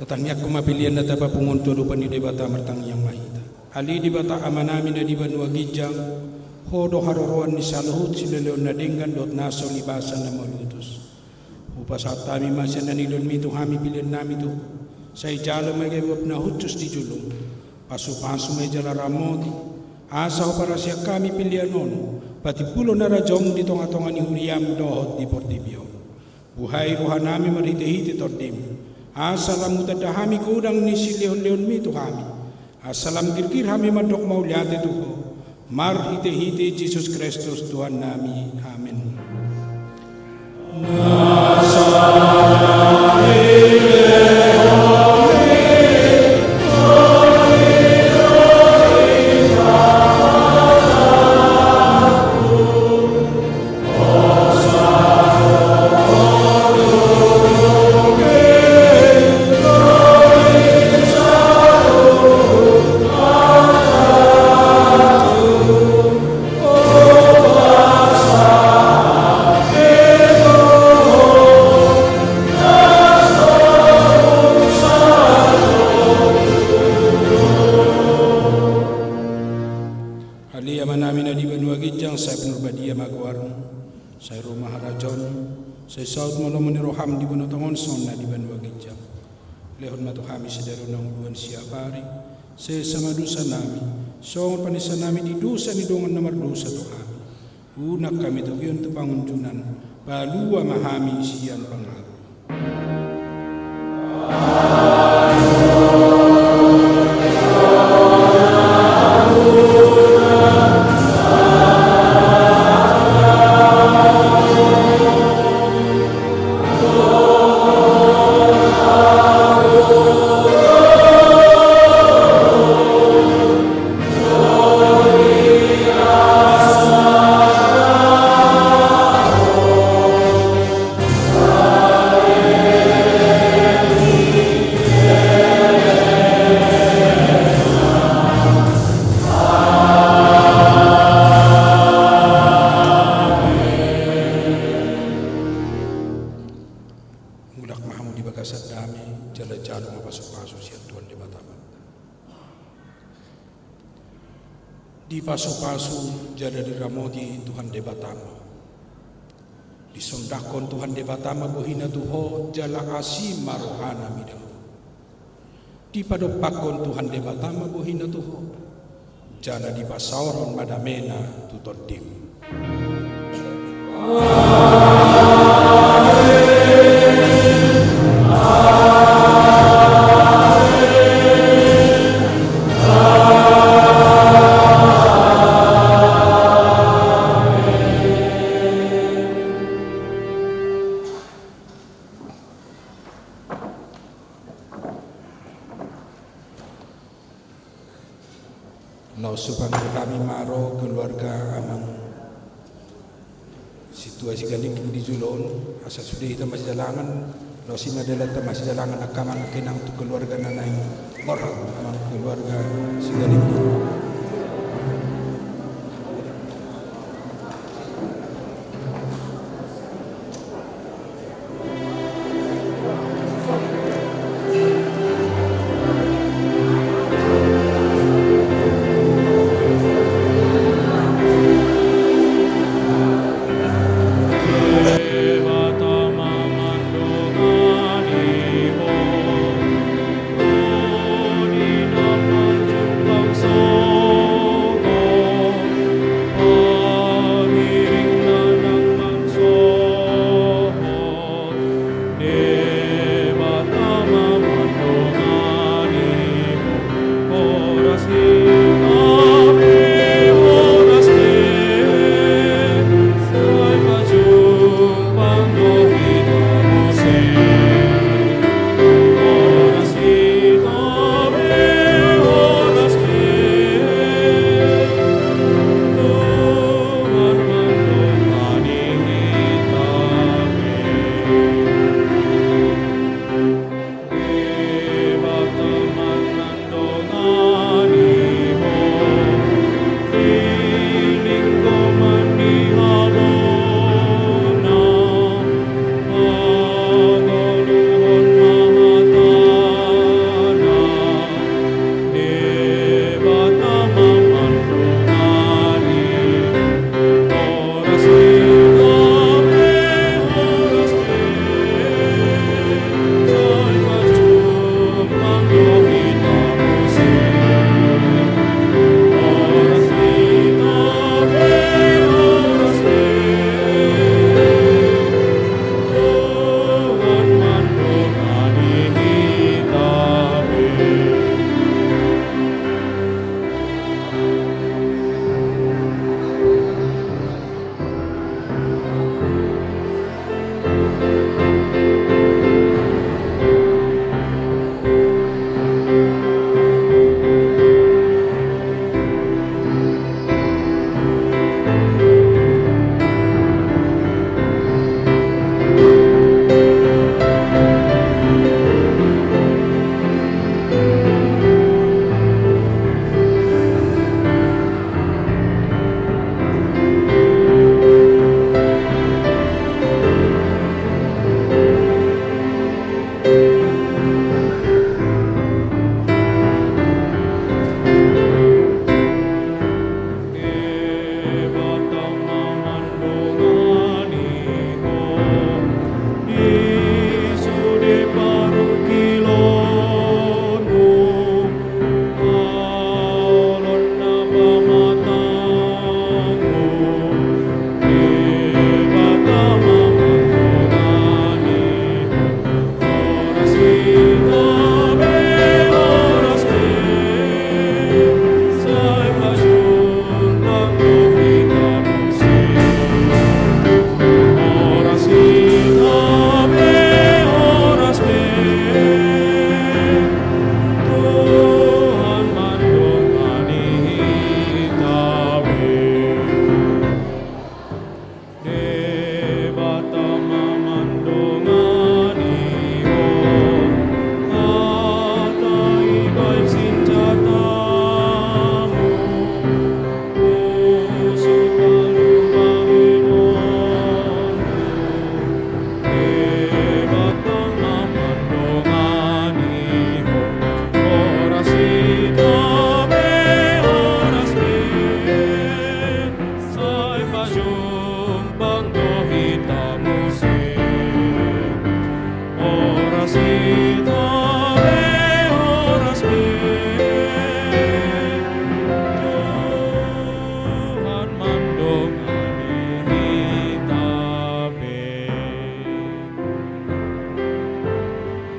Tatangnya kumapilian na tapa pungunto lupa ni debata martang yang mahita. Ali debata amanami na diban wagijang hodo haroroan ni saluhut sileleon na denggan dot naso libasan na malutus. Upasat kami masya na nilon mito kami pilihan nami to. Sa ijalo magayawap na hutus di julong. pasu-pasu meja laramoti, asa para siya kami pilianon, pati pulo na rajong di tonga-tonga ni Huriam dohot di Portibio. Buhay rohanami marhiti-hiti tordim, asa lamuta dahami kudang ni silihon-lihon mi kami, asa lam kirkir hami madok mauliate tuho, marhiti-hiti Jesus Kristus Tuhan nami. Amin. Saya saud mono roham di bono tongon sonna di banua gijam. Lehon matu kami sedero nang buan siapari. Saya sama dosa nami. Song panisa nami di dosa ni dongan nomor dosa to kami. Unak kami to kion to pangunjunan. Balua mahami sian pangaru. Di pasu-pasu jada di ramodi Tuhan debatama. Di sondakon Tuhan debatama bohina tuho jala asim marohana midang. Di padopakon Tuhan debatama bohina tuho jana di pasauron madamena tutodim. No supang kami maro keluarga amang situasi galik di julon asa sudah kita masih jalangan no si madela kita masih jalangan akaman kinang tu keluarga nanai orang amang keluarga si galik